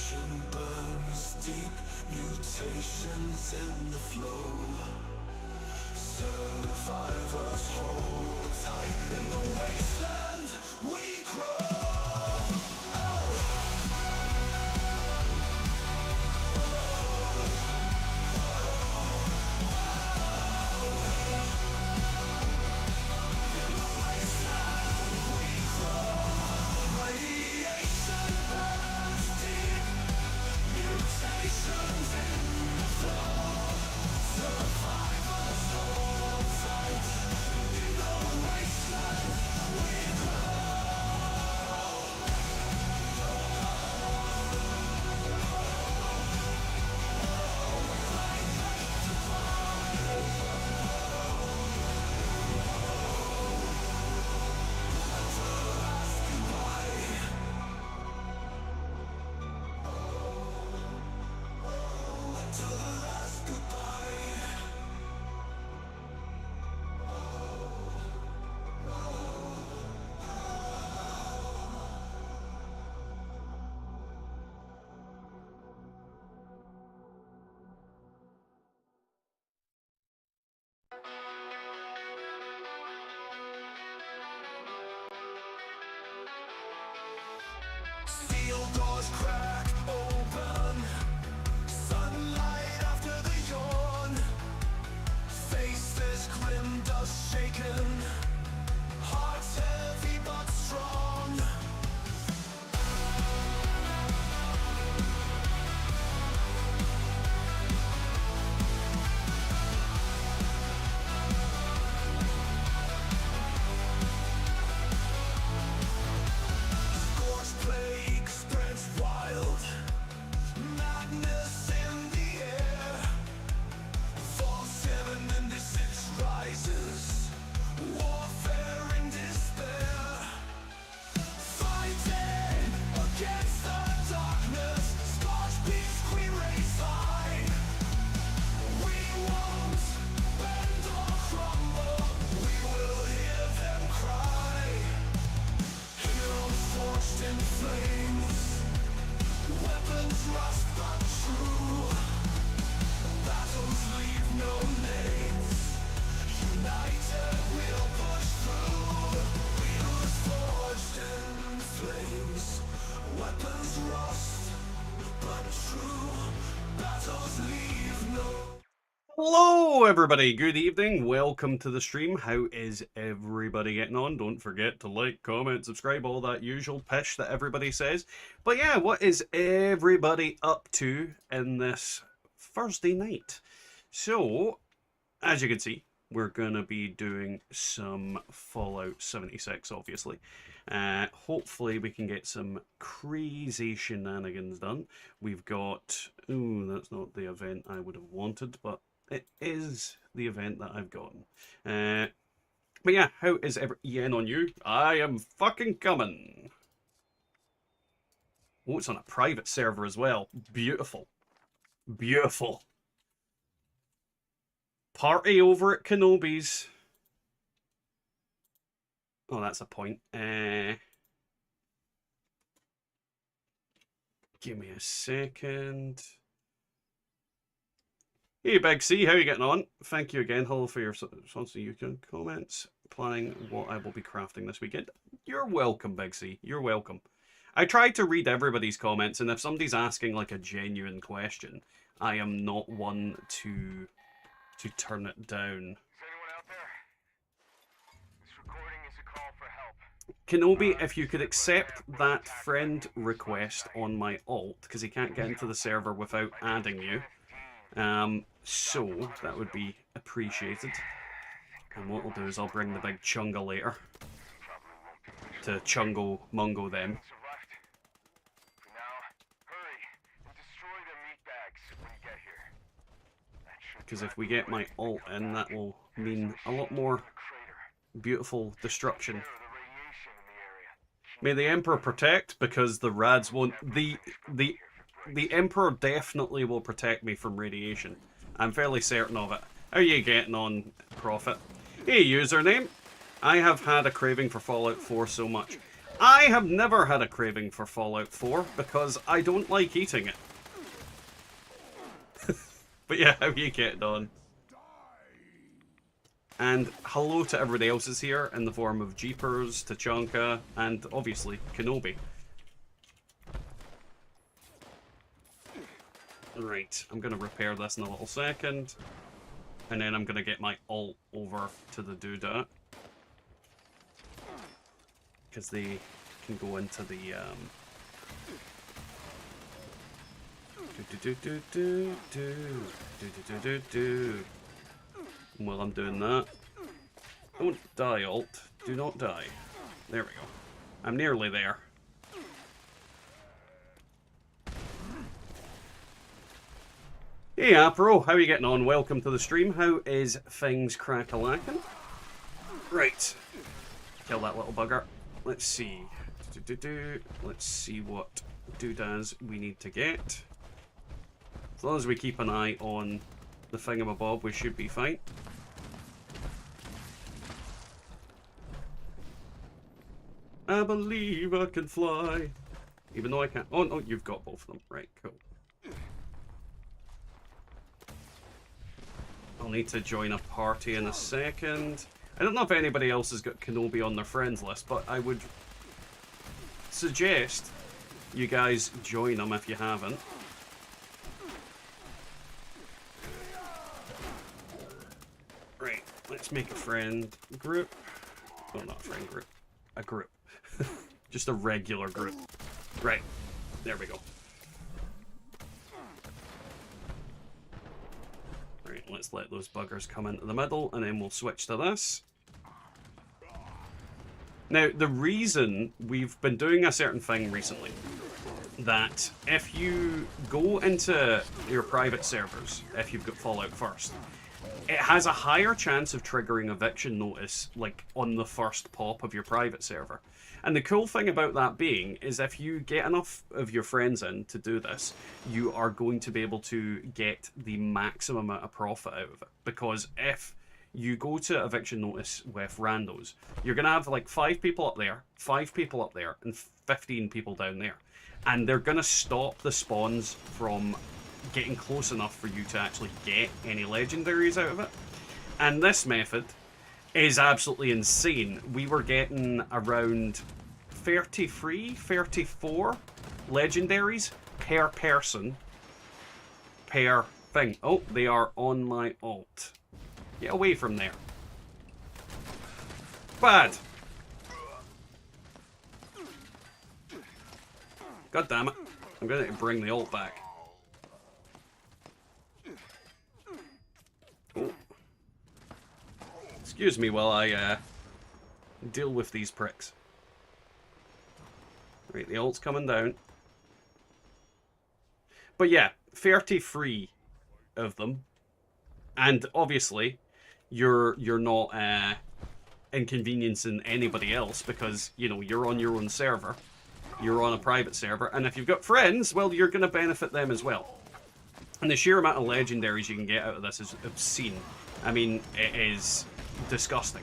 Eviction burns deep, mutations in the flow. Survivors hold tight in the wasteland we grow. Steel doors crack open, sunlight after the yawn. Faces grim, dust shaken, hearts heavy but strong. Scorched plague spreads wild, madness in the air. Falls 796 rises, warfare in despair. Fighting against the darkness, scorched peaks we raise high. We won't bend or crumble, we will hear them cry. Heroes forged in flames, weapons rust but true. Battles leave no names, united we'll push through. Heroes forged in flames, weapons rust but true. Battles leave no. Hello everybody, good evening, welcome to the stream. How is everybody getting on? Don't forget to like, comment, subscribe, all that usual pish that everybody says. But yeah, what is everybody up to in this Thursday night? So, as you can see, we're going to be doing some Fallout 76, obviously. Hopefully we can get some crazy shenanigans done. We've got... Ooh, that's not the event I would have wanted, but it is the event that I've gotten. But yeah, how is Yen on you? I am fucking coming. Oh, it's on a private server as well. Beautiful. Beautiful. Party over at Kenobi's. Oh, that's a point. Give me a second. Hey, Big C, how are you getting on? Thank you again, hello, for your response to YouTube comments. Planning what I will be crafting this weekend. You're welcome, Big C. You're welcome. I try to read everybody's comments, and if somebody's asking like a genuine question, I am not one to turn it down. Is anyone out there? This recording is a call for help. Kenobi, if you could accept that friend request on my alt, because he can't get into the server without adding you. So that would be appreciated. And what we'll do is I'll bring the big chunga later to chungo mungo them. For now, hurry and destroy the meat bags when you get here. Because if we get my alt in, that will mean a lot more beautiful destruction. May the Emperor protect, because the rads won't... The Emperor definitely will protect me from radiation. I'm fairly certain of it. How are you getting on, Prophet? Hey, username. I have had a craving for Fallout 4 so much. I have never had a craving for Fallout 4 because I don't like eating it. But yeah, how are you getting on? And hello to everybody else is here in the form of Jeepers, Tachanka, and obviously Kenobi. Right, I'm going to repair this in a little second. And then I'm going to get my ult over to the doodah. Because they can go into the... While I'm doing that... Don't die, ult. Do not die. There we go. I'm nearly there. Hey Apro, how are you getting on? Welcome to the stream. How is things crack-a-lackin'? Right. Kill that little bugger. Let's see. Let's see what doodahs we need to get. As long as we keep an eye on the thingamabob, we should be fine. I believe I can fly. Even though I can't. Oh, no, you've got both of them. Right, cool. I'll need to join a party in a second. I don't know if anybody else has got Kenobi on their friends list, but I would suggest you guys join them if you haven't. Right, let's make a friend group. Oh, not a friend group. A group. Just a regular group. Right, there we go. Right, let's let those buggers come into the middle, and then we'll switch to this. Now, the reason we've been doing a certain thing recently, that if you go into your private servers, if you've got Fallout first, it has a higher chance of triggering eviction notice, like, on the first pop of your private server. And the cool thing about that being is if you get enough of your friends in to do this, you are going to be able to get the maximum amount of profit out of it. Because if you go to eviction notice with randos, you're going to have like 5 people up there, 5 people up there, and 15 people down there. And they're going to stop the spawns from getting close enough for you to actually get any legendaries out of it. And this method is absolutely insane. We were getting around 33, 34 legendaries per person per thing. Oh, they are on my ult. Get away from there. Bad. God damn it. I'm going to bring the ult back. Oh. Excuse me while I deal with these pricks. Right, the ult's coming down. But yeah, 33 of them. And obviously, you're not inconveniencing anybody else because, you know, you're on your own server. You're on a private server. And if you've got friends, well, you're going to benefit them as well. And the sheer amount of legendaries you can get out of this is obscene. I mean, it is disgusting.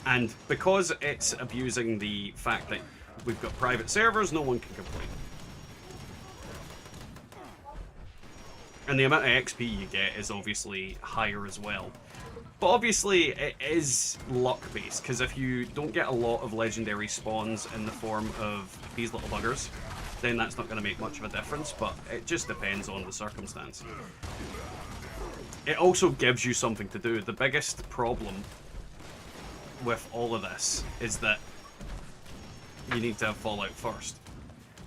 And because it's abusing the fact that we've got private servers, no one can complain. And the amount of XP you get is obviously higher as well. But obviously it is luck based, because if you don't get a lot of legendary spawns in the form of these little buggers, then that's not going to make much of a difference, but it just depends on the circumstance. It also gives you something to do. The biggest problem with all of this is that you need to have Fallout first.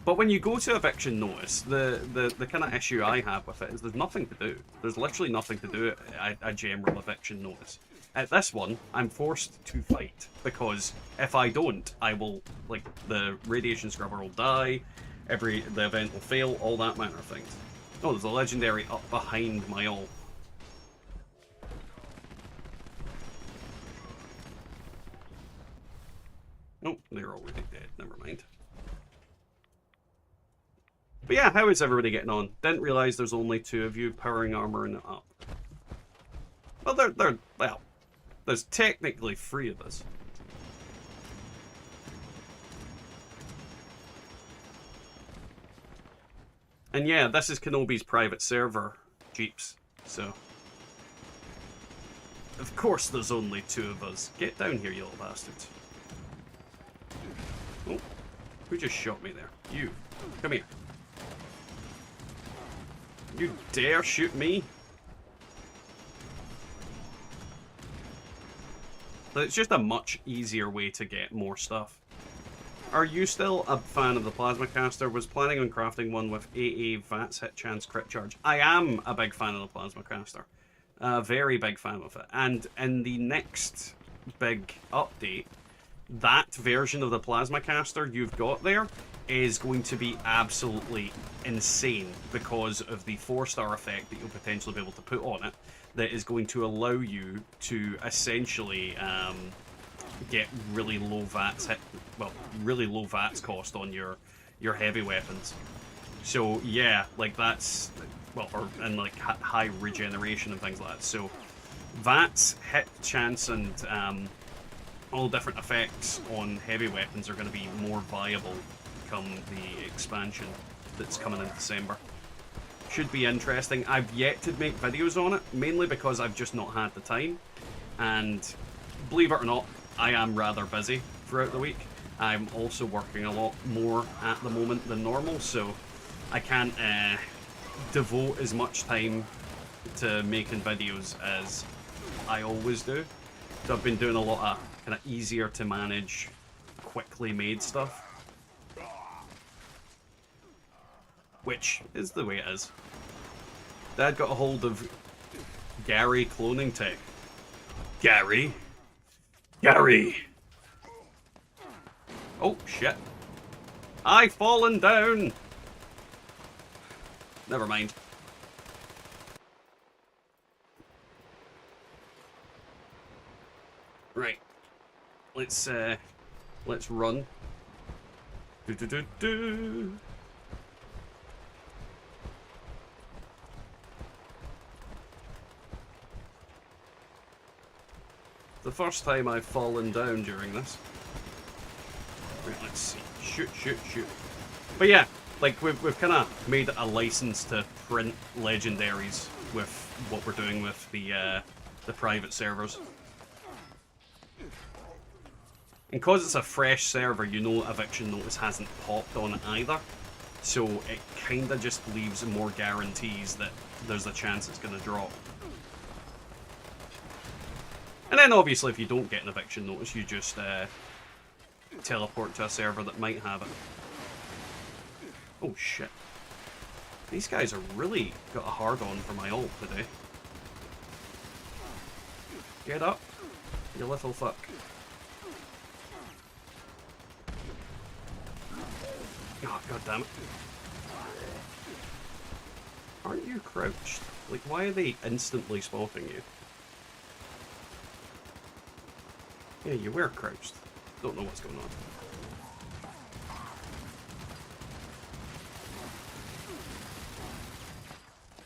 But when you go to eviction notice, the kind of issue I have with it is there's nothing to do. There's literally nothing to do at a general eviction notice. At this one, I'm forced to fight, because if I don't, I will, like, the radiation scrubber will die, the event will fail, all that manner of things. Oh, there's a legendary up behind my ult. Oh, they're already dead, never mind. But yeah, how is everybody getting on? Didn't realise there's only 2 of you powering armor and up. Well, well, there's technically 3 of us. And yeah, this is Kenobi's private server, Jeeps, so... Of course there's only 2 of us. Get down here, you little bastards. Oh, who just shot me there? You. Come here. You dare shoot me? So it's just a much easier way to get more stuff. Are you still a fan of the Plasma Caster? Was planning on crafting one with AA VATS hit chance crit charge. I am a big fan of the Plasma Caster. A very big fan of it. And in the next big update, that version of the Plasma Caster you've got there is going to be absolutely insane because of the 4-star effect that you'll potentially be able to put on it that is going to allow you to essentially get really low VATS really low VATS cost on your heavy weapons. So yeah, like that's and like high regeneration and things like that. So VATS, hit chance, and all different effects on heavy weapons are going to be more viable come the expansion that's coming in December. Should be interesting. I've yet to make videos on it, mainly because I've just not had the time. And believe it or not, I am rather busy throughout the week. I'm also working a lot more at the moment than normal, so I can't devote as much time to making videos as I always do. So I've been doing a lot of kind of easier to manage, quickly made stuff. Which is the way it is. Dad got a hold of Gary cloning tech. Gary? Gary! Oh, shit. I've fallen down! Never mind. Right. Let's run. Do. The first time I've fallen down during this. Right, let's see. Shoot. But yeah, like we've kind of made a license to print legendaries with what we're doing with the private servers. And because it's a fresh server, you know Eviction Notice hasn't popped on it either. So it kind of just leaves more guarantees that there's a chance it's going to drop. And then obviously if you don't get an Eviction Notice, you just teleport to a server that might have it. Oh shit. These guys are really got a hard on for my ult today. Get up, you little fuck. Oh, god damn it. Aren't you crouched? Like, why are they instantly spotting you? Yeah, you were crouched. Don't know what's going on.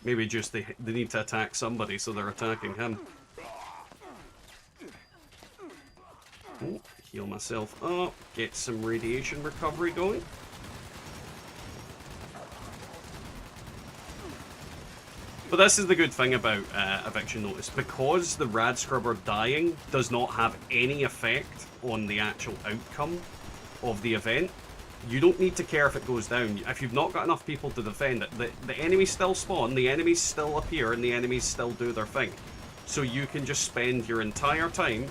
Maybe just they need to attack somebody, so they're attacking him. Oh, heal myself up. Get some radiation recovery going. But this is the good thing about Eviction Notice. Because the Rad Scrubber dying does not have any effect on the actual outcome of the event, you don't need to care if it goes down. If you've not got enough people to defend it, the enemies still spawn, the enemies still appear, and the enemies still do their thing. So you can just spend your entire time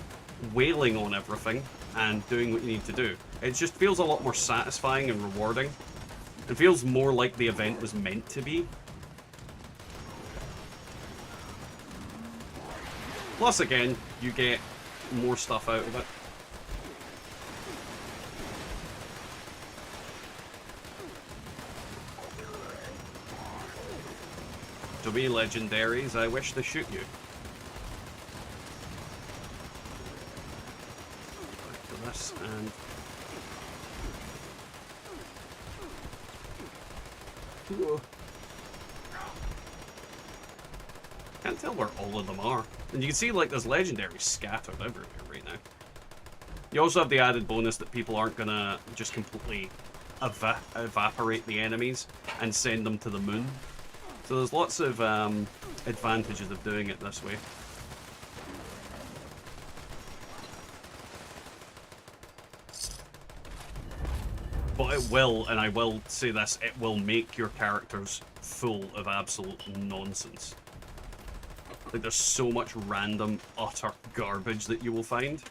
wailing on everything and doing what you need to do. It just feels a lot more satisfying and rewarding. It feels more like the event was meant to be. Plus, again, you get more stuff out of it. To be legendaries, I wish to shoot you. Back to this and... Whoa. Can't tell where all of them are. And you can see, like, there's legendaries scattered everywhere right now. You also have the added bonus that people aren't gonna just completely evaporate the enemies and send them to the moon. So there's lots of advantages of doing it this way. But it will, and I will say this, it will make your characters full of absolute nonsense. Like, there's so much random, utter garbage that you will find.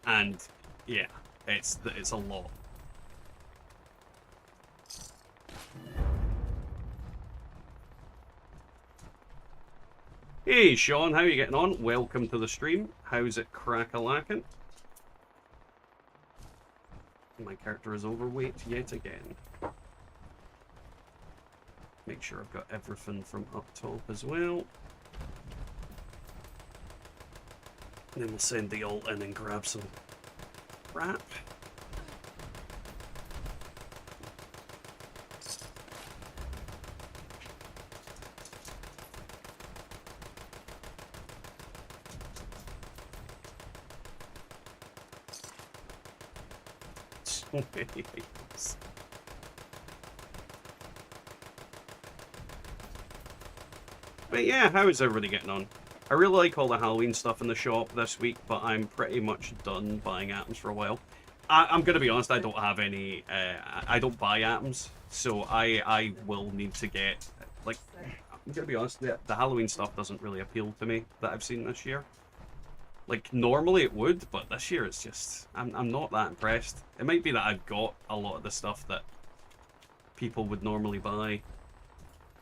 And, yeah, it's a lot. Hey, Sean, how are you getting on? Welcome to the stream. How's it crack-a-lackin'? My character is overweight yet again. Make sure I've got everything from up top as well. And then we'll send the ult in and grab some crap. So many items. But yeah, how is everybody getting on? I really like all the Halloween stuff in the shop this week, but I'm pretty much done buying items for a while. I'm going to be honest, I don't have any, I don't buy items, so I will need to get, like, I'm going to be honest, the Halloween stuff doesn't really appeal to me that I've seen this year. Like, normally it would, but this year it's just, I'm not that impressed. It might be that I've got a lot of the stuff that people would normally buy.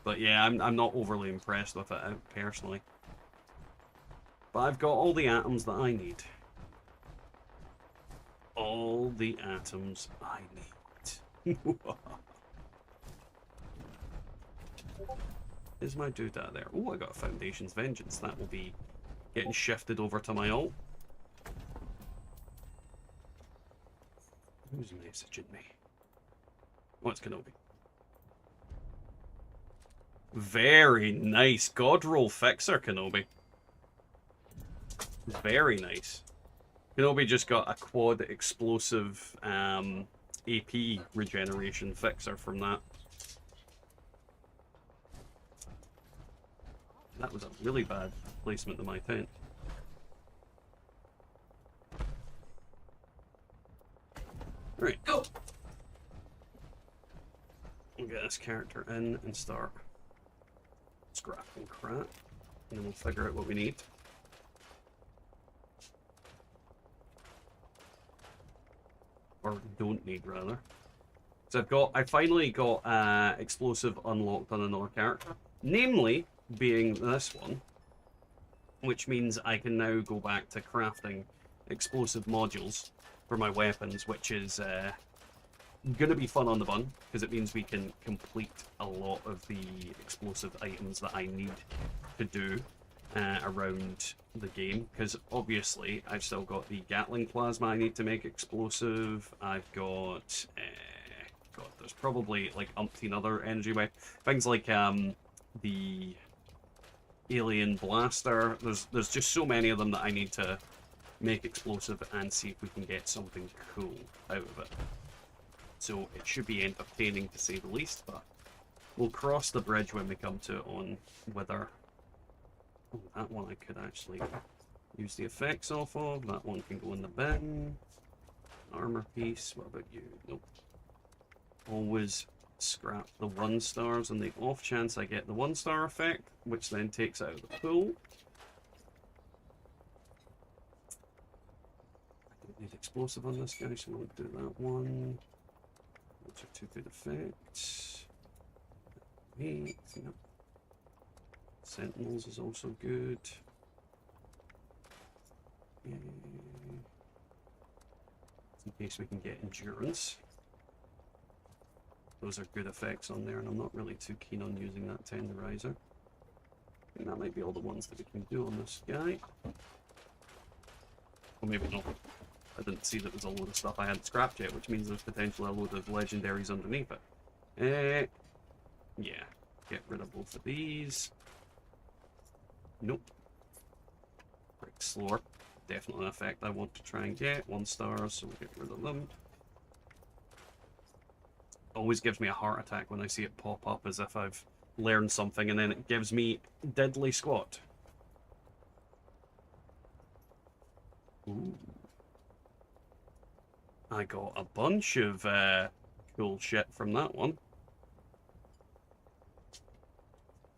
But yeah, I'm not overly impressed with it, personally. But I've got all the atoms that I need. All the atoms I need. Is my doodad there? Oh, I got a Foundation's Vengeance. That will be getting shifted over to my ult. Who's messaging me? Oh, it's Kenobi. Very nice. God roll fixer, Kenobi. Very nice. Kenobi just got a quad explosive AP regeneration fixer from that. That was a really bad placement of my tent. Alright, go! We'll get this character in and start scrapping crap. And then we'll figure out what we need. Or don't need, rather. So I finally got explosive unlocked on another character. Namely, being this one. Which means I can now go back to crafting explosive modules for my weapons, which is going to be fun on the bun, because it means we can complete a lot of the explosive items that I need to do around the game, because obviously I've still got the Gatling plasma I need to make explosive. I've got God, there's probably like umpteen other energy weapons, things like the alien blaster. There's just so many of them that I need to make explosive and see if we can get something cool out of it. So it should be entertaining to say the least, but we'll cross the bridge when we come to it on whether... Oh, that one I could actually use the effects off of. That one can go in the bin. Armor piece. What about you? Nope. Always scrap the 1-stars on the off chance I get the 1-star effect, which then takes out of the pool. I don't need explosive on this guy, so we'll do that one. Which are 2 good effects. 8. Yep. Sentinels is also good. Yay. In case we can get endurance. Those are good effects on there, and I'm not really too keen on using that tenderizer. I think that might be all the ones that we can do on this guy. Or maybe not. I didn't see that there's a load of stuff I hadn't scrapped yet, which means there's potentially a load of legendaries underneath it. Yeah. Get rid of both of these. Nope. Quick slower. Definitely an effect I want to try and get. 1 star, so we'll get rid of them. always gives me a heart attack when I see it pop up as if I've learned something, and then it gives me diddly squat. Ooh. I got a bunch of cool shit from that one.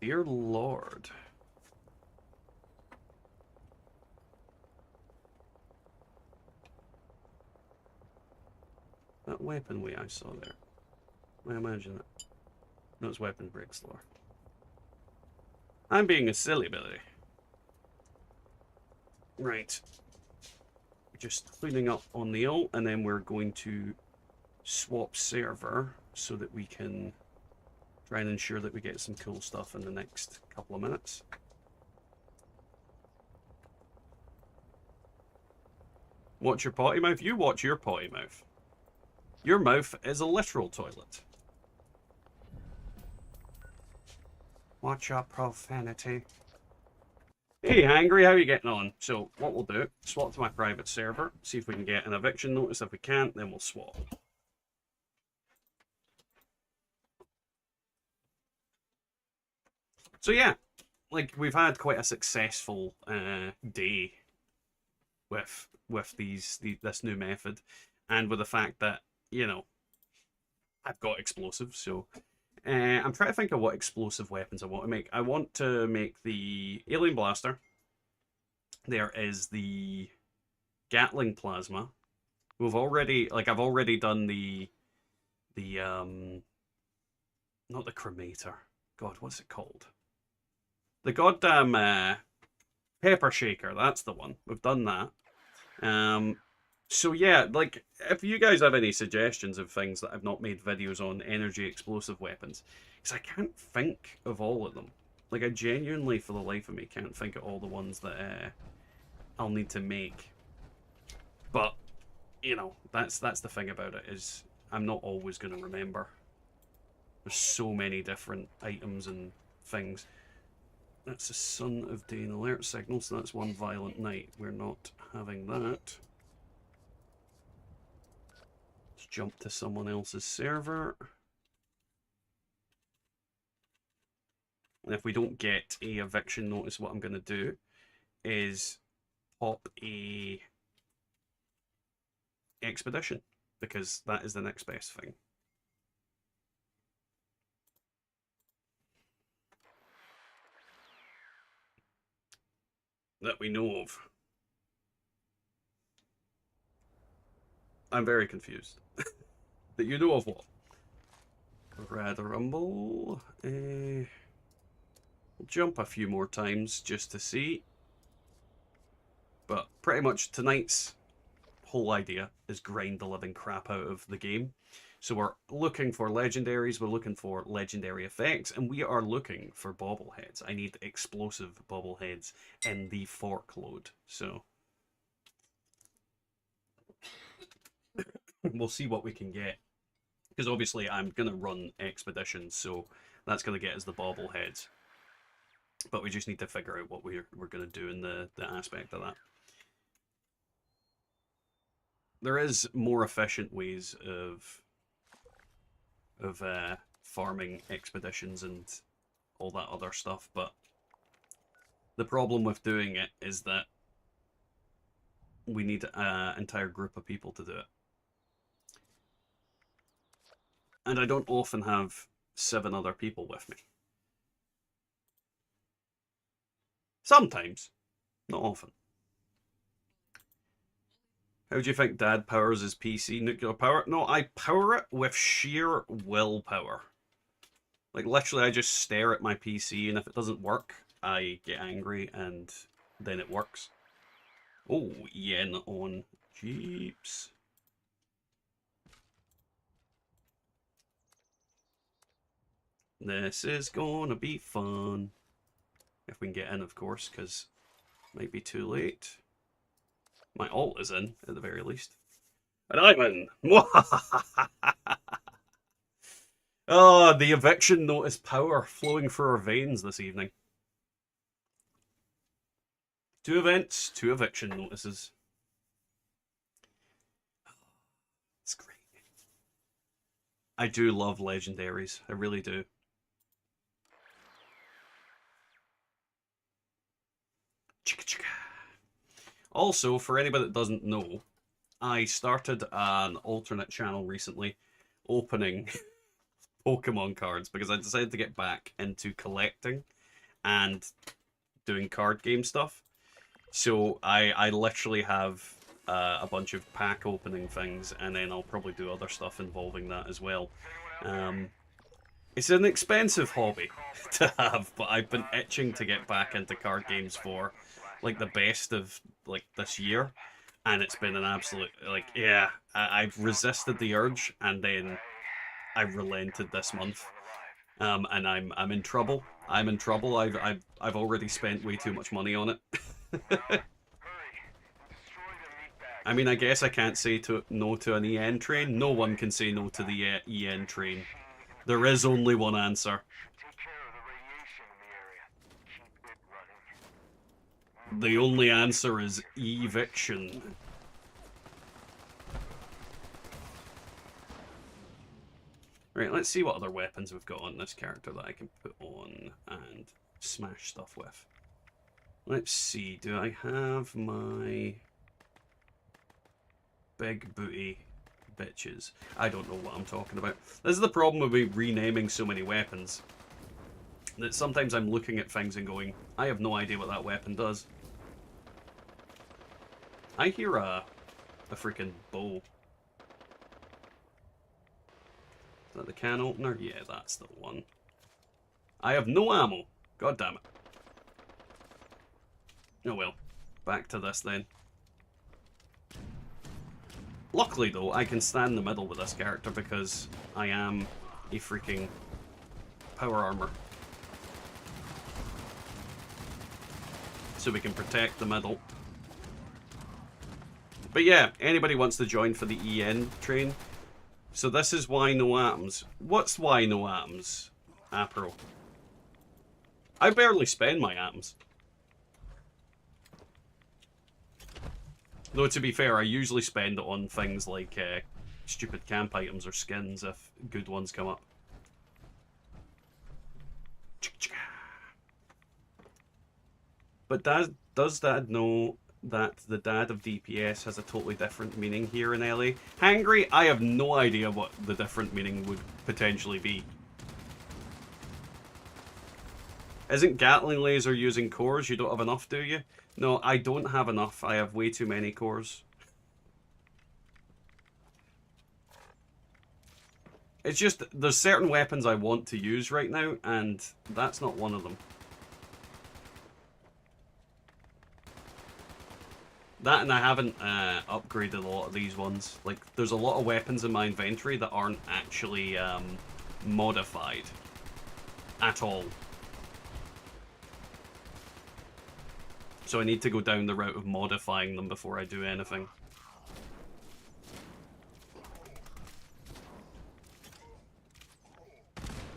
Dear Lord. That weapon way I saw there. I imagine it. No, it's weapon break slower. I'm being a silly Billy. Right. Just cleaning up on the ult, and then we're going to swap server so that we can try and ensure that we get some cool stuff in the next couple of minutes. Watch your potty mouth? You watch your potty mouth. Your mouth is a literal toilet. Watch your profanity. Hey, Angry, how are you getting on? So, what we'll do, swap to my private server, see if we can get an eviction notice. If we can't, then we'll swap. So yeah, like, we've had quite a successful day with this new method, and with the fact that, you know, I've got explosives, so I'm trying to think of what explosive weapons I want to make. I want to make the alien blaster. There is the Gatling plasma. We've already, like, I've already done the not the cremator. God, what's it called? The goddamn pepper shaker. That's the one. We've done that. So yeah, like, if you guys have any suggestions of things that I've not made videos on, energy explosive weapons, because I can't think of all of them. Like, I genuinely, for the life of me, can't think of all the ones that I'll need to make. But, you know, that's the thing about it, is I'm not always going to remember. There's so many different items and things. That's the Son of Day and alert signal, so that's one violent night. We're not having that. Let's jump to someone else's server. And if we don't get a eviction notice, what I'm going to do is pop a expedition, because that is the next best thing. That we know of. I'm very confused. That you know of what? Rad Rumble. We'll jump a few more times just to see. But pretty much tonight's whole idea is grind the living crap out of the game. So we're looking for legendaries, we're looking for legendary effects, and we are looking for bobbleheads. I need explosive bobbleheads in the fork load. So we'll see what we can get. Because obviously I'm going to run expeditions, so that's going to get us the bobbleheads. But we just need to figure out what we're going to do in the aspect of that. There is more efficient ways of farming expeditions and all that other stuff, but the problem with doing it is that we need an entire group of people to do it. And I don't often have 7 other people with me. Sometimes, not often. How do you think Dad powers his PC? Nuclear power? No, I power it with sheer willpower. Like, literally, I just stare at my PC, and if it doesn't work, I get angry, and then it works. Oh, yen on Jeeps. This is gonna be fun. If we can get in, of course, because it might be too late. My ult is in, at the very least. And I'm in! Oh, the eviction notice power flowing through our veins this evening. 2 events, 2 eviction notices. It's great. I do love legendaries. I really do. Chicka chicka. Also, for anybody that doesn't know, I started an alternate channel recently opening Pokemon cards because I decided to get back into collecting and doing card game stuff. So I literally have a bunch of pack opening things, and then I'll probably do other stuff involving that as well. It's an expensive hobby to have, but I've been itching to get back into card games for like the best of like this year, and it's been an absolute like yeah. I've resisted the urge, and then I relented this month, and I'm in trouble. I'm in trouble. I've already spent way too much money on it. I mean, I guess I can't say no to an EN train. No one can say no to the EN train. There is only one answer. Take care of the radiation in the area. Keep it running. The only answer is eviction. Right, let's see what other weapons we've got on this character that I can put on and smash stuff with. Let's see, do I have my big booty bitches? I don't know what I'm talking about. This is the problem with me renaming so many weapons. That sometimes I'm looking at things and going, I have no idea what that weapon does. I hear a freaking bow. Is that the can opener? Yeah, that's the one. I have no ammo. God damn it. Oh well. Back to this then. Luckily though, I can stand in the middle with this character because I am a freaking power armor. So we can protect the middle. But yeah, anybody wants to join for the EN train. So this is why no atoms. What's why no atoms, Apro? I barely spend my atoms. Though to be fair, I usually spend it on things like stupid camp items or skins if good ones come up. But does Dad know that the dad of DPS has a totally different meaning here in LA? Hangry, I have no idea what the different meaning would potentially be. Isn't Gatling laser using cores? You don't have enough, do you? No, I don't have enough. I have way too many cores. It's just, there's certain weapons I want to use right now, and that's not one of them. That, and I haven't upgraded a lot of these ones. Like, there's a lot of weapons in my inventory that aren't actually modified at all. So I need to go down the route of modifying them before I do anything.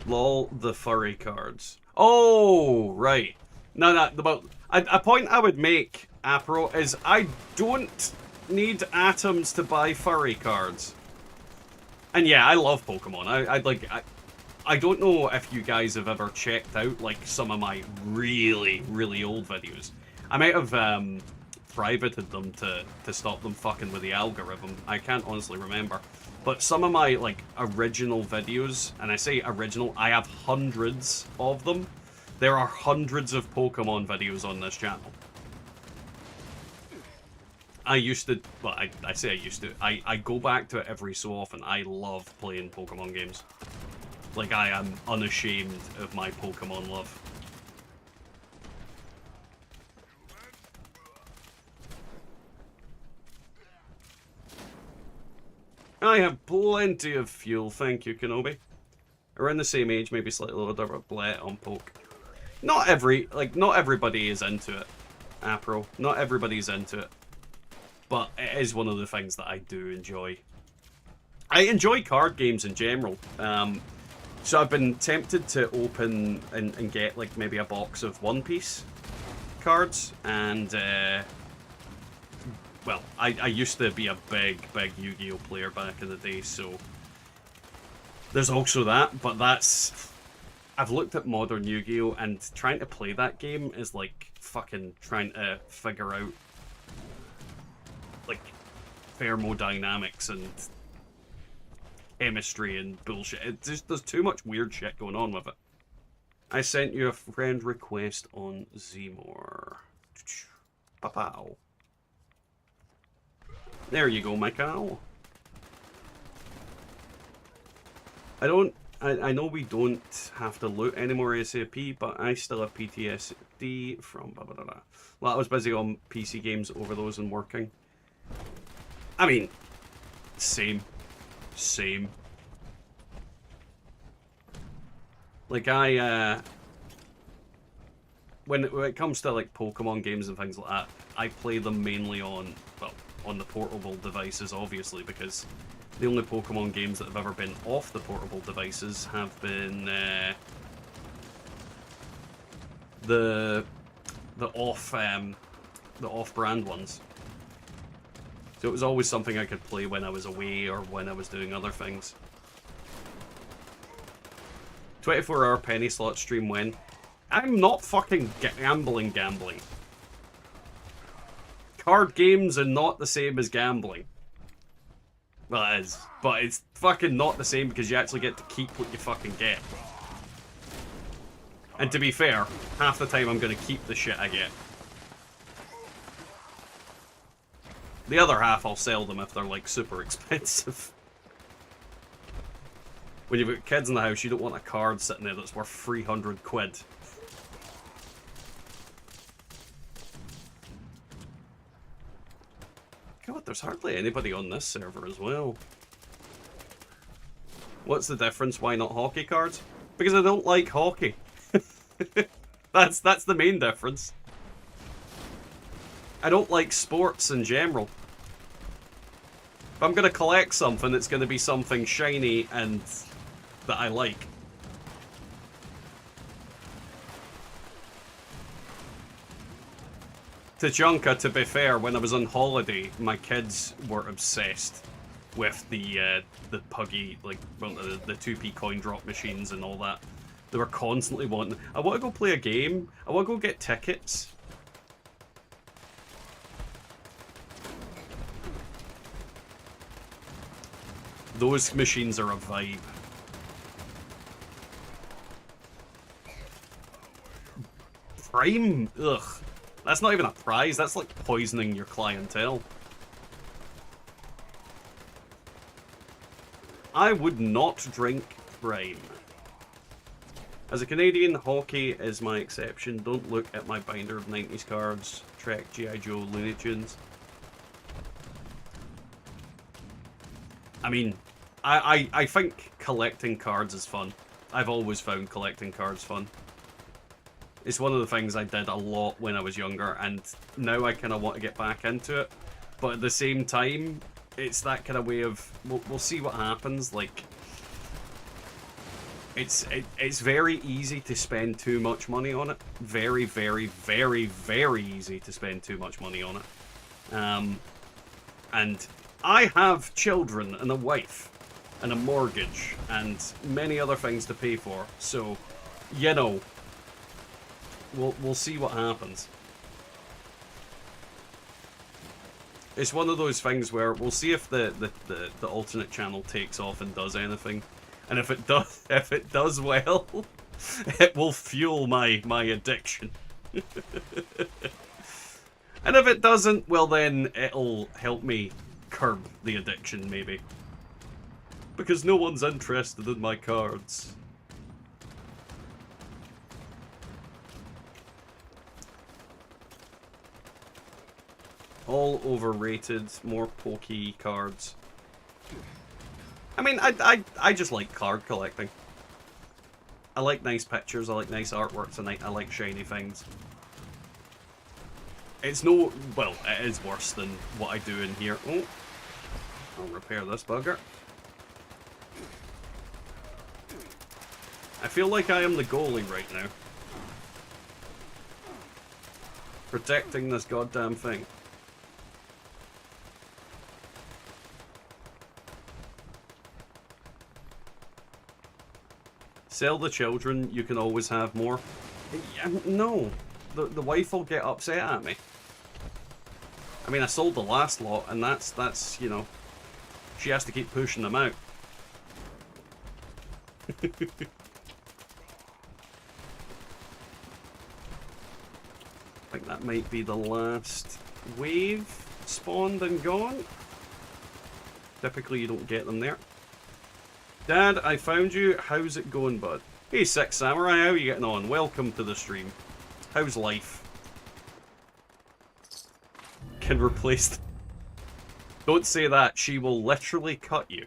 Lol, the furry cards. Oh, right. No, a point I would make, Apro, is I don't need atoms to buy furry cards. And yeah, I love Pokemon. I don't know if you guys have ever checked out like some of my really, really old videos. I might have privated them to stop them fucking with the algorithm. I can't honestly remember. But some of my like original videos, and I say original, I have hundreds of them. There are hundreds of Pokemon videos on this channel. I used to, well, I say I used to. I go back to it every so often. I love playing Pokemon games. Like, I am unashamed of my Pokemon love. I have plenty of fuel, thank you, Kenobi. Around the same age, maybe slightly older, but bleh on poke. Not everybody is into it, Apro. Not everybody's into it. But it is one of the things that I do enjoy. I enjoy card games in general. So I've been tempted to open and get like maybe a box of One Piece cards. And, well, I used to be a big Yu-Gi-Oh player back in the day, so There's also that, but that's... I've looked at modern Yu-Gi-Oh! And trying to play that game is like fucking trying to figure out like thermodynamics and chemistry and bullshit. It's just, there's too much weird shit going on with it. I sent you a friend request on Zmore. Pow. There you go, my cow. I know we don't have to loot anymore ASAP, but I still have PTSD from blah blah blah. Well, I was busy on PC games over those and working. I mean, same. Like when it comes to like Pokemon games and things like that, I play them mainly on, well, on the portable devices, obviously, because the only Pokemon games that have ever been off the portable devices have been the off-brand ones. So it was always something I could play when I was away or when I was doing other things. 24-hour penny slot stream when? I'm not fucking gambling. Card games are not the same as gambling. Well, it is, but it's fucking not the same because you actually get to keep what you fucking get. And to be fair, half the time I'm gonna keep the shit I get. The other half I'll sell them if they're like super expensive. When you've got kids in the house, you don't want a card sitting there that's worth 300 quid. God, there's hardly anybody on this server as well. What's the difference? Why not hockey cards? Because I don't like hockey. That's the main difference. I don't like sports in general. If I'm gonna collect something, it's gonna be something shiny and that I like. Tachanka, to be fair, when I was on holiday, my kids were obsessed with the puggy, like, well, the 2p coin drop machines and all that. They were constantly wanting, I want to go play a game, I want to go get tickets. Those machines are a vibe. Prime? Ugh. That's not even a prize, that's like poisoning your clientele. I would not drink Prime. As a Canadian, hockey is my exception. Don't look at my binder of 90s cards. Trek, G.I. Joe, Looney Tunes. I mean, I think collecting cards is fun. I've always found collecting cards fun. It's one of the things I did a lot when I was younger, and now I kind of want to get back into it. But at the same time, it's that kind of way of, we'll see what happens. Like, it's very easy to spend too much money on it. Very, very, very, very easy to spend too much money on it. And I have children and a wife and a mortgage and many other things to pay for. So, you know, we'll see what happens. It's one of those things where we'll see if the alternate channel takes off and does anything. And if it does well, it will fuel my addiction. And if it doesn't, well then it'll help me curb the addiction maybe. Because no one's interested in my cards. All overrated, more pokey cards. I mean, I just like card collecting. I like nice pictures, I like nice artworks, and I like shiny things. It's no... well, it is worse than what I do in here. Oh, I'll repair this bugger. I feel like I am the goalie right now. Protecting this goddamn thing. Sell the children, you can always have more. No, the wife will get upset at me. I mean, I sold the last lot, and that's you know, she has to keep pushing them out. I think that might be the last wave spawned and gone. Typically, you don't get them there. Dad, I found you. How's it going, bud? Hey, Six Samurai, how are you getting on? Welcome to the stream. How's life? Can replace... Don't say that. She will literally cut you.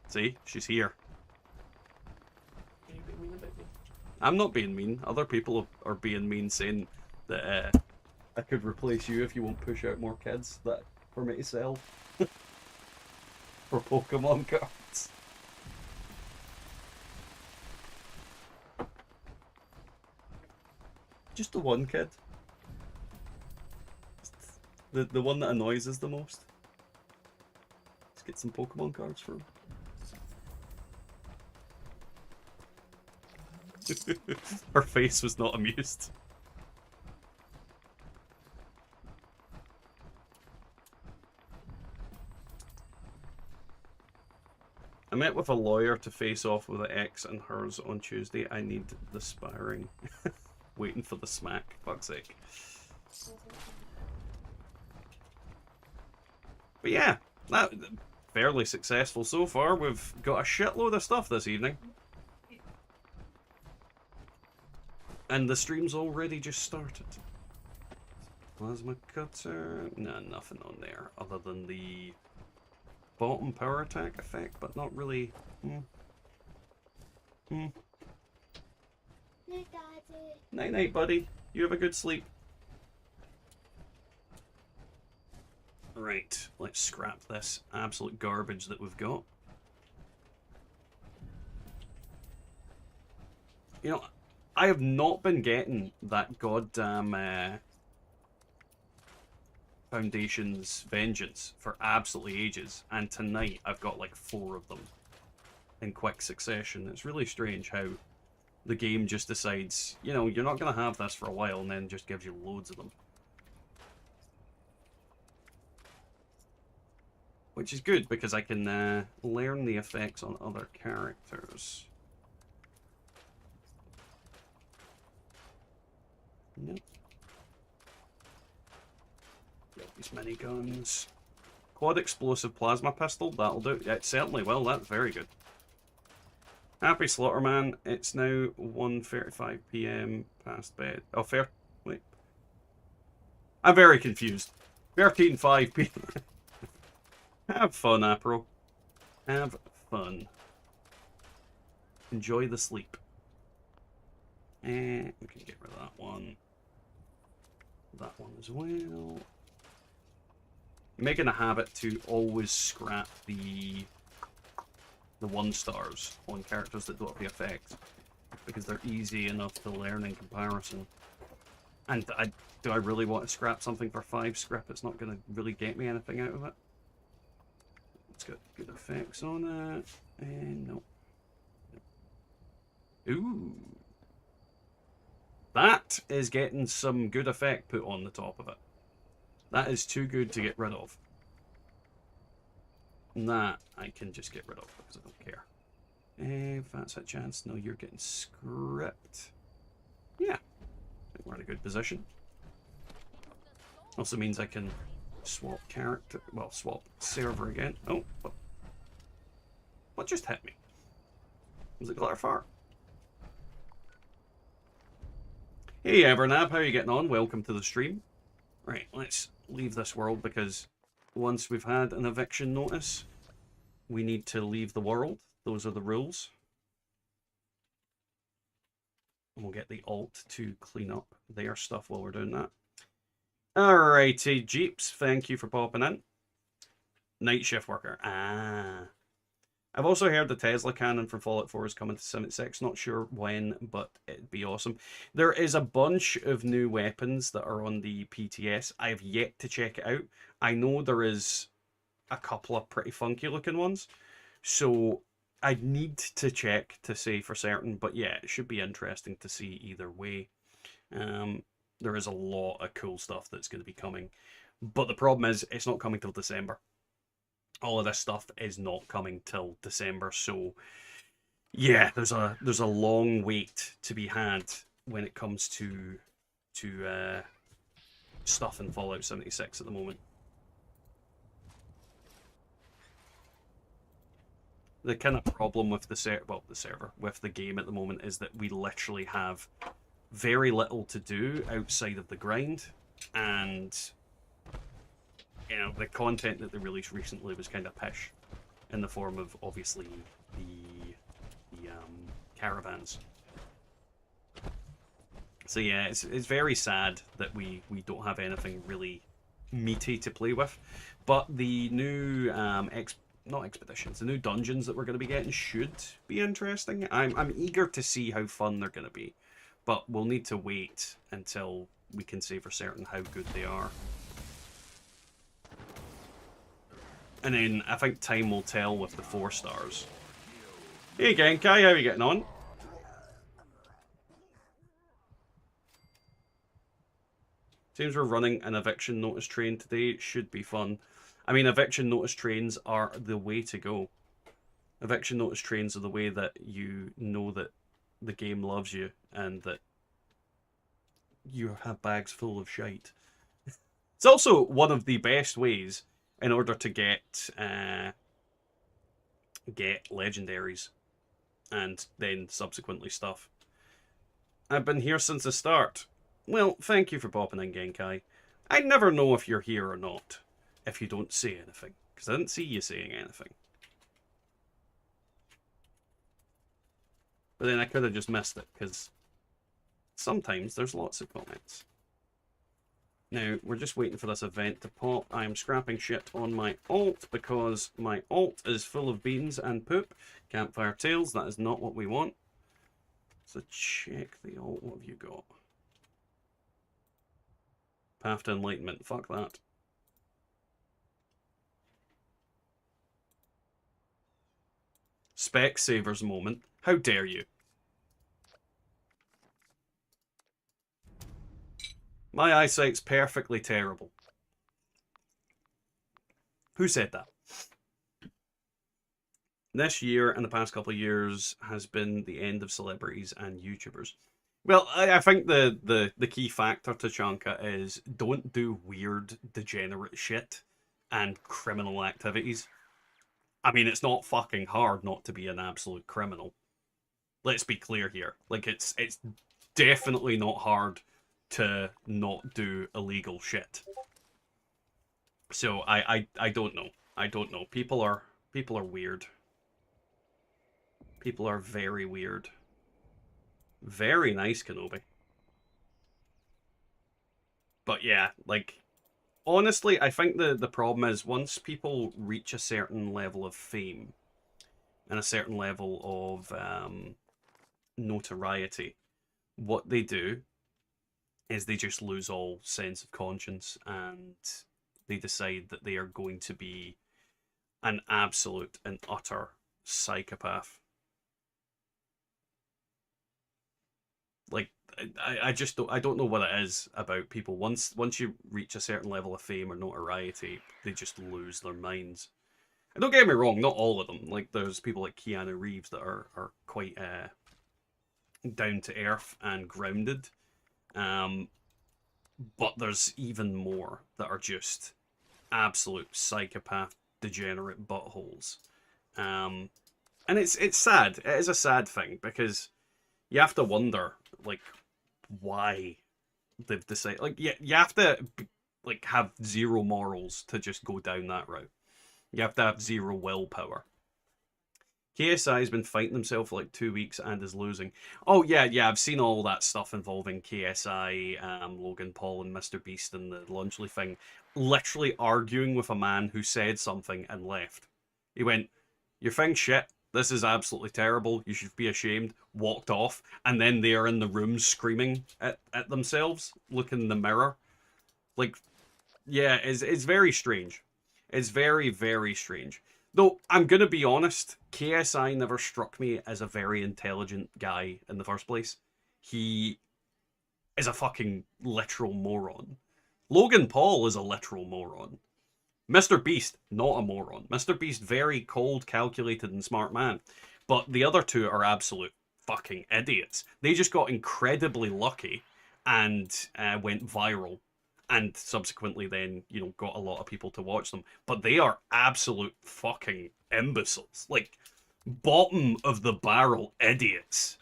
See? She's here. I'm not being mean. Other people are being mean, saying that I could replace you if you won't push out more kids that for me to sell. For Pokemon cards. Just the one kid. The one that annoys us the most. Let's get some Pokemon cards for him. Her face was not amused. I met with a lawyer to face off with an ex and hers on Tuesday. I need the sparring. Waiting for the smack, fuck's sake. But yeah, that fairly successful so far. We've got a shitload of stuff this evening. And the stream's already just started. Plasma cutter. Nah, nothing on there other than the bottom power attack effect, but not really. Night, night, buddy. You have a good sleep. Right, let's scrap this absolute garbage that we've got. You know, I have not been getting that goddamn Foundation's Vengeance for absolutely ages, and tonight I've got like 4 of them in quick succession. It's really strange how the game just decides, you know, you're not going to have this for a while, and then just gives you loads of them. Which is good, because I can learn the effects on other characters. Nope. Got these miniguns. Quad explosive plasma pistol, that'll do. It certainly will, that's very good. Happy Slaughterman, it's now 1:35 PM past bed. Oh, fair. Wait. I'm very confused. 13:05 PM. Have fun, Apro. Have fun. Enjoy the sleep. And we can get rid of that one. That one as well. Making a habit to always scrap the 1-stars on characters that don't have the effects, because they're easy enough to learn in comparison. And do I really want to scrap something for 5 scrap? It's not going to really get me anything out of it. It's got good effects on it. And no. Ooh. That is getting some good effect put on the top of it. That is too good to get rid of. And that I can just get rid of because I don't care. If that's a chance, no, you're getting script. Yeah, I think we're in a good position. Also means I can swap character, well, swap server again. Oh, what just hit me? Was it Glitterfart? Hey Evernab, how are you getting on? Welcome to the stream. Right, let's leave this world, because once we've had an eviction notice, we need to leave the world. Those are the rules. And we'll get the alt to clean up their stuff while we're doing that. Alrighty, Jeeps, thank you for popping in. Night shift worker. Ah. I've also heard the Tesla cannon from Fallout 4 is coming to 76. Not sure when, but it'd be awesome. There is a bunch of new weapons that are on the PTS. I have yet to check it out. I know there is a couple of pretty funky looking ones. So I'd need to check to say for certain, but yeah, it should be interesting to see either way. There is a lot of cool stuff that's going to be coming, but the problem is it's not coming till December. All of this stuff is not coming till December, so yeah, there's a long wait to be had when it comes to stuff in Fallout 76 at the moment. The kind of problem with the server, with the game at the moment, is that we literally have very little to do outside of the grind, and you know, the content that they released recently was kind of pish, in the form of obviously the caravans. So yeah, it's very sad that we don't have anything really meaty to play with, but the new not expeditions, the new dungeons that we're going to be getting should be interesting. I'm eager to see how fun they're going to be, but we'll need to wait until we can say for certain how good they are. And then I think time will tell with the 4 stars. Hey Genkai, how are you getting on? Seems we're running an eviction notice train today. It should be fun. I mean, eviction notice trains are the way to go. Eviction notice trains are the way that you know that the game loves you and that you have bags full of shite. It's also one of the best ways in order to get legendaries and then subsequently stuff. I've been here since the start. Well, thank you for popping in, Genkai. I never know if you're here or not if you don't say anything, because I didn't see you saying anything. But then I could have just missed it, because sometimes there's lots of comments. Now, we're just waiting for this event to pop. I am scrapping shit on my alt, because my alt is full of beans and poop. Campfire Tales, that is not what we want. So check the alt, what have you got? Path to Enlightenment, fuck that. Specsavers moment. How dare you? My eyesight's perfectly terrible. Who said that? This year and the past couple of years has been the end of celebrities and YouTubers. Well, I think the key factor to Chanka is don't do weird, degenerate shit and criminal activities. I mean, it's not fucking hard not to be an absolute criminal. Let's be clear here. Like, it's definitely not hard to not do illegal shit. So I don't know. I don't know. People are weird. People are very weird. Very nice, Kenobi. But yeah, like, honestly, I think the problem is once people reach a certain level of fame and a certain level of notoriety, what they do is they just lose all sense of conscience and they decide that they are going to be an absolute and utter psychopath. Like, I just don't know what it is about people. Once you reach a certain level of fame or notoriety, they just lose their minds. And don't get me wrong, not all of them. Like, there's people like Keanu Reeves that are quite down to earth and grounded. But there's even more that are just absolute psychopath, degenerate buttholes. And it's sad. It is a sad thing because you have to wonder, like, why they've decided. Like, you have to like have zero morals to just go down that route. You have to have zero willpower. KSI has been fighting himself for like 2 weeks and is losing. Oh yeah, I've seen all that stuff involving KSI, Logan Paul and Mr. Beast and the Lunchly thing, literally arguing with a man who said something and left. He went, "Your thing's shit. This is absolutely terrible. You should be ashamed." Walked off, and then they are in the room screaming at themselves, looking in the mirror. Like, yeah, it's very strange. It's very, very strange. Though, I'm going to be honest, KSI never struck me as a very intelligent guy in the first place. He is a fucking literal moron. Logan Paul is a literal moron. Mr. Beast, not a moron. Mr. Beast, very cold, calculated, and smart man. But the other two are absolute fucking idiots. They just got incredibly lucky and went viral. And subsequently then, you know, got a lot of people to watch them. But they are absolute fucking imbeciles. Like, bottom of the barrel idiots.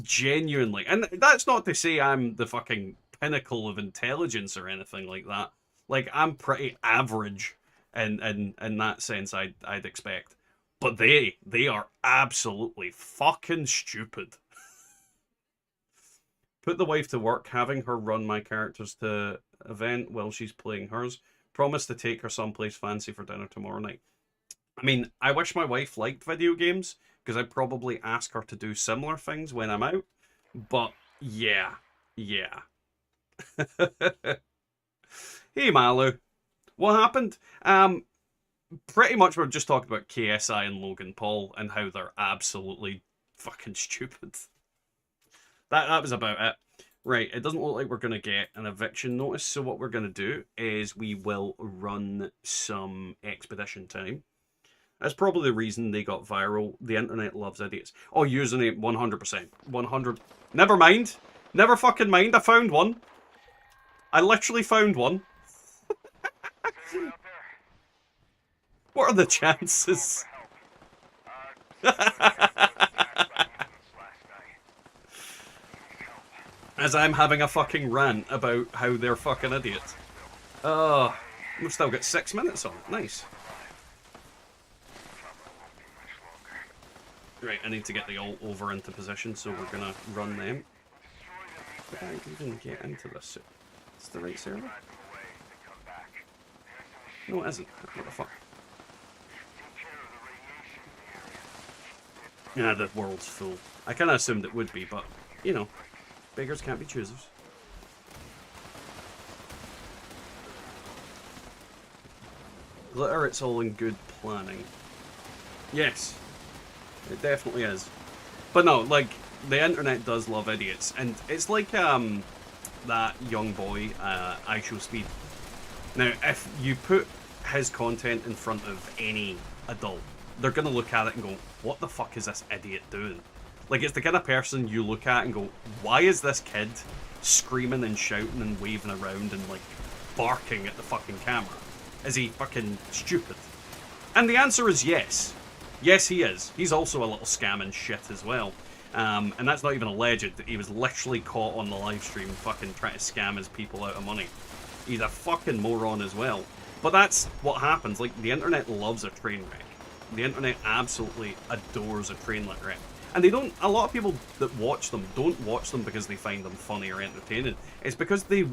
Genuinely. And that's not to say I'm the fucking pinnacle of intelligence or anything like that. Like, I'm pretty average in that sense, I'd expect. But they are absolutely fucking stupid. Put the wife to work, having her run my characters to event while she's playing hers. Promise to take her someplace fancy for dinner tomorrow night. I mean, I wish my wife liked video games, because I'd probably ask her to do similar things when I'm out. But, yeah. Hey, Malu. What happened? Pretty much we're just talking about KSI and Logan Paul and how they're absolutely fucking stupid. That was about it. Right, it doesn't look like we're going to get an eviction notice, so what we're going to do is we will run some expedition time. That's probably the reason they got viral. The internet loves idiots. Oh, username 100%. 100. Never mind. Never fucking mind. I found one. I literally found one. What are the chances? As I'm having a fucking rant about how they're fucking idiots. Oh, we've still got 6 minutes on it. Nice. Right, I need to get the ult over into position, so we're gonna run them. But I didn't get into this. It's the right server? No, it isn't. What the fuck? Yeah, the world's full. I kind of assumed it would be, but, you know, beggars can't be choosers. Glitter, it's all in good planning. Yes, it definitely is. But no, like, the internet does love idiots, and it's like, that young boy, I Show Speed. Now, if you put his content in front of any adult, they're gonna look at it and go, what the fuck is this idiot doing? Like, it's the kind of person you look at and go, why is this kid screaming and shouting and waving around and, like, barking at the fucking camera? Is he fucking stupid? And the answer is yes. Yes, he is. He's also a little scamming shit as well. And that's not even alleged. He was literally caught on the live stream fucking trying to scam his people out of money. He's a fucking moron as well. But that's what happens. Like, the internet loves a train wreck. The internet absolutely adores a train wreck. And they don't, a lot of people that watch them don't watch them because they find them funny or entertaining. It's because they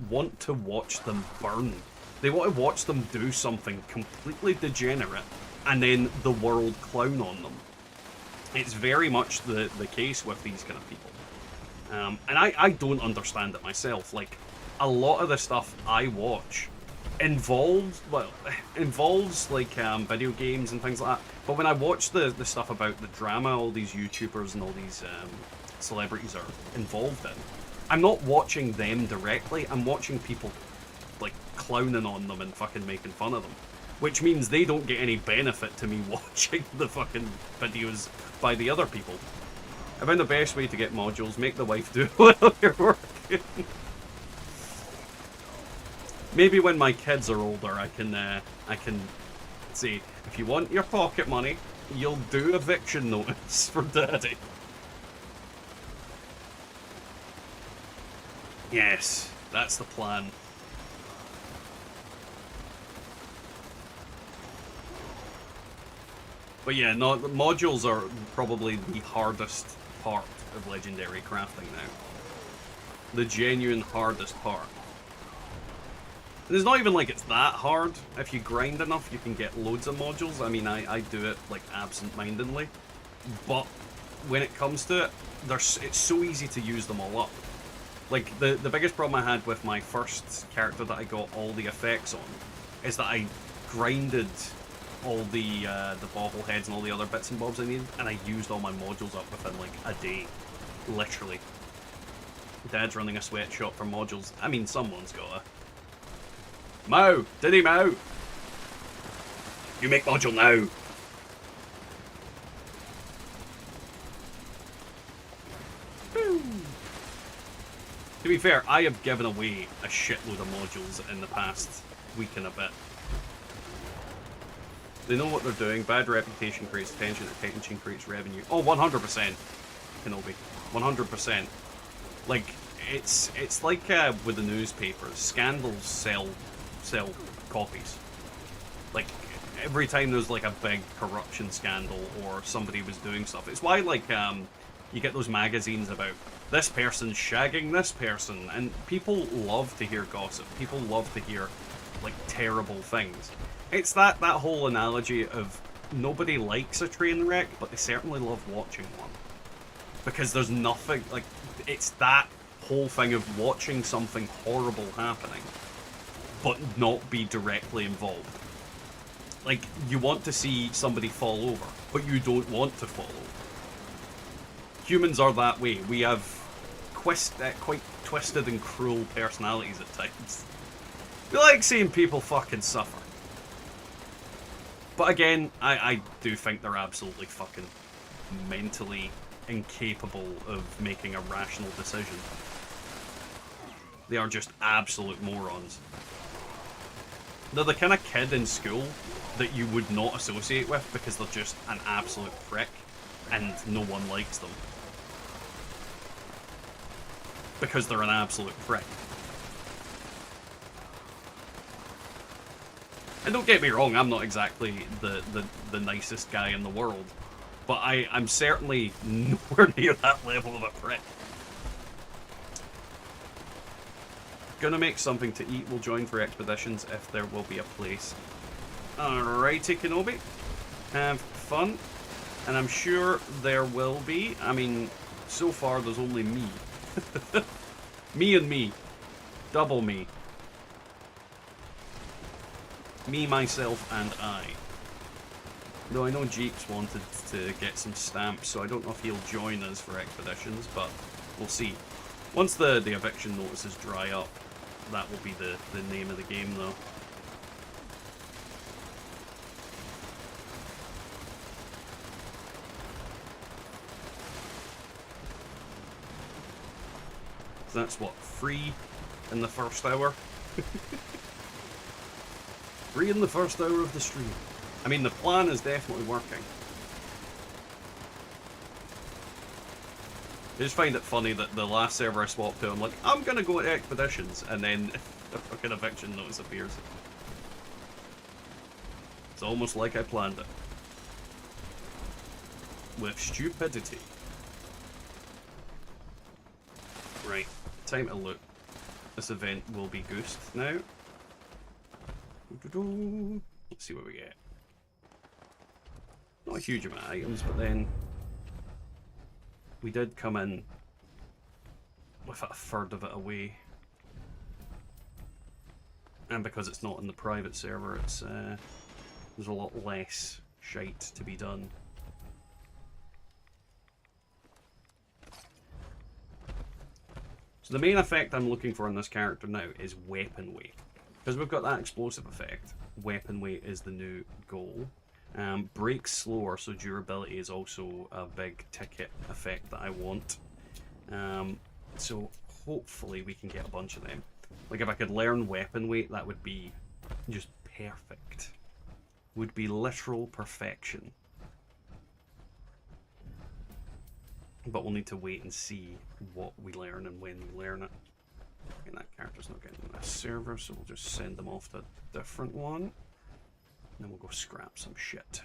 want to watch them burn. They want to watch them do something completely degenerate and then the world clown on them. It's very much the case with these kind of people. And I don't understand it myself. Like, a lot of the stuff I watch involves like video games and things like that. But when I watch the stuff about the drama all these YouTubers and all these celebrities are involved in, I'm not watching them directly. I'm watching people like clowning on them and fucking making fun of them, which means they don't get any benefit to me watching the fucking videos by the other people. I found the best way to get modules: make the wife do it while you're working. Maybe when my kids are older, I can say, if you want your pocket money, you'll do eviction notice for daddy. Yes, that's the plan. But yeah, no, the modules are probably the hardest part of Legendary crafting now. The genuine hardest part. And it's not even like it's that hard. If you grind enough, you can get loads of modules. I mean, I do it like absent-mindedly. But when it comes to it, it's so easy to use them all up. Like, the biggest problem I had with my first character that I got all the effects on is that grinded all the bobbleheads and all the other bits and bobs I needed, and I used all my modules up within like a day, literally. Dad's running a sweatshop for modules. I mean, someone's gotta. Mow! Diddy Mow! You make module now! Woo. To be fair, I have given away a shitload of modules in the past week and a bit. They know what they're doing. Bad reputation creates attention, attention creates revenue. Oh, 100%, Kenobi. 100%. Like, it's like with the newspapers. Scandals sell copies. Like, every time there's like a big corruption scandal or somebody was doing stuff. It's why, like, you get those magazines about this person's shagging this person, and people love to hear gossip. People love to hear, like, terrible things. It's that whole analogy of nobody likes a train wreck, but they certainly love watching one. Because there's nothing, like, it's that whole thing of watching something horrible happening, but not be directly involved. Like, you want to see somebody fall over, but you don't want to fall over. Humans are that way. We have quite twisted and cruel personalities at times. We like seeing people fucking suffer. But again, I do think they're absolutely fucking mentally incapable of making a rational decision. They are just absolute morons. They're the kind of kid in school that you would not associate with because they're just an absolute prick and no one likes them. Because they're an absolute prick. And don't get me wrong, I'm not exactly the nicest guy in the world, but I'm certainly nowhere near that level of a prick. Gonna make something to eat. We'll join for expeditions if there will be a place. Alrighty, Kenobi. Have fun. And I'm sure there will be. I mean, so far there's only me. Me and me. Double me. Me, myself, and I. Though I know Jeeps wanted to get some stamps, so I don't know if he'll join us for expeditions, but we'll see. Once the eviction notices dry up, that will be the name of the game, though. So that's what, free in the first hour? Free in the first hour of the stream. I mean, the plan is definitely working. I just find it funny that the last server I swapped to, I'm like, I'm gonna go to expeditions, and then the fucking eviction notice appears. It's almost like I planned it. With stupidity. Right, time to look. This event will be goosed now. Let's see what we get. Not a huge amount of items, but then we did come in with a third of it away. And because it's not in the private server, it's there's a lot less shite to be done. So the main effect I'm looking for in this character now is weapon weight. Because we've got that explosive effect, weapon weight is the new goal. Breaks slower, so durability is also a big ticket effect that I want. So hopefully we can get a bunch of them. Like if I could learn weapon weight, that would be just perfect. Would be literal perfection. But we'll need to wait and see what we learn and when we learn it. And that character's not getting a server, so we'll just send them off to a different one. And then we'll go scrap some shit.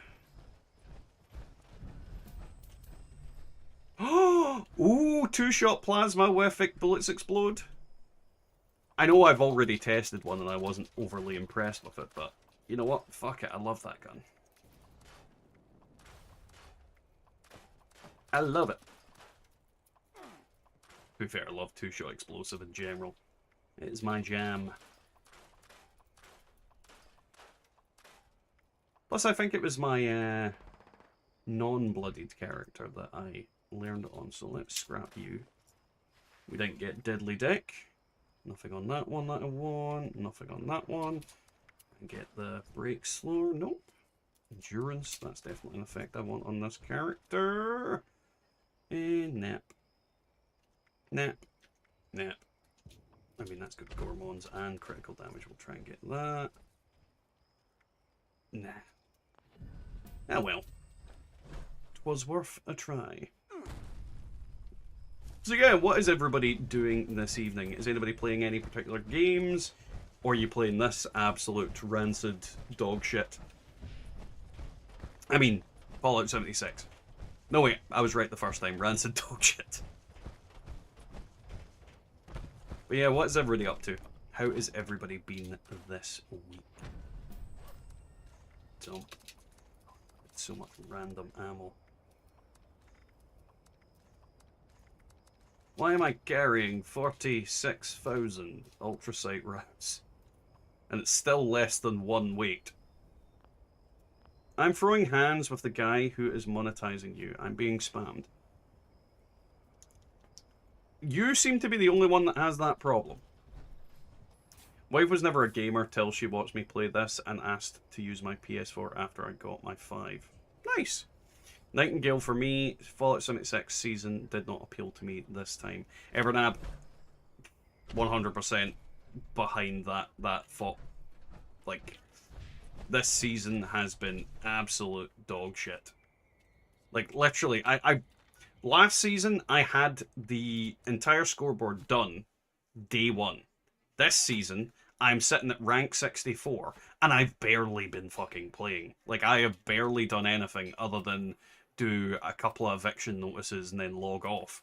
Oh! Ooh, two-shot plasma with bullets explode. I know I've already tested one and I wasn't overly impressed with it, but you know what? Fuck it, I love that gun. I love it. To be fair, I love two-shot explosive in general. It is my jam. Plus, I think it was my non-bloodied character that I learned on. So let's scrap you. We didn't get Deadly Dick. Nothing on that one that I want. Nothing on that one. And get the break slower. Nope. Endurance. That's definitely an effect I want on this character. And nap. Nap. Nap. I mean, that's good Gormons and critical damage. We'll try and get that. Nah. Ah well. 'Twas worth a try. So yeah, what is everybody doing this evening? Is anybody playing any particular games? Or are you playing this absolute rancid dog shit? I mean, Fallout 76. No wait, I was right the first time. Rancid dog shit. But yeah, what is everybody up to? How has everybody been this week? Dump. So much random ammo. Why am I carrying 46,000 ultrasight rounds? And it's still less than 1 weight. I'm throwing hands with the guy who is monetizing you. I'm being spammed. You seem to be the only one that has that problem. Wife was never a gamer till she watched me play this and asked to use my PS4 after I got my 5. Nice! Nightingale for me, Fallout 76 season did not appeal to me this time. Evernab, 100% behind that thought. Like, this season has been absolute dog shit. Like, literally, last season I had the entire scoreboard done day 1. This season, I'm sitting at rank 64, and I've barely been fucking playing. Like, I have barely done anything other than do a couple of eviction notices and then log off.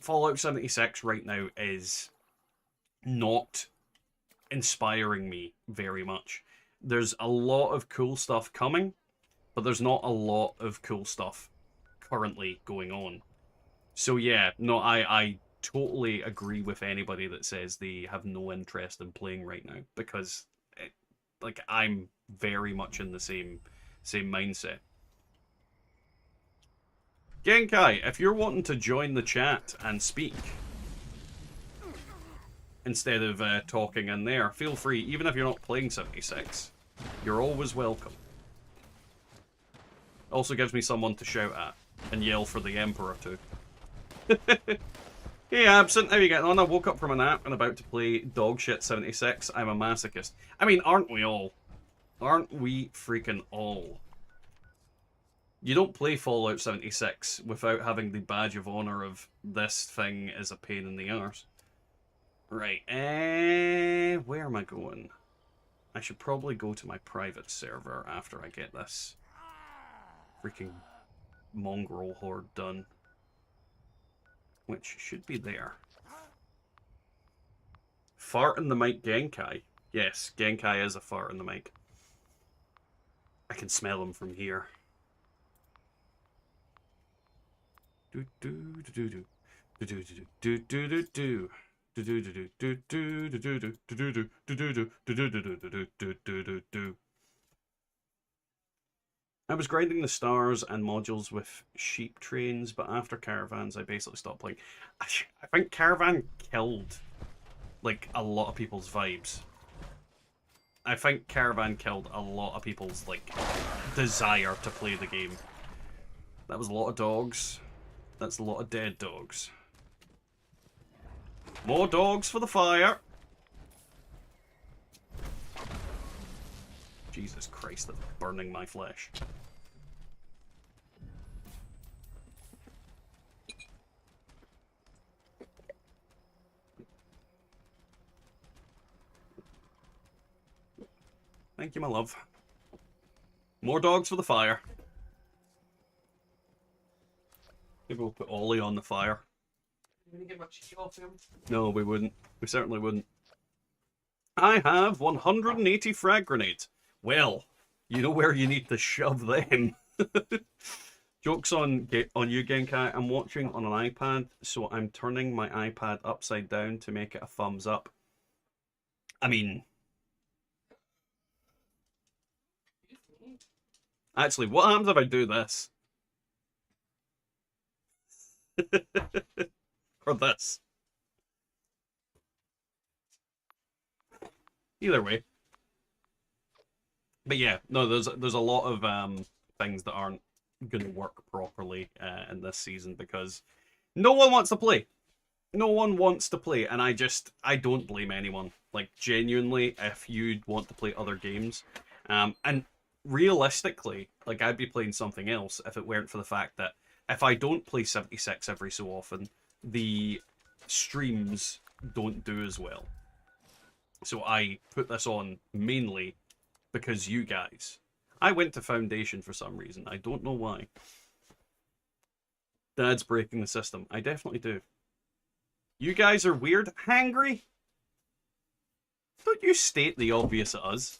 Fallout 76 right now is not inspiring me very much. There's a lot of cool stuff coming, but there's not a lot of cool stuff currently going on. So yeah, no, I totally agree with anybody that says they have no interest in playing right now, because like, I'm very much in the same mindset. Genkai, if you're wanting to join the chat and speak instead of talking in there, feel free. Even if you're not playing 76, you're always welcome. Also gives me someone to shout at and yell for the Emperor too. Hey Absent, how you getting on? I woke up from a nap and about to play Dogshit 76. I'm a masochist. I mean, aren't we all? Aren't we freaking all? You don't play Fallout 76 without having the badge of honor of this thing is a pain in the arse. Right, where am I going? I should probably go to my private server after I get this freaking mongrel horde done. Which should be there. Fart in the mic Genkai. Yes, Genkai is a fart in the mic. I can smell him from here. Do do do do do do do do do do. I was grinding the stars and modules with sheep trains, but after caravans I basically stopped playing. I think caravan killed like a lot of people's vibes. I think caravan killed a lot of people's like desire to play the game. That was a lot of dogs. That's a lot of dead dogs. More dogs for the fire. Jesus Christ, that's burning my flesh. Thank you, my love. More dogs for the fire. Maybe we'll put Ollie on the fire. You gonna get my cheese off him? No, we wouldn't. We certainly wouldn't. I have 180 frag grenades. Well, you know where you need to shove them. Joke's on you, Genkai. I'm watching on an iPad, so I'm turning my iPad upside down to make it a thumbs up. I mean... Actually, what happens if I do this? Or this? Either way. But yeah, no, there's a lot of things that aren't going to work properly in this season because no one wants to play. No one wants to play, and I don't blame anyone. Like, genuinely, if you want to play other games, and realistically, like, I'd be playing something else if it weren't for the fact that if I don't play 76 every so often, the streams don't do as well. So I put this on mainly because you guys. I went to Foundation for some reason. I don't know why. Dad's breaking the system. I definitely do. You guys are weird. Hangry? Don't you state the obvious at us.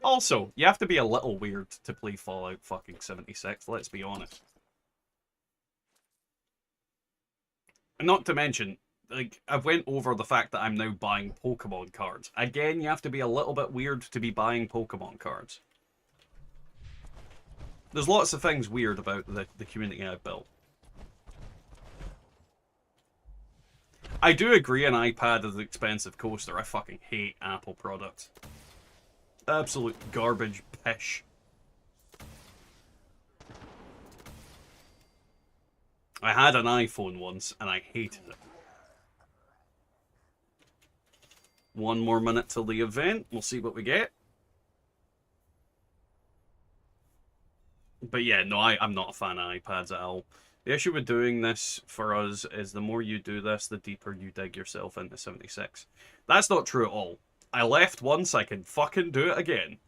Also, you have to be a little weird to play Fallout fucking 76, let's be honest. And not to mention, like, I've went over the fact that I'm now buying Pokemon cards. Again, you have to be a little bit weird to be buying Pokemon cards. There's lots of things weird about the community I've built. I do agree an iPad is an expensive coaster. I fucking hate Apple products. Absolute garbage pish. I had an iPhone once and I hated it. One more minute till the event. We'll see what we get. But yeah, no, I'm not a fan of iPads at all. The issue with doing this for us is the more you do this, the deeper you dig yourself into 76. That's not true at all. I left once, I can fucking do it again.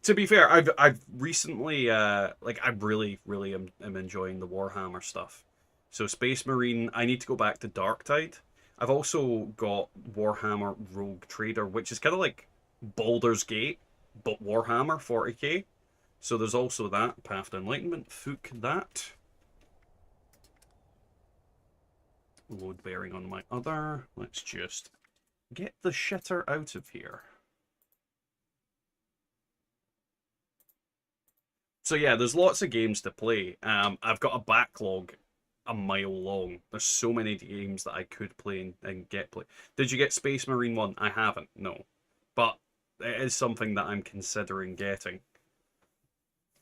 To be fair, I've recently, like, I really am enjoying the Warhammer stuff. So Space Marine, I need to go back to Darktide. I've also got Warhammer Rogue Trader, which is kind of like Baldur's Gate, but Warhammer 40k. So there's also that. Path to Enlightenment. Fook that. Load bearing on my other. Let's just get the shitter out of here. So yeah, there's lots of games to play. I've got a backlog a mile long. There's so many games that I could play and get play. Did you get Space Marine 1? I haven't, no. But it is something that I'm considering getting.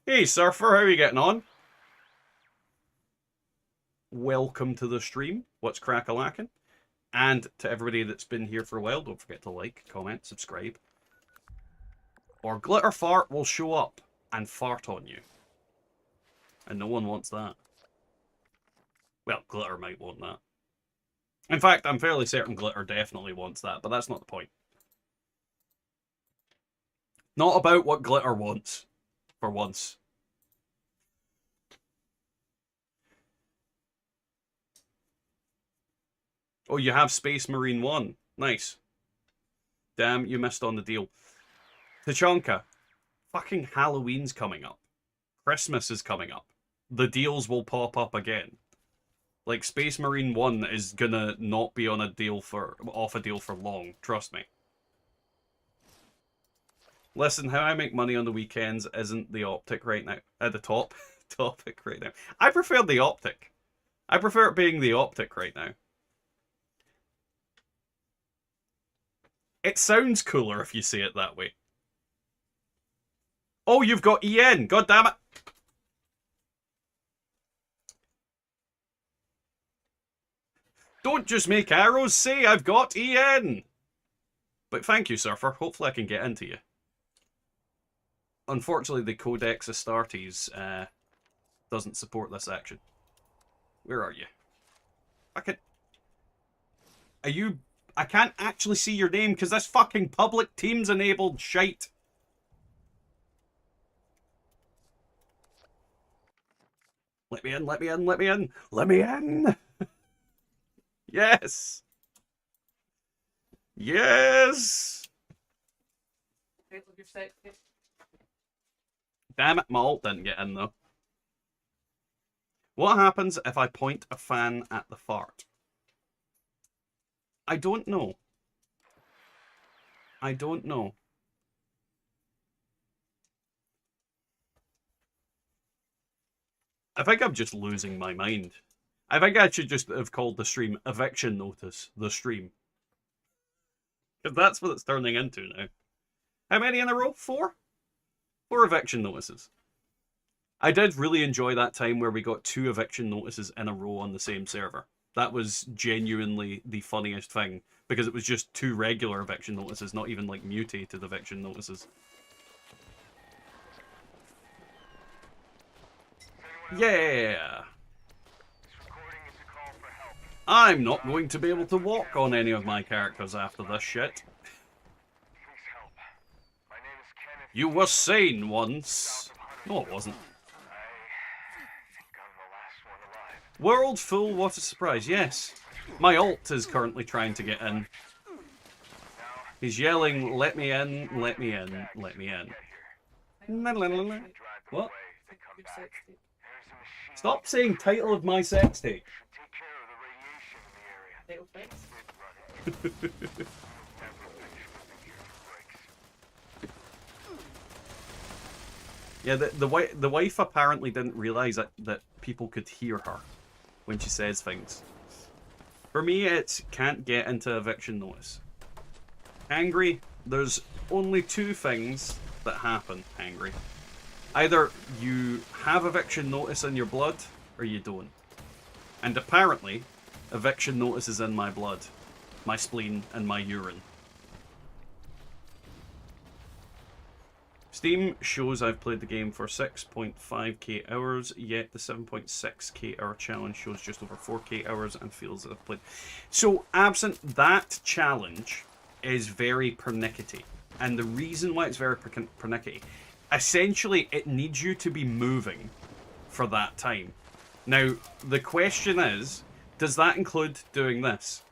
Hey, Surfer, how are you getting on? Welcome to the stream. What's crack-a-lackin'? And to everybody that's been here for a while, don't forget to like, comment, subscribe. Or Glitter Fart will show up and fart on you. And no one wants that. Well, Glitter might want that. In fact, I'm fairly certain Glitter definitely wants that, but that's not the point. Not about what Glitter wants. For once. Oh, you have Space Marine 1. Nice. Damn, you missed on the deal. Tachanka, fucking Halloween's coming up. Christmas is coming up. The deals will pop up again. Like, Space Marine 1 is gonna not be on a deal for off a deal for long. Trust me. Listen, how I make money on the weekends isn't the optic right now. At the top topic right now. I prefer the optic. I prefer it being the optic right now. It sounds cooler if you say it that way. Oh, you've got EN. God damn it. Don't just make arrows, say I've got EN. But thank you, Surfer. Hopefully I can get into you. Unfortunately, the Codex Astartes doesn't support this action. Where are you? Are you... I can't actually see your name because this fucking public Teams enabled shite. Let me in, let me in, let me in, let me in! Yes! Yes! Damn it, my ult didn't get in though. What happens if I point a fan at the fart? I don't know. I don't know. I think I'm just losing my mind. I think I should just have called the stream Eviction Notice, the stream. Because that's what it's turning into now. How many in a row? 4? 4 eviction notices. I did really enjoy that time where we got 2 eviction notices in a row on the same server. That was genuinely the funniest thing, because it was just 2 regular eviction notices, not even like mutated eviction notices. Yeah! I'm not going to be able to walk on any of my characters after this shit. You were sane once. No, it wasn't. World full, what a surprise. Yes. My alt is currently trying to get in. He's yelling, let me in, let me in, let me in. What? Stop saying title of my sex tape. Yeah, the wife apparently didn't realise that people could hear her when she says things. For me, it's can't get into eviction notice. Angry, there's only 2 things that happen, Angry. Either you have eviction notice in your blood, or you don't. And apparently, eviction notice is in my blood, my spleen, and my urine. Steam shows I've played the game for 6.5k hours, yet the 7.6k hour challenge shows just over 4k hours and feels that I've played. So, absent that challenge is very pernickety. And the reason why it's very pernickety, essentially it needs you to be moving for that time. Now, the question is, does that include doing this?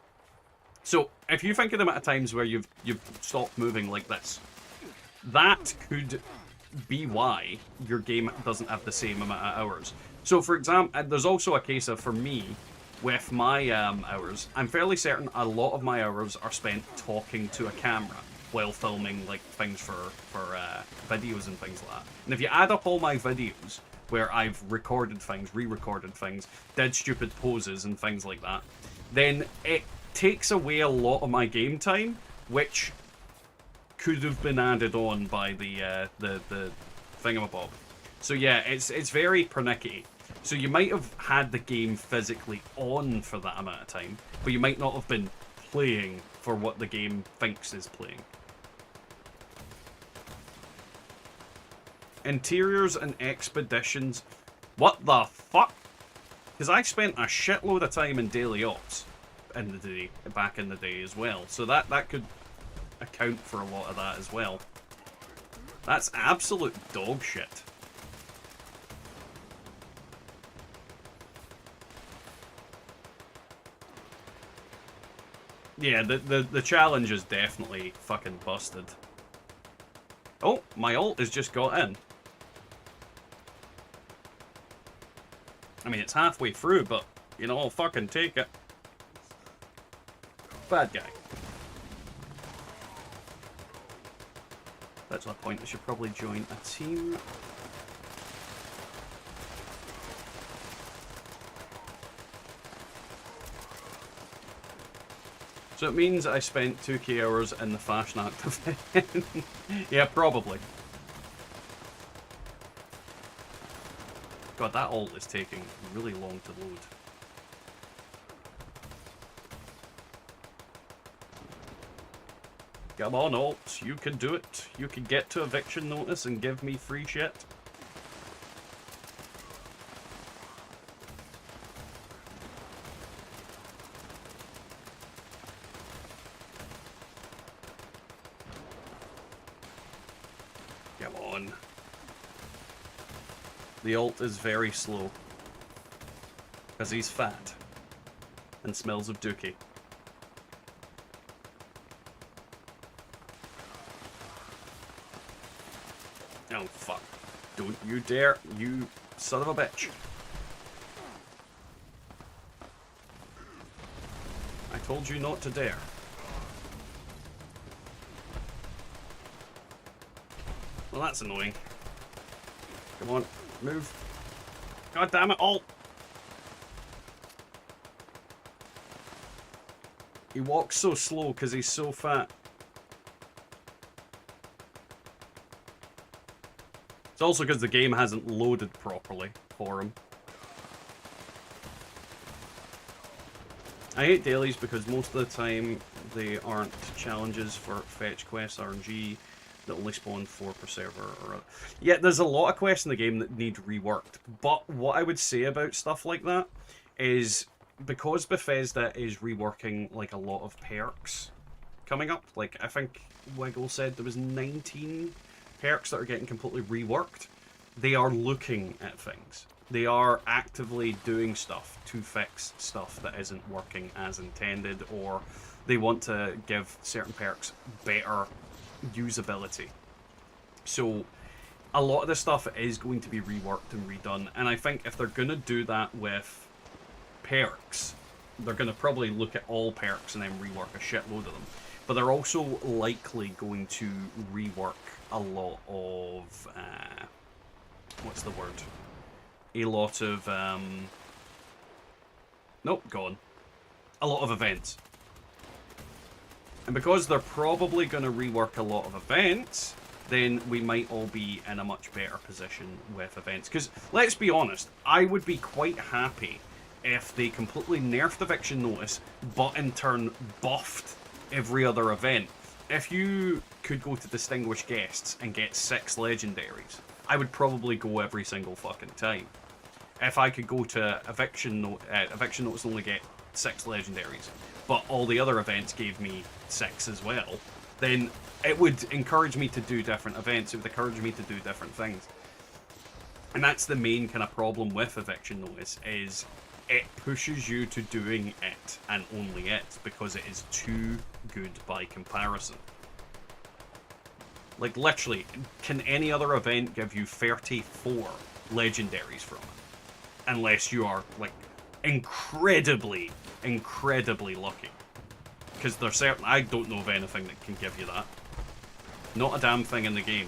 So, if you think of the amount of times where you've stopped moving like this, that could be why your game doesn't have the same amount of hours. So, for example, there's also a case of, for me, with my hours, I'm fairly certain a lot of my hours are spent talking to a camera while filming like things for videos and things like that. And if you add up all my videos where I've recorded things, re-recorded things, did stupid poses and things like that, then it takes away a lot of my game time, which could have been added on by the thingamabob. So yeah, it's very pernickety. So you might have had the game physically on for that amount of time, but you might not have been playing for what the game thinks is playing. Interiors and expeditions. What the fuck? Because I spent a shitload of time in daily ops in the day, back in the day as well. So that could account for a lot of that as well. That's absolute dog shit. Yeah, the challenge is definitely fucking busted. Oh, my ult has just got in. I mean, it's halfway through, but, you know, I'll fucking take it. Bad guy. That's my point. I should probably join a team. So it means I spent 2k hours in the fashion active. Yeah, probably. God, that ult is taking really long to load. Come on, ult. You can do it. You can get to eviction notice and give me free shit. Come on. The ult is very slow. Because he's fat. And smells of dookie. Oh, fuck. Don't you dare, you son of a bitch. I told you not to dare. Well, that's annoying. Come on, move. God damn it all. He walks so slow because he's so fat. It's also because the game hasn't loaded properly for him. I hate dailies because most of the time they aren't challenges for fetch quests, RNG, that only spawn 4 per server. Yeah, there's a lot of quests in the game that need reworked. But what I would say about stuff like that is because Bethesda is reworking like a lot of perks coming up. Like I think Wiggle said there was 19 perks that are getting completely reworked. They are looking at things. They are actively doing stuff to fix stuff that isn't working as intended, or they want to give certain perks better usability. So a lot of this stuff is going to be reworked and redone, and I think if they're going to do that with perks, they're going to probably look at all perks and then rework a shitload of them. But they're also likely going to rework a lot of what's the word? A lot of nope, gone. A lot of events. And because they're probably going to rework a lot of events, then we might all be in a much better position with events. Because, let's be honest, I would be quite happy if they completely nerfed Eviction Notice, but in turn buffed every other event. If you could go to Distinguished Guests and get 6 legendaries, I would probably go every single fucking time. If I could go to Eviction Notice only get 6 legendaries, but all the other events gave me 6 as well, then it would encourage me to do different events. It would encourage me to do different things. And that's the main kind of problem with Eviction Notice, is it pushes you to doing it and only it, because it is too good by comparison. Like, literally, can any other event give you 34 legendaries from it? Unless you are, like, incredibly lucky. Because there's certain... I don't know of anything that can give you that. Not a damn thing in the game.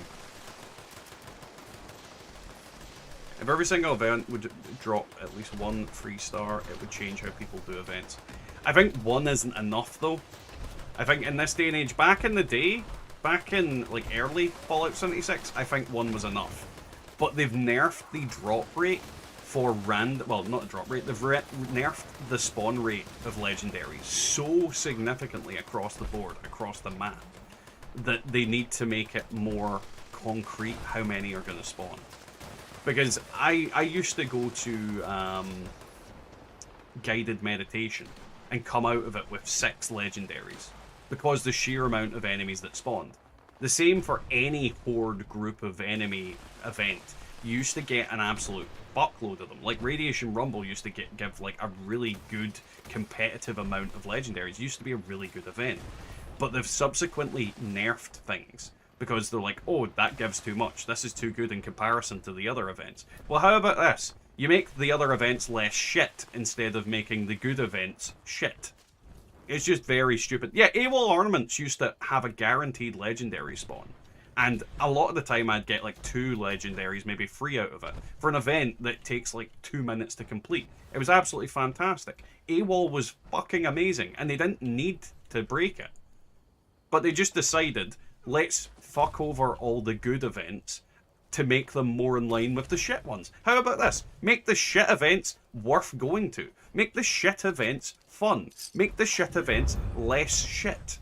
If every single event would drop at least 1 free star, it would change how people do events. I think 1 isn't enough, though. I think in this day and age, back in the day, back in, like, early Fallout 76, I think 1 was enough. But they've nerfed the drop rate for well, not the drop rate, they've nerfed the spawn rate of legendaries so significantly across the board, across the map, that they need to make it more concrete how many are going to spawn. Because I used to go to guided meditation and come out of it with 6 legendaries, because the sheer amount of enemies that spawned. The same for any horde group of enemy event. You used to get an absolute fuckload of them. Like Radiation Rumble used to give like a really good competitive amount of legendaries. It used to be a really good event. But they've subsequently nerfed things because they're like, oh, that gives too much. This is too good in comparison to the other events. Well, how about this? You make the other events less shit instead of making the good events shit. It's just very stupid. Yeah, AWOL Ornaments used to have a guaranteed legendary spawn. And a lot of the time I'd get like 2 legendaries, maybe 3 out of it, for an event that takes like 2 minutes to complete. It was absolutely fantastic. AWOL was fucking amazing, and they didn't need to break it. But they just decided, let's fuck over all the good events to make them more in line with the shit ones. How about this? Make the shit events worth going to. Make the shit events fun. Make the shit events less shit.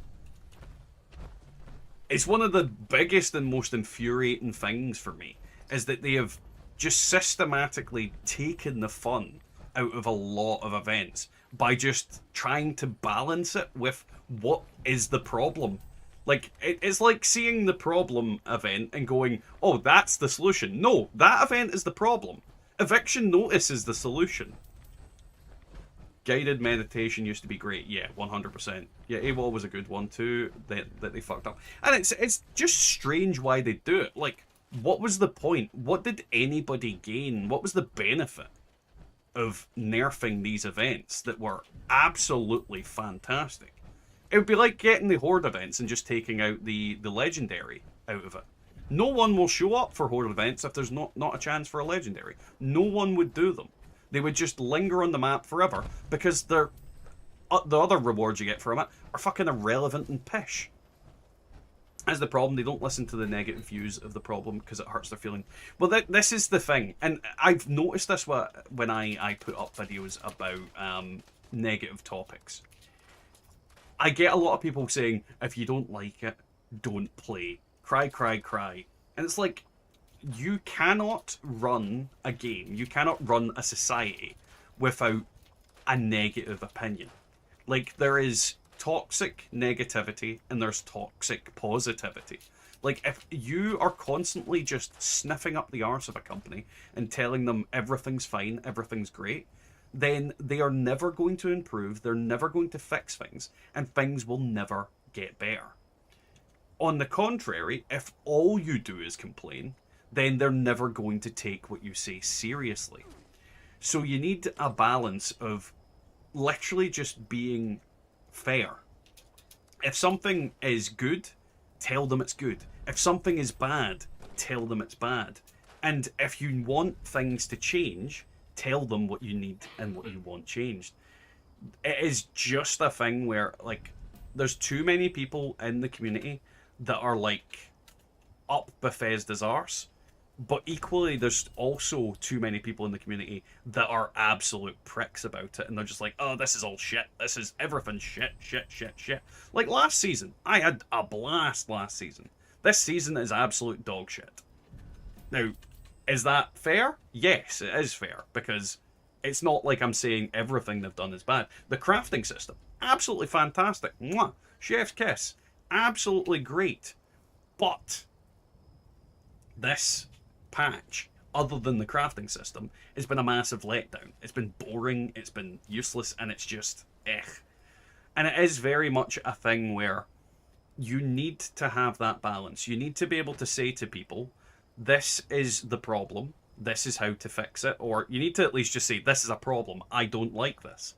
It's one of the biggest and most infuriating things for me, is that they have just systematically taken the fun out of a lot of events by just trying to balance it with what is the problem. Like, it's like seeing the problem event and going, oh, that's the solution. No, that event is the problem. Eviction Notice is the solution. Guided meditation used to be great. Yeah, 100%. Yeah, AWOL was a good one too, that they fucked up. And it's just strange why they do it. Like, what was the point? What did anybody gain? What was the benefit of nerfing these events that were absolutely fantastic? It would be like getting the Horde events and just taking out the legendary out of it. No one will show up for horde events if there's not a chance for a legendary. No one would do them. They would just linger on the map forever because they're the other rewards you get from it are fucking irrelevant and pish. That's the problem. They don't listen to the negative views of the problem because it hurts their feeling. Well, this is the thing, and I've noticed this when I put up videos about negative topics. I get a lot of people saying, if you don't like it, don't play. Cry, cry, cry. And it's like, you cannot run a game, you cannot run a society without a negative opinion. Like, there is toxic negativity and there's toxic positivity. Like, if you are constantly just sniffing up the arse of a company and telling them everything's fine, everything's great, then they are never going to improve, they're never going to fix things, and things will never get better. On the contrary, if all you do is complain, then they're never going to take what you say seriously. So you need a balance of literally just being fair. If something is good, tell them it's good. If something is bad, tell them it's bad. And if you want things to change, tell them what you need and what you want changed. It is just a thing where, like, there's too many people in the community that are, like, up Bethesda's arse, but equally there's also too many people in the community that are absolute pricks about it, and they're just like, oh, this is all shit, this is everything shit, shit, shit, shit. Like last season, I had a blast last season. This season is absolute dog shit. Now, is that fair? Yes, it is fair, because it's not like I'm saying everything they've done is bad. The crafting system, absolutely fantastic. Mwah! Chef's kiss. Absolutely great. But this patch, other than the crafting system, has been a massive letdown. It's been boring, it's been useless, and it's just And it is very much a thing where you need to have that balance. You need to be able to say to people, this is the problem, this is how to fix it, or you need to at least just say, this is a problem, I don't like this.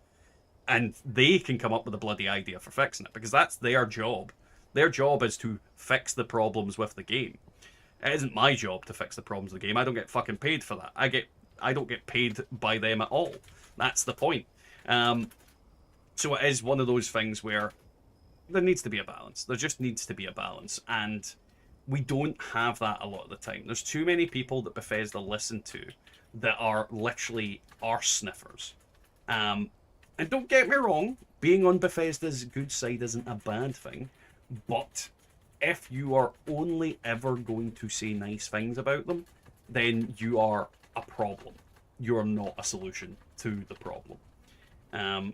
And they can come up with a bloody idea for fixing it, because that's their job. Their job is to fix the problems with the game. It isn't my job to fix the problems of the game. I don't get fucking paid for that. I don't get paid by them at all. That's the point. So it is one of those things where there needs to be a balance. There just needs to be a balance. And we don't have that a lot of the time. There's too many people that Bethesda listen to that are literally arse sniffers. And don't get me wrong, being on Bethesda's good side isn't a bad thing, but if you are only ever going to say nice things about them, then you are a problem. You are not a solution to the problem. And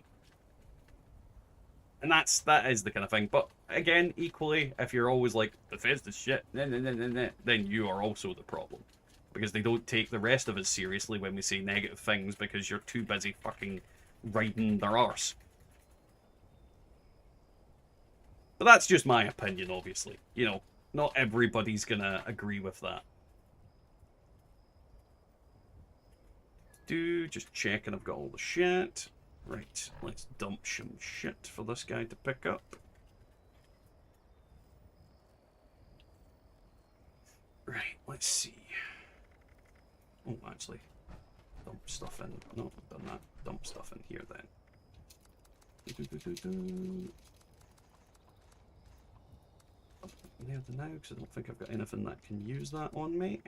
that is the kind of thing. But again, equally, if you're always like, Bethesda's shit, then you are also the problem. Because they don't take the rest of us seriously when we say negative things because you're too busy fucking riding their arse. But that's just my opinion, obviously. You know, not everybody's gonna agree with that. Just checking I've got all the shit. Right, let's dump some shit for this guy to pick up. Right, let's see. Oh, actually, dump stuff in. No, I've done that. Dump stuff in here then. There now, because I don't think I've got anything that can use that on me.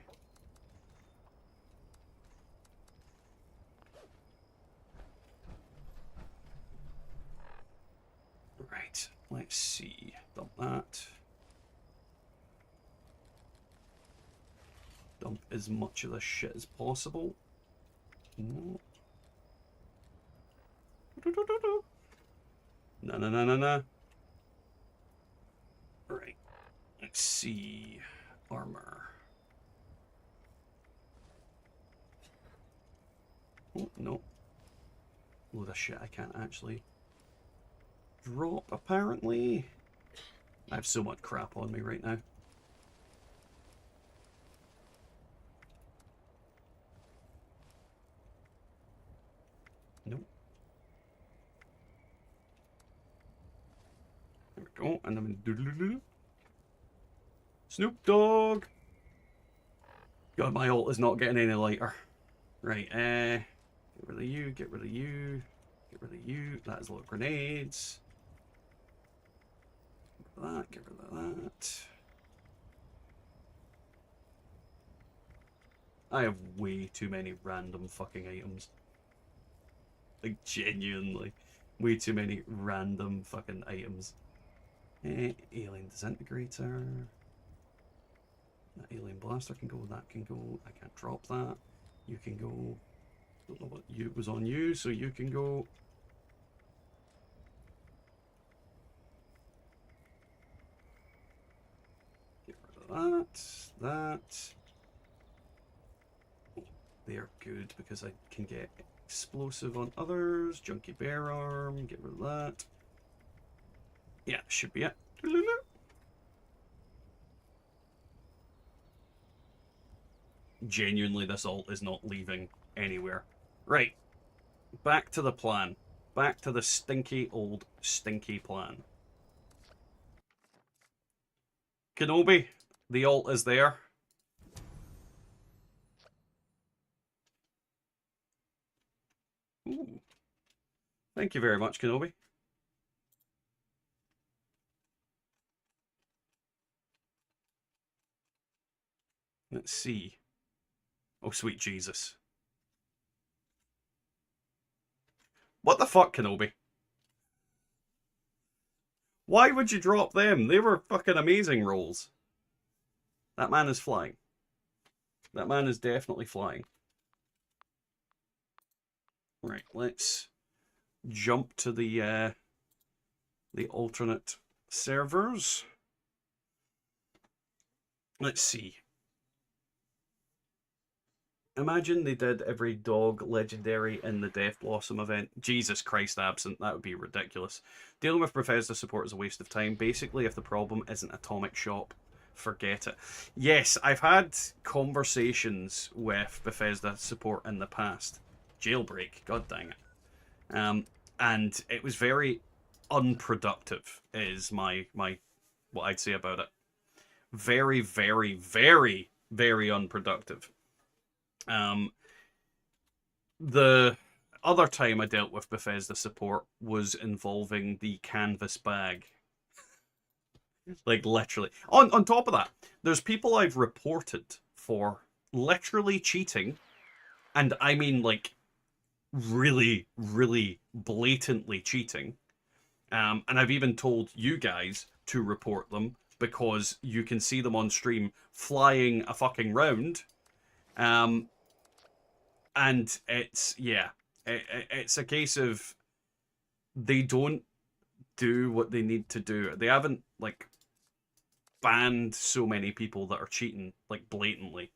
Right, let's see. Dump that. Dump as much of this shit as possible. No. No. Right. Let's see. Armor. Oh, no. Load of shit I can't actually drop, apparently. I have so much crap on me right now. Nope. There we go. And then Snoop Dogg. God, my ult is not getting any lighter. Right, get rid of you, get rid of you, get rid of you. That is a lot of grenades. Get rid of that, get rid of that. I have way too many random fucking items. Like, genuinely. Way too many random fucking items. Alien disintegrator. That alien blaster can go, that can go. I can't drop that. You can go. Don't know what you was on you, so you can go. Get rid of that. Oh, they're good because I can get explosive on others. Junkie bear arm, get rid of that. Yeah, should be it. Genuinely, this ult is not leaving anywhere. Right, back to the plan. Back to the stinky old stinky plan. Kenobi, the ult is there. Ooh. Thank you very much, Kenobi. Let's see. Oh, sweet Jesus. What the fuck, Kenobi? Why would you drop them? They were fucking amazing rolls. That man is flying. That man is definitely flying. Right, let's jump to the alternate servers. Let's see. Imagine they did every dog legendary in the Death Blossom event. Jesus Christ, absent. That would be ridiculous. Dealing with Bethesda support is a waste of time. Basically, if the problem isn't Atomic Shop, forget it. Yes, I've had conversations with Bethesda support in the past. Jailbreak, god dang it. And it was very unproductive, is my what I'd say about it. Very, very, very, very unproductive. The other time I dealt with Bethesda support was involving the canvas bag. Like, literally. On top of that, there's people I've reported for literally cheating, and I mean, like, really, really blatantly cheating. And I've even told you guys to report them because you can see them on stream flying a fucking round. And it's, yeah, it's a case of they don't do what they need to do. They haven't, like, banned so many people that are cheating, like, blatantly.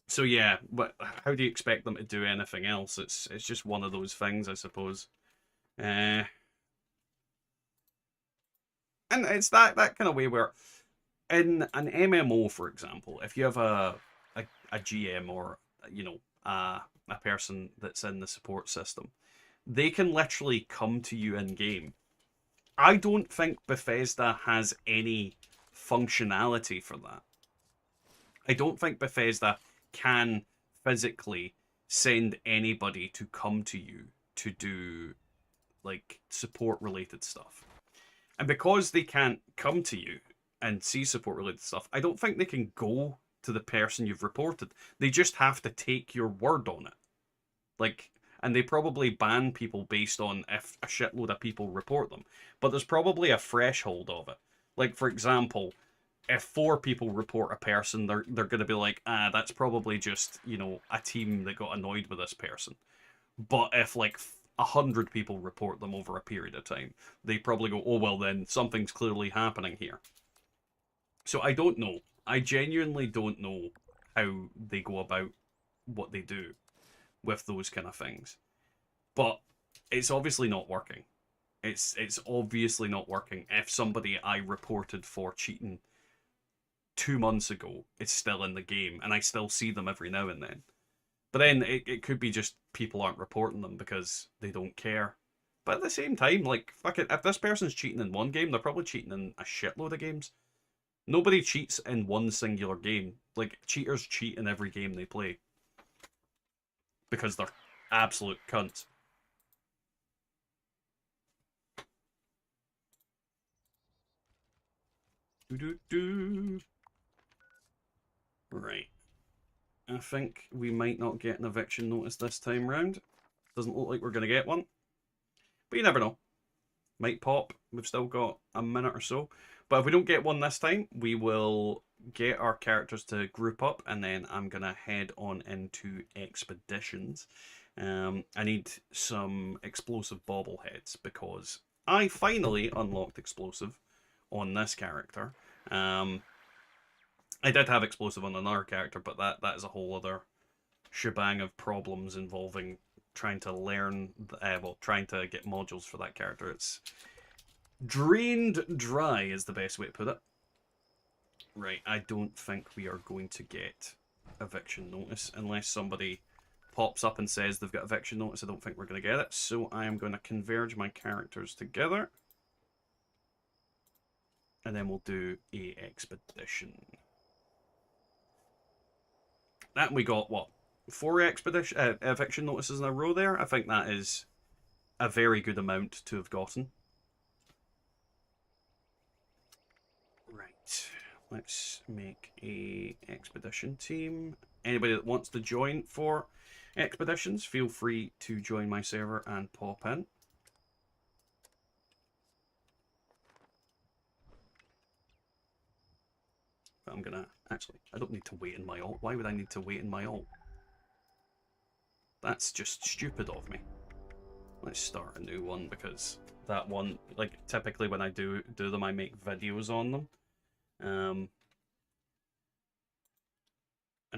So yeah, but how do you expect them to do anything else? It's just one of those things, I suppose. And it's that kind of way where in an MMO, for example, if you have a GM or, you know, a person that's in the support system, they can literally come to you in game. I don't think Bethesda has any functionality for that. I don't think Bethesda can physically send anybody to come to you to do, like, support related stuff. And because they can't come to you and see support related stuff, I don't think they can go to the person you've reported. They just have to take your word on it. Like, and they probably ban people based on if a shitload of people report them. But there's probably a threshold of it. Like, for example, if 4 people report a person, they're going to be like, that's probably just, you know, a team that got annoyed with this person. But if, like, 100 people report them over a period of time, they probably go, oh, well, then something's clearly happening here. So I don't know. I genuinely don't know how they go about what they do with those kind of things. But it's obviously not working. It's obviously not working. If somebody I reported for cheating 2 months ago is still in the game, and I still see them every now and then. But then it could be just people aren't reporting them because they don't care. But at the same time, like, fuck it, if this person's cheating in one game, they're probably cheating in a shitload of games. Nobody cheats in one singular game. Like, cheaters cheat in every game they play. Because they're absolute cunts. Do-do-do. Right. I think we might not get an eviction notice this time round. Doesn't look like we're going to get one. But you never know. Might pop. We've still got a minute or so. But if we don't get one this time, we will get our characters to group up, and then I'm going to head on into expeditions. I need some explosive bobbleheads, because I finally unlocked explosive on this character. I did have explosive on another character, but that is a whole other shebang of problems involving trying to learn, well, trying to get modules for that character. It's drained dry is the best way to put it. Right, I don't think we are going to get eviction notice unless somebody pops up and says they've got eviction notice. I don't think we're going to get it, so I am going to converge my characters together, and then we'll do a expedition. That we got, what, 4 eviction notices in a row there? I think that is a very good amount to have gotten. Right, let's make a expedition team. Anybody that wants to join for expeditions, feel free to join my server and pop in. But I'm gonna, actually, I don't need to wait in my ult. Why would I need to wait in my ult? That's just stupid of me. Let's start a new one, because that one, like, typically when I do them, I make videos on them. And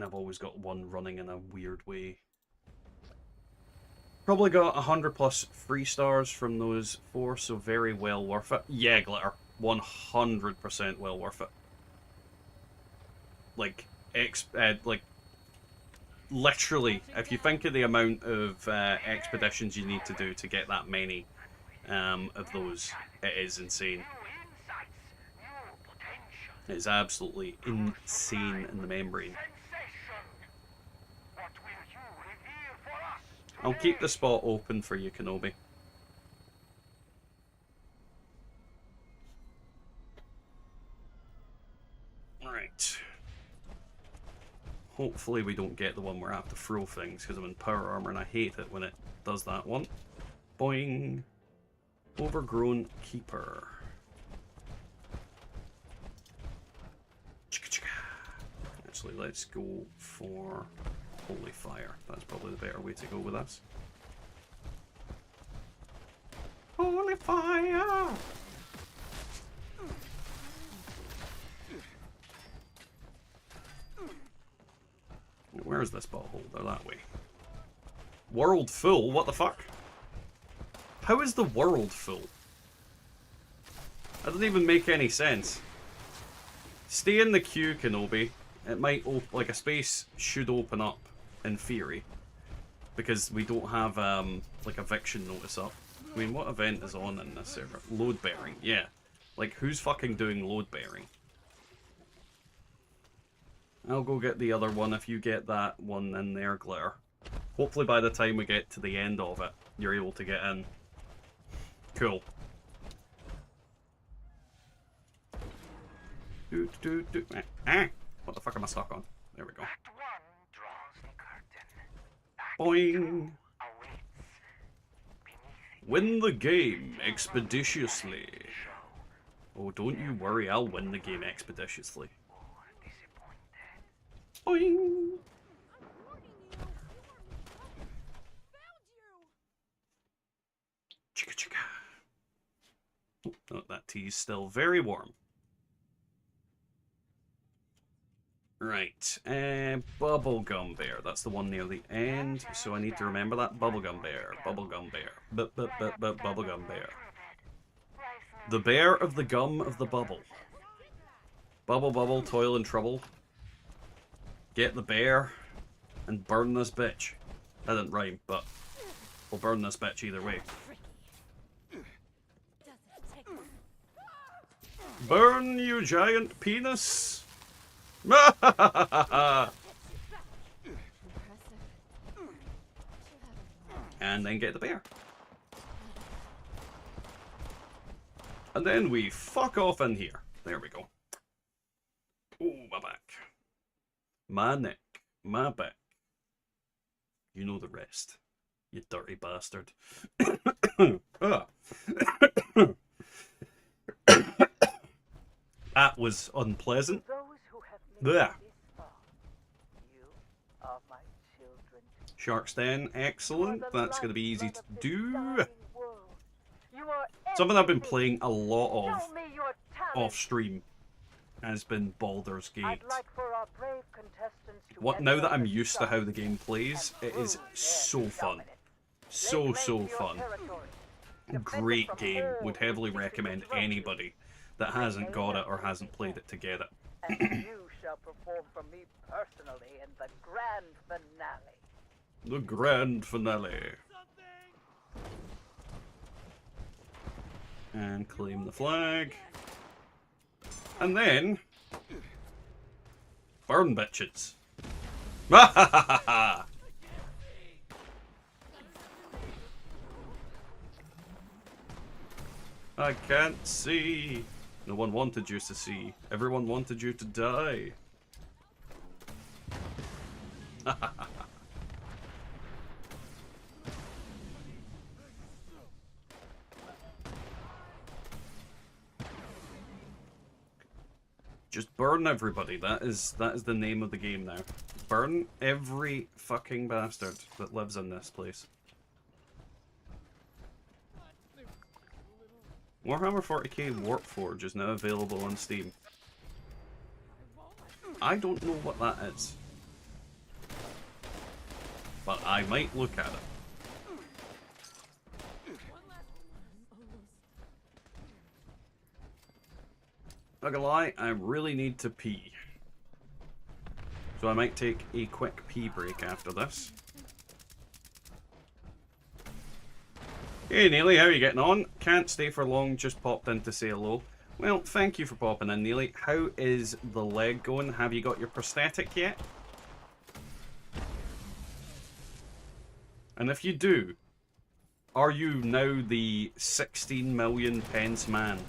I've always got one running in a weird way. Probably got 100+ free stars from those 4, so very well worth it. Yeah, Glitter. 100% well worth it. Like, literally, if you think of the amount of expeditions you need to do to get that many of those, it is insane. It's absolutely insane in the membrane. I'll keep the spot open for you, Kenobi. Right. Hopefully we don't get the one where I have to throw things, because I'm in power armor and I hate it when it does that one. Boing. Overgrown Keeper. Actually, let's go for Holy Fire. That's probably the better way to go with us. Holy Fire! Where is this butthole? They're that way. World full? What the fuck? How is the world full? That doesn't even make any sense. Stay in the queue, Kenobi. It might open, like, a space should open up, in theory. Because we don't have, like, eviction notice up. I mean, what event is on in this server? Load bearing, yeah. Like, who's fucking doing load bearing? I'll go get the other one if you get that one in there, Glitter. Hopefully by the time we get to the end of it, you're able to get in. Cool. What the fuck am I stuck on? There we go. Boing! Win the game expeditiously. Oh, don't you worry, I'll win the game expeditiously. Boing! Chicka chicka. Oh, that tea's still very warm. Right, Bubblegum Bear. That's the one near the end, so I need to remember that. Bubblegum Bear, Bubblegum Bear, Bubblegum Bear. The bear of the gum of the bubble. Bubble, bubble, toil and trouble. Get the bear and burn this bitch. That didn't rhyme, but we'll burn this bitch either way. Burn, you giant penis! And then get the bear. And then we fuck off in here. There we go. Oh, my back. My neck. My back. You know the rest. You dirty bastard. That was unpleasant. There. Shark's Den, excellent. That's going to be easy to do. Something I've been playing a lot of off stream has been Baldur's Gate. Now that I'm used to how the game plays, it is so fun. So fun. Great game. Would heavily recommend anybody that hasn't got it or hasn't played it to get it. And you shall perform for me personally in the grand finale. The grand finale. And claim the flag. And then burn bitches. I can't see. No one wanted you to see. Everyone wanted you to die. Just burn everybody. That is the name of the game now. Burn every fucking bastard that lives in this place. Warhammer 40k Warpforge is now available on Steam. I don't know what that is, but I might look at it. Not gonna lie, I really need to pee. So I might take a quick pee break after this. Hey Neely, how are you getting on? Can't stay for long, just popped in to say hello. Well, thank you for popping in, Neely. How is the leg going? Have you got your prosthetic yet? And if you do, are you now the 16 million pence man?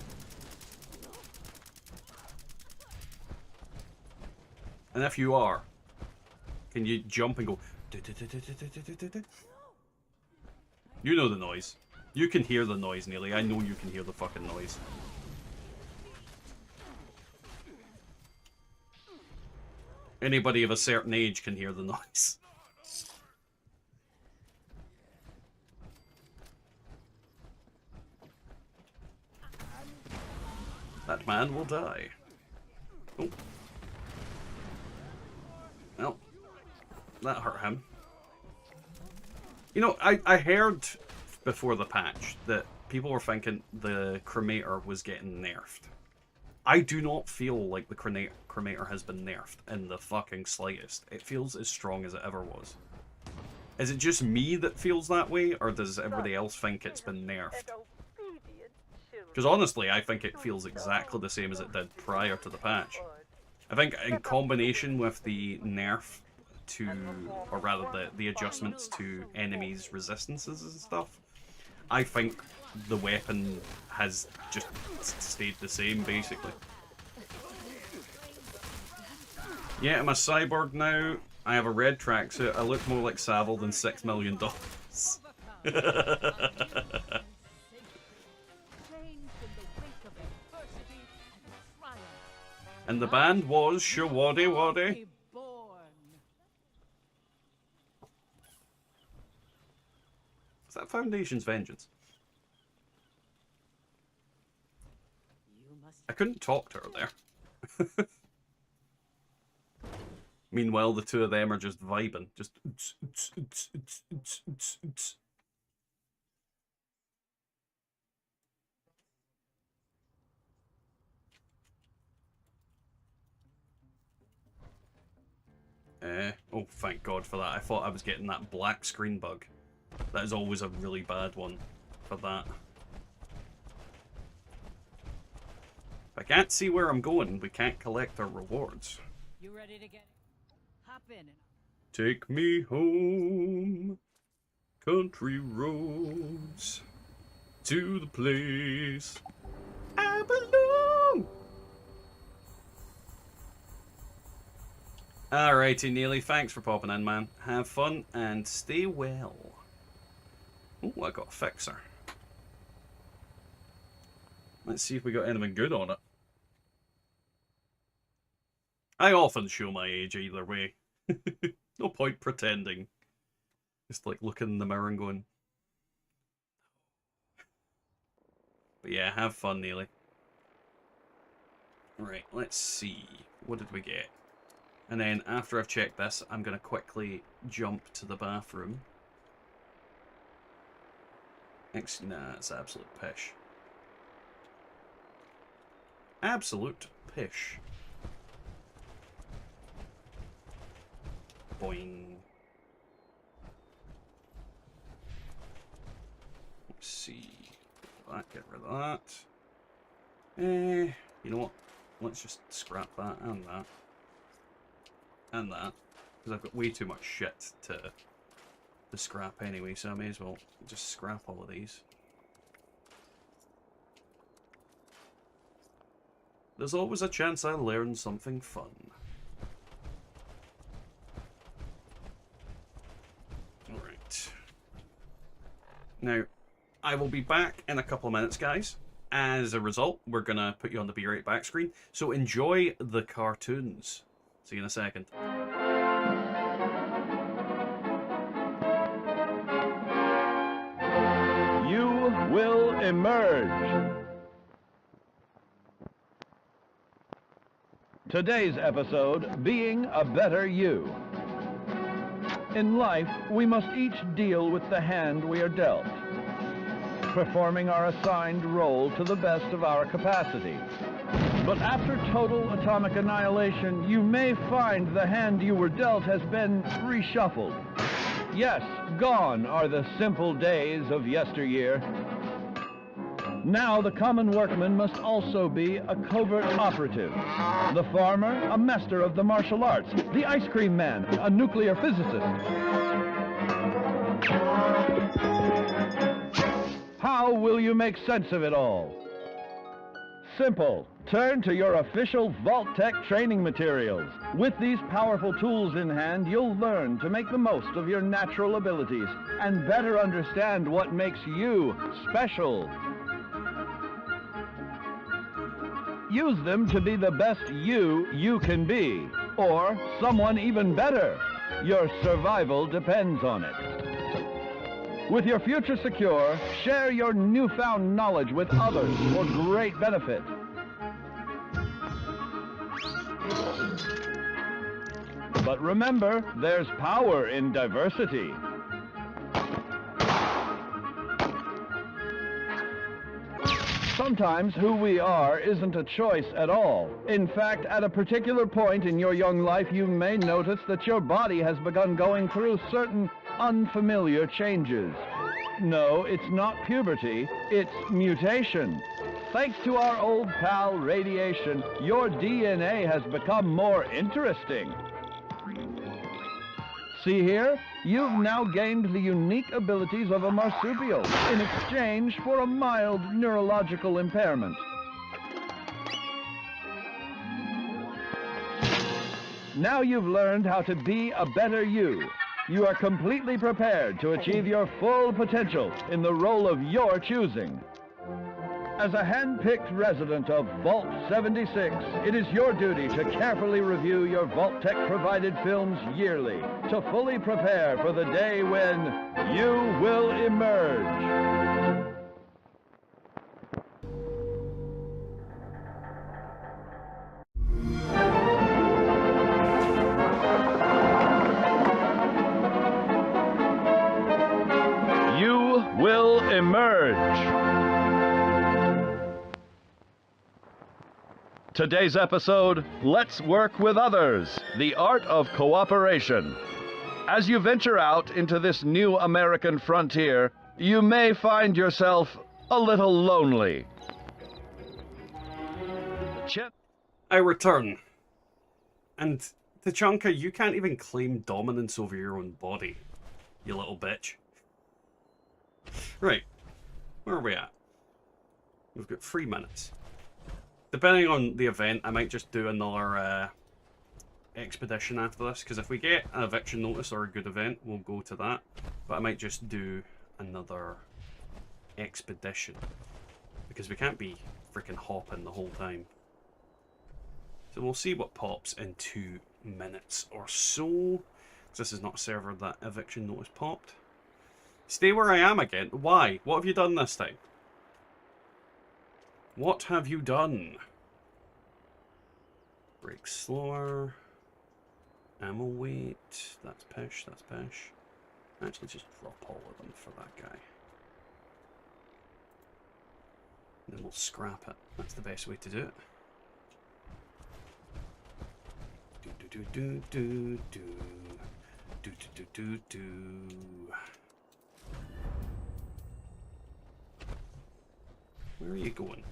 And if you are, can you jump and go... You know the noise. You can hear the noise, Neely. I know you can hear the fucking noise. Anybody of a certain age can hear the noise. That man will die. Oh. Well, that hurt him. You know, I heard before the patch that people were thinking the cremator was getting nerfed. I do not feel like the cremator has been nerfed in the fucking slightest. It feels as strong as it ever was. Is it just me that feels that way, or does everybody else think it's been nerfed? Because honestly, I think it feels exactly the same as it did prior to the patch. I think in combination with the nerf to, or rather the adjustments to enemies' resistances and stuff, I think the weapon has just stayed the same, basically. Yeah, I'm a cyborg now. I have a red tracksuit. I look more like Savile than $6 million. And the band was Shawaddy Waddy. Is that Foundation's Vengeance? I couldn't talk to her there. Meanwhile, the two of them are just vibing. Just... Oh, thank God for that. I thought I was getting that black screen bug. That is always a really bad one for that. If I can't see where I'm going, we can't collect our rewards. You ready to get hop in and Take me home, country roads, to the place I belong. Alrighty, Neely, thanks for popping in, man. Have fun and stay well. Oh, I got a fixer. Let's see if we got anything good on it. I often show my age either way. No point pretending. Just like looking in the mirror and going. But yeah, have fun, Neely. Right, let's see. What did we get? And then after I've checked this, I'm going to quickly jump to the bathroom. Nah, it's absolute pish. Absolute pish. Boing. Let's see. Get rid of that. You know what? Let's just scrap that and that. And that. Because I've got way too much shit to scrap anyway, so I may as well just scrap all of these. There's always a chance I'll learn something fun. Alright. Now, I will be back in a couple of minutes, guys. As a result, we're going to put you on the Be Right Back screen. So enjoy the cartoons. See you in a second. You will emerge. Today's episode, Being a Better You. In life, we must each deal with the hand we are dealt, performing our assigned role to the best of our capacity. But after total atomic annihilation, you may find the hand you were dealt has been reshuffled. Yes, gone are the simple days of yesteryear. Now the common workman must also be a covert operative. The farmer, a master of the martial arts. The ice cream man, a nuclear physicist. How will you make sense of it all? Simple. Turn to your official Vault-Tec training materials. With these powerful tools in hand, you'll learn to make the most of your natural abilities and better understand what makes you special. Use them to be the best you can be, or someone even better. Your survival depends on it. With your future secure, share your newfound knowledge with others for great benefit. But remember, there's power in diversity. Sometimes who we are isn't a choice at all. In fact, at a particular point in your young life, you may notice that your body has begun going through certain unfamiliar changes. No, it's not puberty, it's mutation. Thanks to our old pal radiation, your DNA has become more interesting. See here? You've now gained the unique abilities of a marsupial in exchange for a mild neurological impairment. Now you've learned how to be a better you. You are completely prepared to achieve your full potential in the role of your choosing. As a hand-picked resident of Vault 76, it is your duty to carefully review your Vault-Tec provided films yearly to fully prepare for the day when you will emerge. You will emerge. Today's episode, Let's Work with Others, the Art of Cooperation. As you venture out into this new American frontier, you may find yourself a little lonely. I return. And Tachanka, you can't even claim dominance over your own body, you little bitch. Right, where are we at? We've got 3 minutes. Depending on the event, I might just do another expedition after this, because if we get an eviction notice or a good event, we'll go to that. But I might just do another expedition, because we can't be freaking hopping the whole time. So we'll see what pops in 2 minutes or so. This is not a server that eviction notice popped. Stay where I am again. Why? What have you done this time? What have you done? Break slower. Ammo weight. That's pish, that's pish. Actually, just drop all of them for that guy. And then we'll scrap it. That's the best way to do it. Do do do do do do do do do. Where are you going?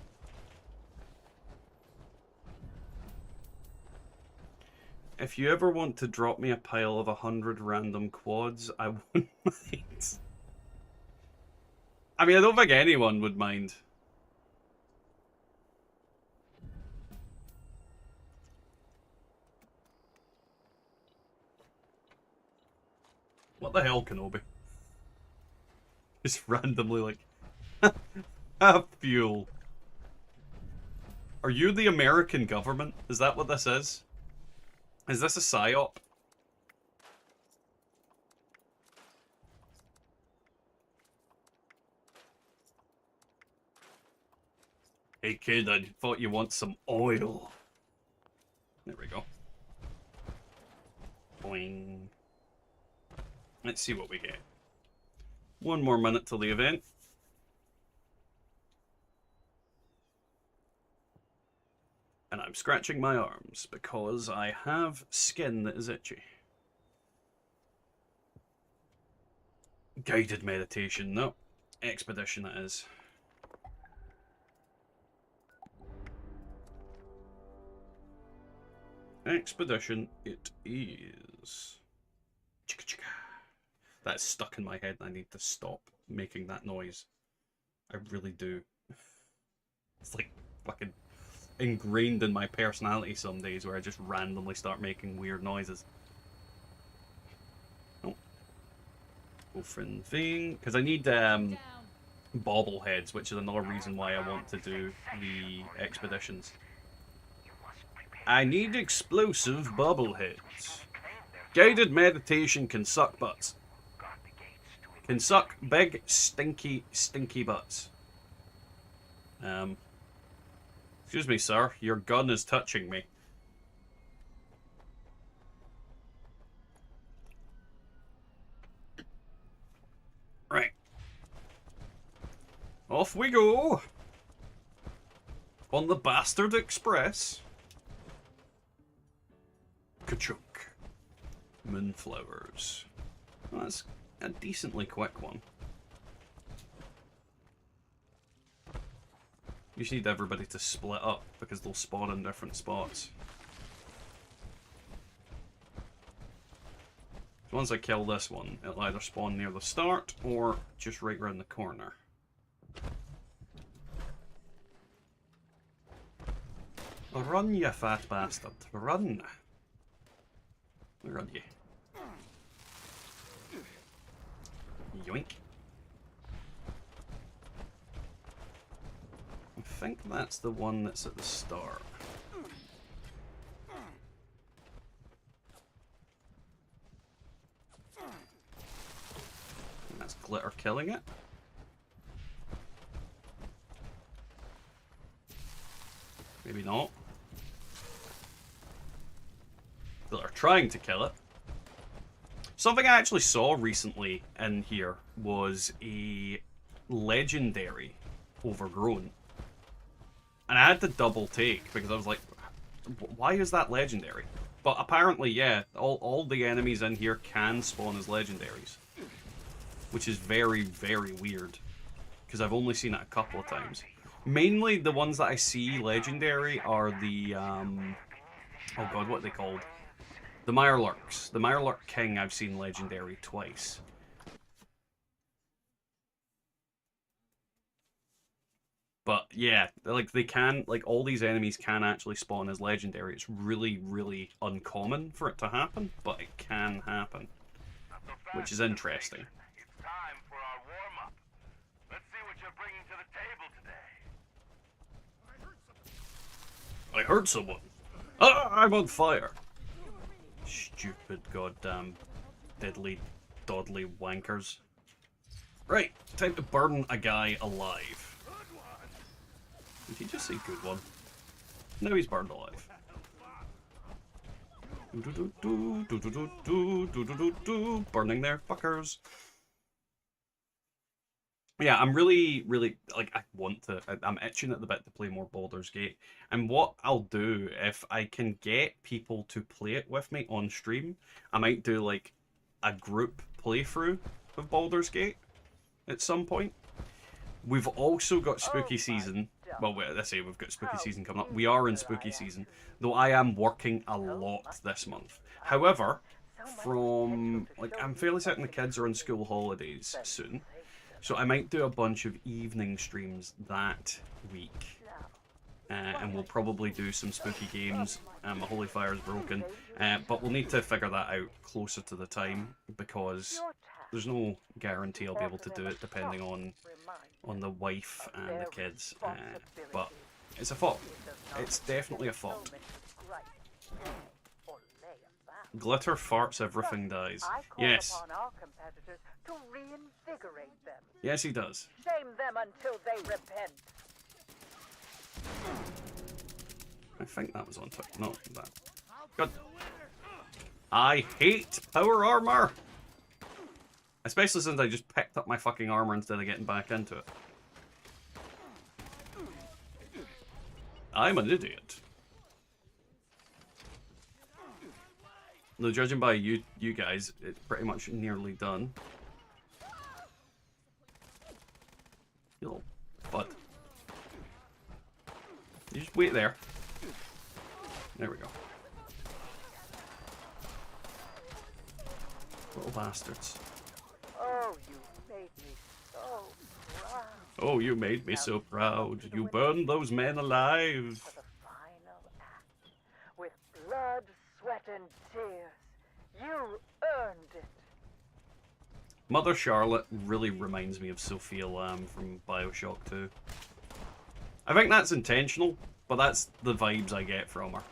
If you ever want to drop me a pile of 100 random quads, I wouldn't mind. I mean, I don't think anyone would mind. What the hell, Kenobi? Just randomly like, have fuel. Are you the American government? Is that what this is? Is this a psyop? Hey kid, I thought you want some oil. There we go. Boing. Let's see what we get. 1 more minute till the event. And I'm scratching my arms because I have skin that is itchy. Guided meditation, no. Expedition it is. Expedition it is. Chicka chicka. That's stuck in my head and I need to stop making that noise. I really do. It's like fucking ingrained in my personality some days where I just randomly start making weird noises. Oh. Open thing. Because I need bobbleheads, which is another reason why I want to do the expeditions. I need explosive bobbleheads. Guided meditation can suck butts. Can suck big, stinky, stinky butts. Excuse me, sir. Your gun is touching me. Right. Off we go. On the Bastard Express. Ka-chunk. Moonflowers. Well, that's a decently quick one. You just need everybody to split up because they'll spawn in different spots. So once I kill this one, it'll either spawn near the start or just right around the corner. Run, you fat bastard. Run. Where are you? Yoink. I think that's the one that's at the start. And that's Glitter killing it. Maybe not. Glitter trying to kill it. Something I actually saw recently in here was a legendary overgrown. And I had to double take because I was like, why is that legendary? But apparently, yeah, all the enemies in here can spawn as legendaries. Which is very, very weird. Because I've only seen it a couple of times. Mainly the ones that I see legendary are the, oh god, what are they called? The Mirelurks. The Mirelurk King I've seen legendary twice. But yeah, like they can, like all these enemies can actually spawn as legendary. It's really, really uncommon for it to happen, but it can happen, Not so fast, which is Mr. interesting. Eviction. It's time for our warm-up. Let's see what you're bringing to the table today. I heard someone. Ah, I'm on fire. Stupid goddamn diddly dodly wankers. Right, time to burn a guy alive. Did he just say good one? No, he's burned alive. Burning their fuckers. Yeah, I'm really, like, I want to, I'm itching at the bit to play more Baldur's Gate. And what I'll do, if I can get people to play it with me on stream, I might do, like, a group playthrough of Baldur's Gate at some point. We've also got Spooky Season. Well, let's say we've got Spooky Season coming up. We are in Spooky Season, though I am working a lot this month. However, from, like, I'm fairly certain the kids are on school holidays soon, so I might do a bunch of evening streams that week. And we'll probably do some spooky games. My Holy Fire's broken, but we'll need to figure that out closer to the time, because there's no guarantee I'll be able to do it depending on the wife and the kids. But it's a thought. It's definitely a thought. Glitter farts, everything dies. Yes. Yes, he does. Shame them until they repent. I think that was on top. No, that. Good. I hate power armor! Especially since I just picked up my fucking armor instead of getting back into it. I'm an idiot. Though judging by you guys, it's pretty much nearly done. You little butt. You just wait there. There we go. Little bastards. Oh, you made me so proud. Oh, you made me so proud. You burned those men alive. For the final act, with blood, sweat, and tears, you earned it. Mother Charlotte really reminds me of Sophia Lamb from BioShock 2. I think that's intentional, but that's the vibes I get from her.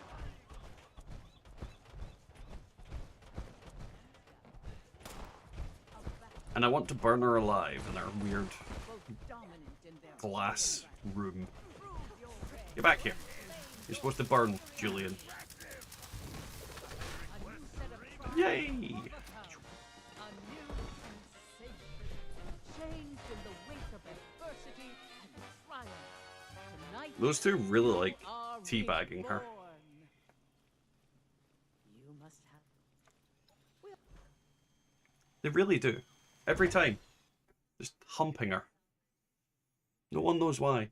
And I want to burn her alive in her weird glass room. Get back here. You're supposed to burn, Julian. Yay! Those two really like teabagging her. They really do. Every time. Just humping her. No one knows why.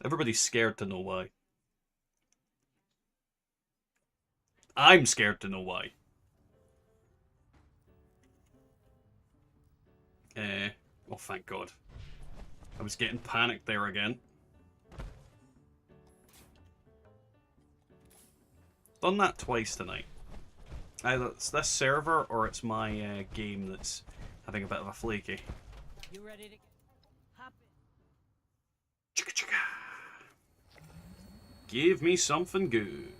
Everybody's scared to know why. I'm scared to know why. Oh, thank God. I was getting panicked there again. Done that twice tonight. Either it's this server or it's my game that's having a bit of a flaky. You ready to hop in? Chicka chicka. Give me something good.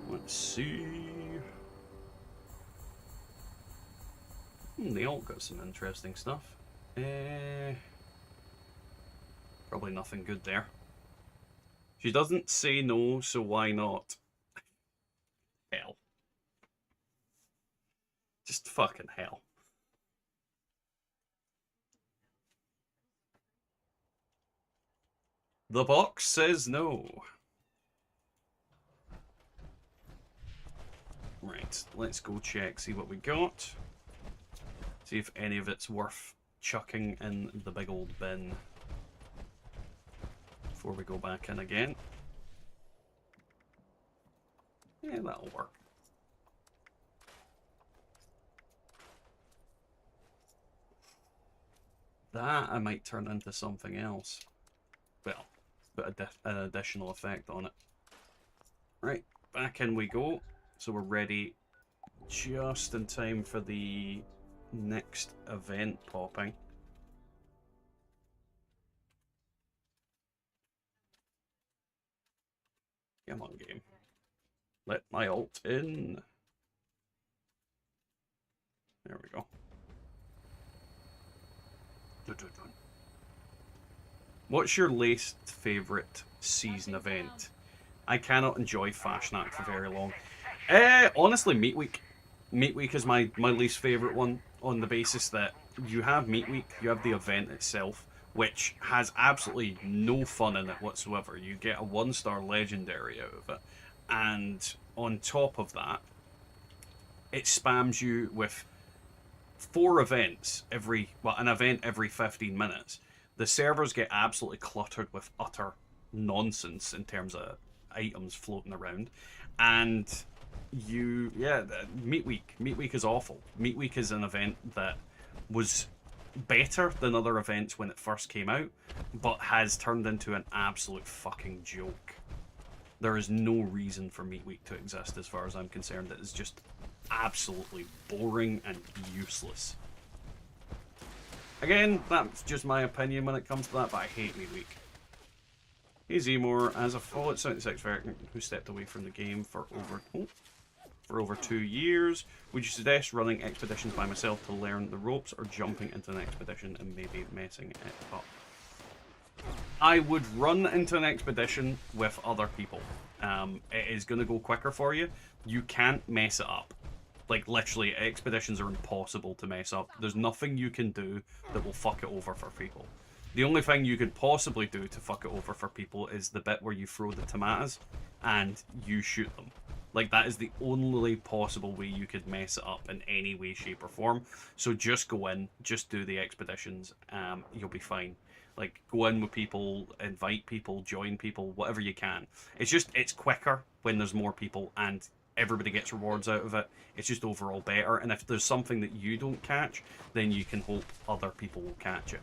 Let's see. They all got some interesting stuff. Probably nothing good there. She doesn't say no, so why not? Hell. Just fucking hell. The box says no. Right, let's go check, see what we got. See if any of it's worth chucking in the big old bin before we go back in again. Yeah, that'll work. That I might turn into something else. Well, put an additional effect on it. Right, back in we go. So we're ready just in time for the next event popping. Come on, game. Let my ult in. There we go. What's your least favourite season event? I cannot enjoy Fashnacht for very long. Honestly, Meat Week. Meat Week is my least favourite one, on the basis that you have Meat Week, you have the event itself, which has absolutely no fun in it whatsoever. You get a 1-star legendary out of it, and on top of that, it spams you with 4 events an event every 15 minutes. The servers get absolutely cluttered with utter nonsense in terms of items floating around, and Meat Week is awful. Meat Week is an event that was better than other events when it first came out, but has turned into an absolute fucking joke. There is no reason for Meat Week to exist as far as I'm concerned. It is just absolutely boring and useless. Again, that's just my opinion when it comes to that, but I hate Meat Week. Hey Zemore, as a Fallout 76 veteran who stepped away from the game for over 2 years, would you suggest running expeditions by myself to learn the ropes, or jumping into an expedition and maybe messing it up? I would run into an expedition with other people. It is going to go quicker for you. You can't mess it up. Like, literally, expeditions are impossible to mess up. There's nothing you can do that will fuck it over for people. The only thing you could possibly do to fuck it over for people is the bit where you throw the tomatoes and you shoot them. Like, that is the only possible way you could mess it up in any way, shape, or form. So just go in, just do the expeditions, you'll be fine. Like, go in with people, invite people, join people, whatever you can. It's quicker when there's more people, and everybody gets rewards out of it. It's just overall better, and if there's something that you don't catch, then you can hope other people will catch it.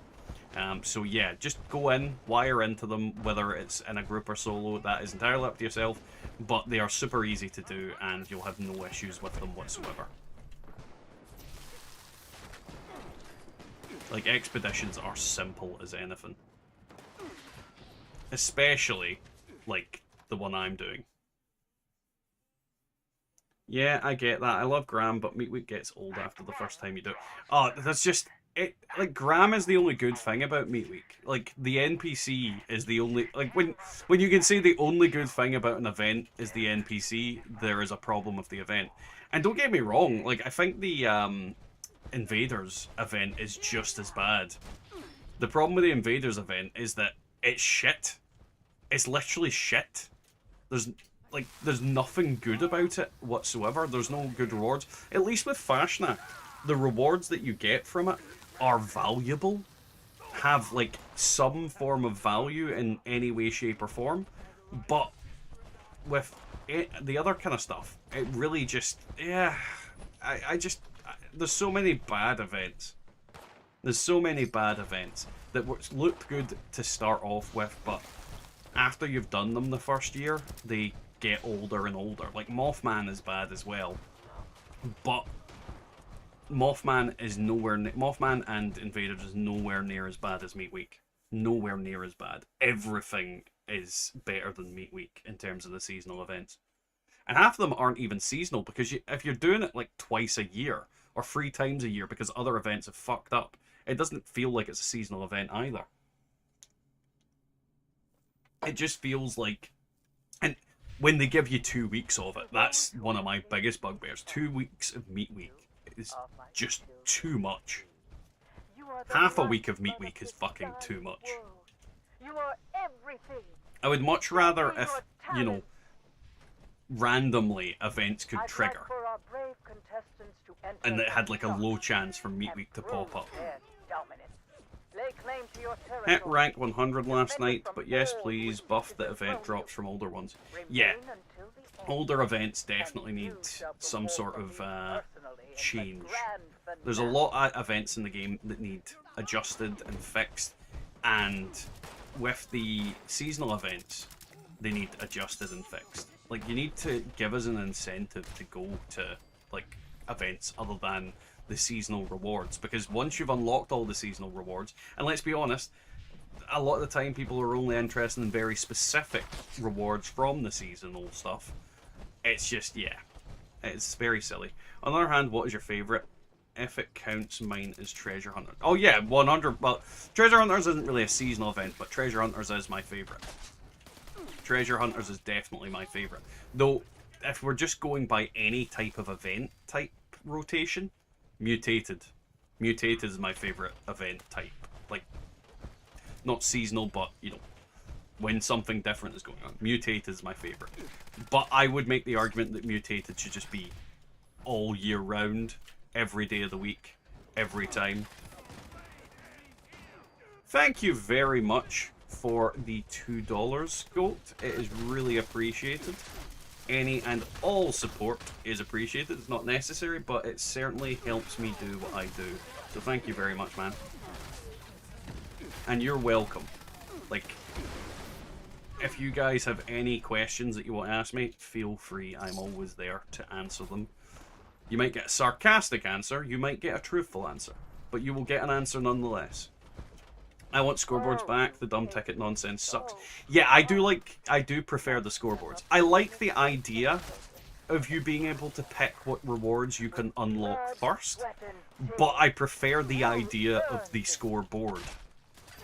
So yeah, just go in, wire into them, whether it's in a group or solo, that is entirely up to yourself, but they are super easy to do, and you'll have no issues with them whatsoever. Like, expeditions are simple as anything. Especially, like, the one I'm doing. Yeah, I get that. I love Graham, but Meat Week gets old after the first time you do it. Oh, that's just... Like, Graham is the only good thing about Meat Week. Like, the NPC is the only... Like, when you can say the only good thing about an event is the NPC, there is a problem with the event. And don't get me wrong, like, I think the Invaders event is just as bad. The problem with the Invaders event is that it's shit. It's literally shit. There's nothing good about it whatsoever. There's no good rewards. At least with Fashnacht, the rewards that you get from it are valuable, have like some form of value in any way, shape, or form. But with the other kind of stuff, it really just, yeah, there's so many bad events. There's so many bad events that looked good to start off with, but after you've done them the first year, they get older and older. Like, Mothman is bad as well, but Mothman and Invaders is nowhere near as bad as Meat Week. Nowhere near as bad. Everything is better than Meat Week in terms of the seasonal events. And half of them aren't even seasonal, because if you're doing it like twice a year or 3 times a year because other events have fucked up, it doesn't feel like it's a seasonal event either. It just feels like... And when they give you 2 weeks of it, that's one of my biggest bugbears. 2 weeks of Meat Week is just too much. Half a week of Meat Week is fucking too much. You are everything. I would much rather if, you know, randomly events could trigger and it had like a low chance for Meat Week to pop up. Hit rank 100 last night, but yes please, buff the event drops from older ones. Yeah, older events definitely need some sort of change. There's a lot of events in the game that need adjusted and fixed, and with the seasonal events, they need adjusted and fixed. Like, you need to give us an incentive to go to, like, events other than the seasonal rewards, because once you've unlocked all the seasonal rewards, and let's be honest, a lot of the time people are only interested in very specific rewards from the seasonal stuff. It's just, yeah, it's very silly. On the other hand, what is your favourite? If it counts, mine is Treasure Hunter. Oh yeah, 100. Well, Treasure Hunters isn't really a seasonal event, but Treasure Hunters is my favourite. Treasure Hunters is definitely my favourite. Though, if we're just going by any type of event type rotation, Mutated. Mutated is my favourite event type. Like, not seasonal, but, you know, when something different is going on. Mutated is my favourite. But I would make the argument that Mutated should just be all year round, every day of the week, every time. Thank you very much for the $2, Goat. It is really appreciated. Any and all support is appreciated. It's not necessary, but it certainly helps me do what I do. So thank you very much, man. And you're welcome. Like, if you guys have any questions that you want to ask me, feel free. I'm always there to answer them. You might get a sarcastic answer, you might get a truthful answer, but you will get an answer nonetheless. I want scoreboards back. The dumb ticket nonsense sucks. Yeah, I do prefer the scoreboards. I like the idea of you being able to pick what rewards you can unlock first, but I prefer the idea of the scoreboard.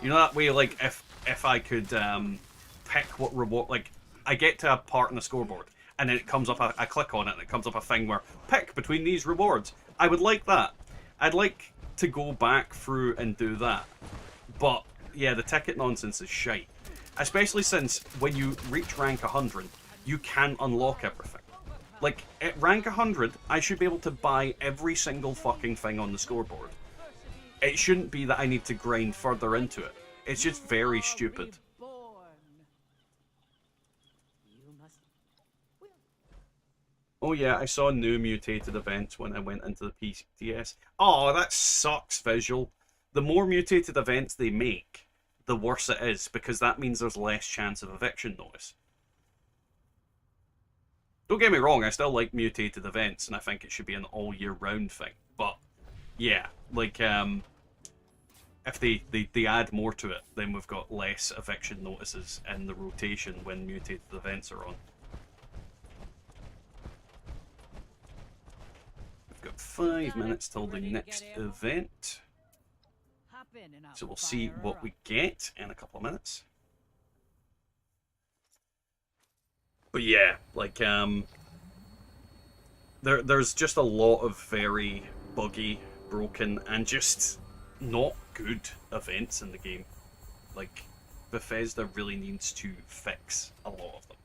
You know, that way, like, if I could pick what reward, like, I get to a part in the scoreboard, and then it comes up, I click on it, and it comes up a thing where, pick between these rewards. I would like that. I'd like to go back through and do that. But, yeah, the ticket nonsense is shite. Especially since, when you reach rank 100, you can unlock everything. Like, at rank 100, I should be able to buy every single fucking thing on the scoreboard. It shouldn't be that I need to grind further into it. It's just very stupid. Oh yeah, I saw new mutated events when I went into the PTS. Oh, that sucks, Visual. The more mutated events they make, the worse it is, because that means there's less chance of eviction notice. Don't get me wrong, I still like mutated events, and I think it should be an all-year-round thing. But, yeah, like, if they add more to it, then we've got less eviction notices in the rotation when mutated events are on. We've got 5 minutes till the next event. So we'll see what we get in a couple of minutes. But yeah, like, there's just a lot of very buggy, broken, and just not good events in the game. Like, Bethesda really needs to fix a lot of them.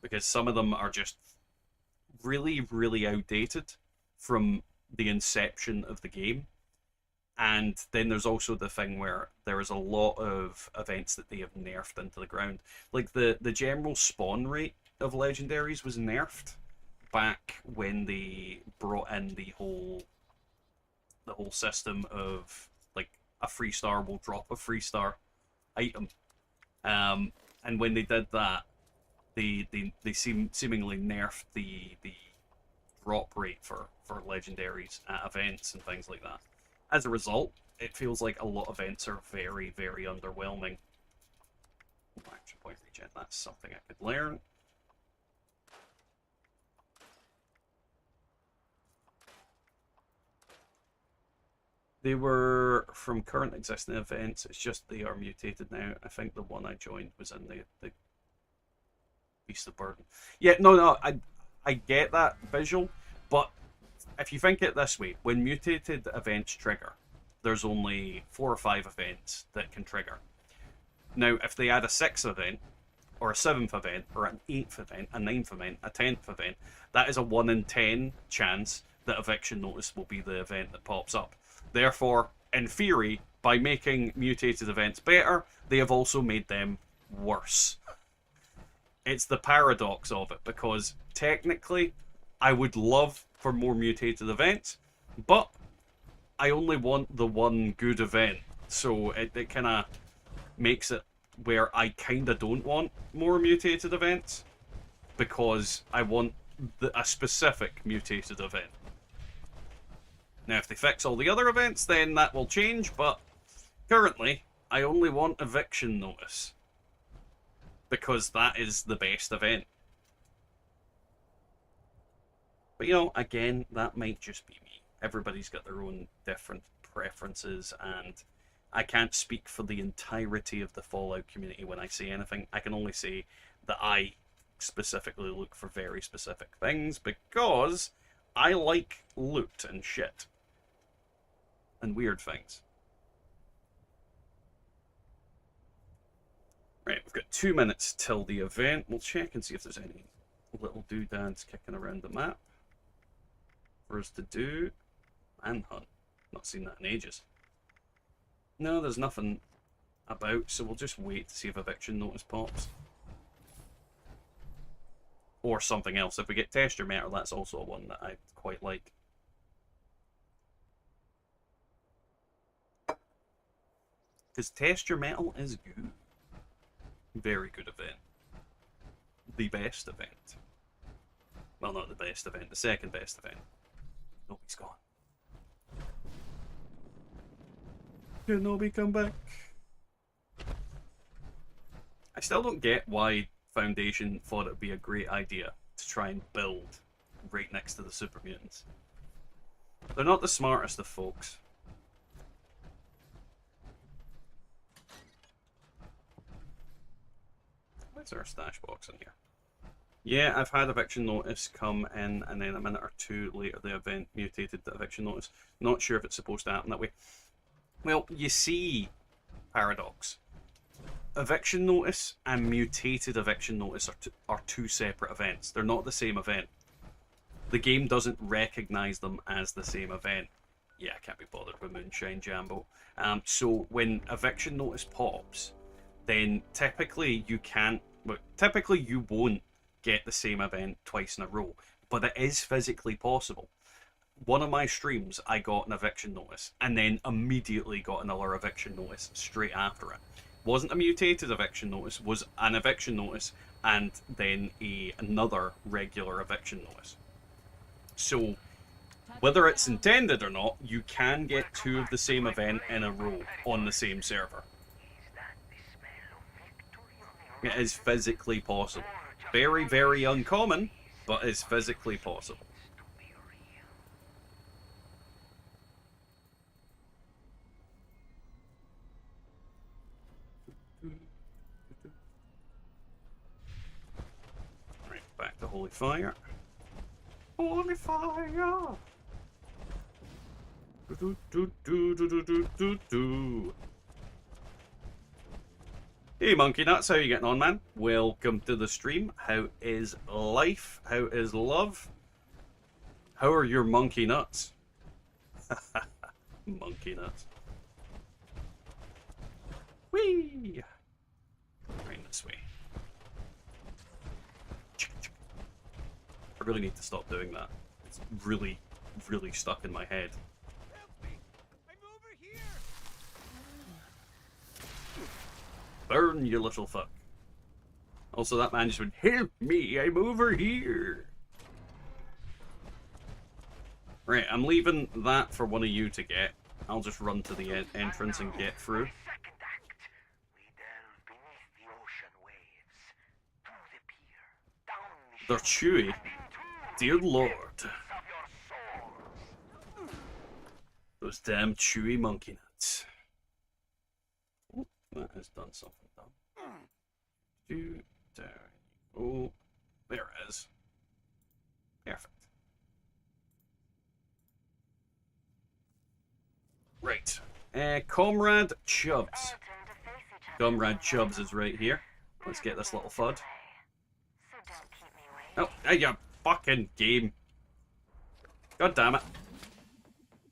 Because some of them are just really, really outdated from the inception of the game. And then there's also the thing where there is a lot of events that they have nerfed into the ground. Like the general spawn rate of legendaries was nerfed back when they brought in the whole system of, like, a 3-star will drop a 3-star item. And when they did that, they seemingly nerfed the drop rate for legendaries at events and things like that. As a result, it feels like a lot of events are very, very underwhelming. Action point regen, that's something I could learn. They were from current existing events, it's just they are mutated now. I think the one I joined was in the Beast of Burden. Yeah, no, I get that visual, but if you think it this way, when mutated events trigger, there's only 4 or 5 events that can trigger. Now, if they add a 6th event, or a 7th event, or an 8th event, a 9th event, a 10th event, that is a 1 in 10 chance that eviction notice will be the event that pops up. Therefore, in theory, by making mutated events better, they have also made them worse. It's the paradox of it, because technically I would love for more mutated events, but I only want the one good event. So it kind of makes it where I kind of don't want more mutated events, because I want a specific mutated event. Now, if they fix all the other events, then that will change, but currently, I only want Eviction Notice, because that is the best event. But, you know, again, that might just be me. Everybody's got their own different preferences, and I can't speak for the entirety of the Fallout community when I say anything. I can only say that I specifically look for very specific things, because I like loot and shit. And weird things. Right, we've got 2 minutes till the event. We'll check and see if there's any little doodads kicking around the map for us to do. Manhunt. Not seen that in ages. No, there's nothing about, so we'll just wait to see if Eviction Notice pops. Or something else. If we get Test Your Metal, that's also one that I quite like. Because Test Your Metal is good. Very good event. The best event. Well, not the best event, the second best event. Nobody's gone. Can nobody come back? I still don't get why Foundation thought it would be a great idea to try and build right next to the super mutants. They're not the smartest of folks. Where's our stash box in here? Yeah, I've had Eviction Notice come in, and then a minute or two later the event mutated the Eviction Notice. Not sure if it's supposed to happen that way. Well, you see, paradox. Eviction Notice and mutated Eviction Notice are two separate events. They're not the same event. The game doesn't recognise them as the same event. Yeah, I can't be bothered with Moonshine Jambo. So when Eviction Notice pops, then typically you can't... Well, typically you won't get the same event twice in a row, but it is physically possible. One of my streams, I got an Eviction Notice, and then immediately got another Eviction Notice straight after it. Wasn't a mutated Eviction Notice, was an Eviction Notice, and then another regular Eviction Notice. So, whether it's intended or not, you can get two of the same event in a row on the same server. It is physically possible. Very, very uncommon, but is physically possible. Right, back to Holy Fire. Holy Fire! Do, do, do, do, do, do, do, do. Hey Monkey Nuts, how you getting on, man? Welcome to the stream. How is life? How is love? How are your monkey nuts? Monkey nuts. Whee! Right this way. I really need to stop doing that. It's really, really stuck in my head. Burn, you little fuck. Also, that man just went, help me, I'm over here. Right, I'm leaving that for one of you to get. I'll just run to the entrance and get through. They're chewy. Dear Lord. Those damn chewy monkey nuts. Oh, that has done something dumb. There. Oh, there it is. Perfect. Right. Comrade Chubbs. Comrade Chubbs is right here. Let's get this little fud. Oh, hey, you fucking game. God damn it.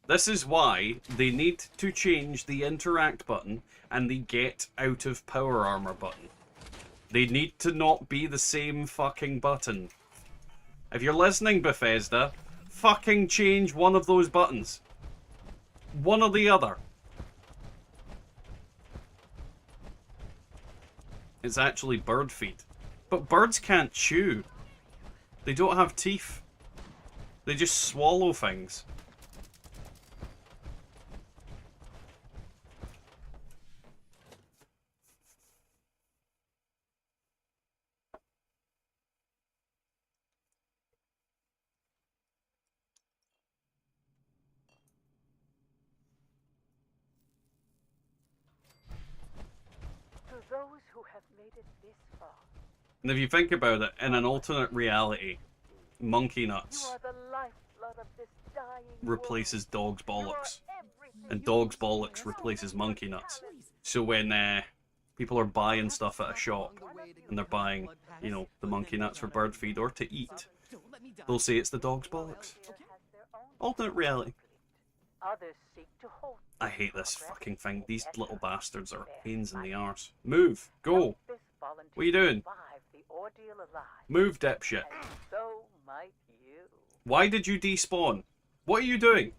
This is why they need to change the interact button and the get out of power armor button. They need to not be the same fucking button. If you're listening, Bethesda, fucking change one of those buttons. One or the other. It's actually bird feed. But birds can't chew. They don't have teeth. They just swallow things. To those who have made it this far, And if you think about it, in an alternate reality, monkey you nuts are the lifeblood of this dying replaces dog's world. You are bollocks. everything And dog's bollocks replaces monkey nuts. So when people are buying stuff at a shop, and they're buying, you know, the monkey nuts for bird feed or to eat, they'll say it's the dog's bollocks. has their own Alternate reality. Others seek to hold I hate this fucking thing. These little bastards are pains in the arse. Move. Go. this volunteer What are you doing? survive the ordeal alive. Move, dipshit. And so might you. Why did you despawn? What are you doing?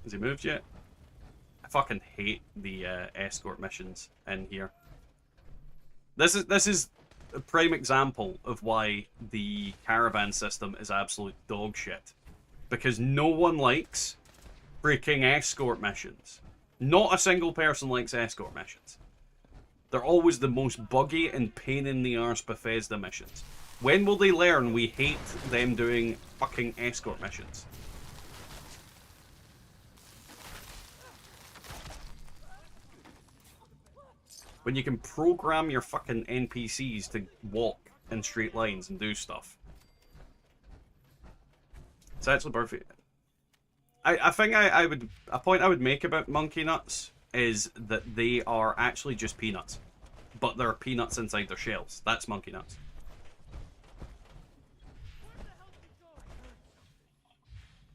Has he moved yet? I fucking hate the escort missions in here. This is a prime example of why the caravan system is absolute dog shit. Because no one likes freaking escort missions. Not a single person likes escort missions. They're always the most buggy and pain in the arse Bethesda missions. When will they learn we hate them doing fucking escort missions? When you can program your fucking NPCs to walk in straight lines and do stuff. It's actually perfect. I think a point I would make about monkey nuts is that they are actually just peanuts. But there are peanuts inside their shells. That's monkey nuts.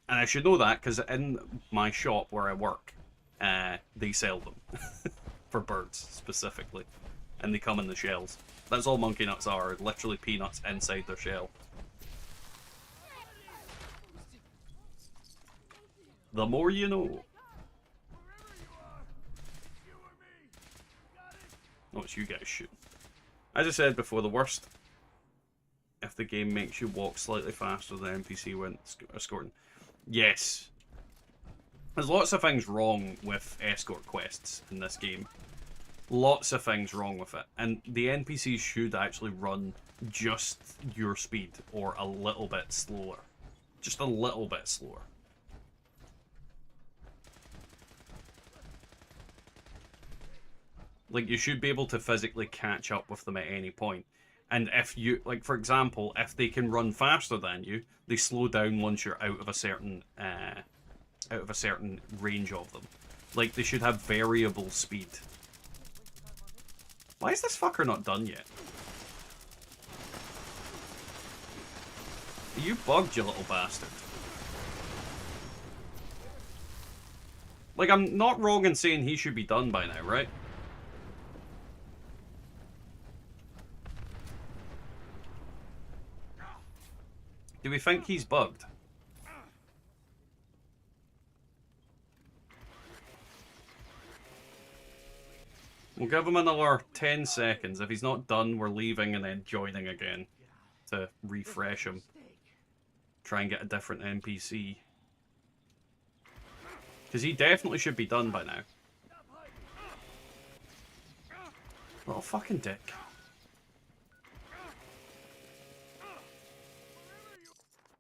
And I should know that because in my shop where I work, they sell them. For birds, specifically. And they come in the shells. That's all monkey nuts are, literally peanuts inside their shell. The more you know. Oh, it's you guys shooting. As I said before, the worst if the game makes you walk slightly faster than NPC when escorting. Yes. There's lots of things wrong with escort quests in this game. Lots of things wrong with it. And the NPCs should actually run just your speed or a little bit slower. Just a little bit slower. Like, you should be able to physically catch up with them at any point. And if you, like, for example, if they can run faster than you, they slow down once you're out of a certain range of them. Like, they should have variable speed. Why is this fucker not done yet? Are you bugged, you little bastard? Like, I'm not wrong in saying he should be done by now, right? Do we think he's bugged? We'll give him another 10 seconds. If he's not done, we're leaving and then joining again to refresh him. Try and get a different NPC. Because he definitely should be done by now. Little fucking dick.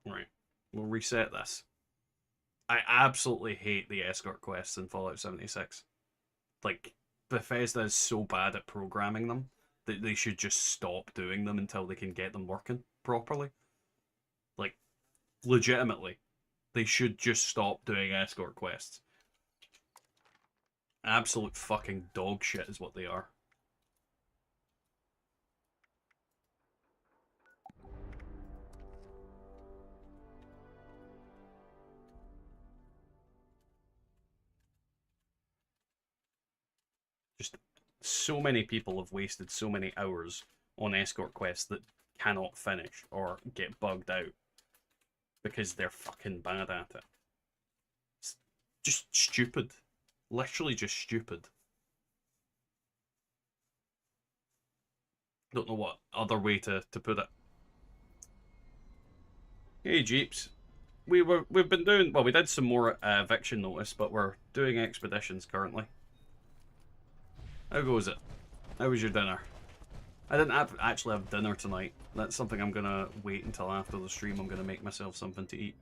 Right. We'll reset this. I absolutely hate the escort quests in Fallout 76. Like, Bethesda is so bad at programming them that they should just stop doing them until they can get them working properly. Like, legitimately. They should just stop doing escort quests. Absolute fucking dog shit is what they are. so many people have wasted so many hours on escort quests that cannot finish or get bugged out because they're fucking bad at it. It's just stupid. Literally just stupid. Don't know what other way to put it. Hey Jeeps. We've been doing, well, we did some more eviction notice, but we're doing expeditions currently. How goes it? How was your dinner? I didn't actually have dinner tonight. That's something I'm gonna wait until after the stream. I'm gonna make myself something to eat.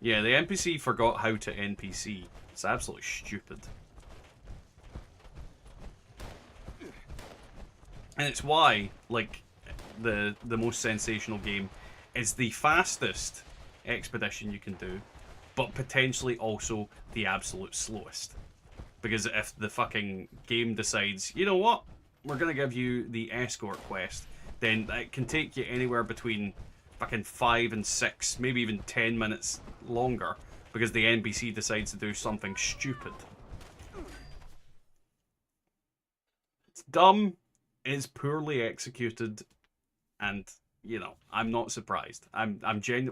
Yeah, the NPC forgot how to NPC. It's absolutely stupid. And it's why, like, the most sensational game is the fastest expedition you can do, but potentially also the absolute slowest. Because if the fucking game decides, you know what, we're gonna give you the escort quest, then it can take you anywhere between fucking 5 and 6, maybe even 10 minutes longer, because the NPC decides to do something stupid. It's dumb, it's poorly executed, and, you know, I'm not surprised. I'm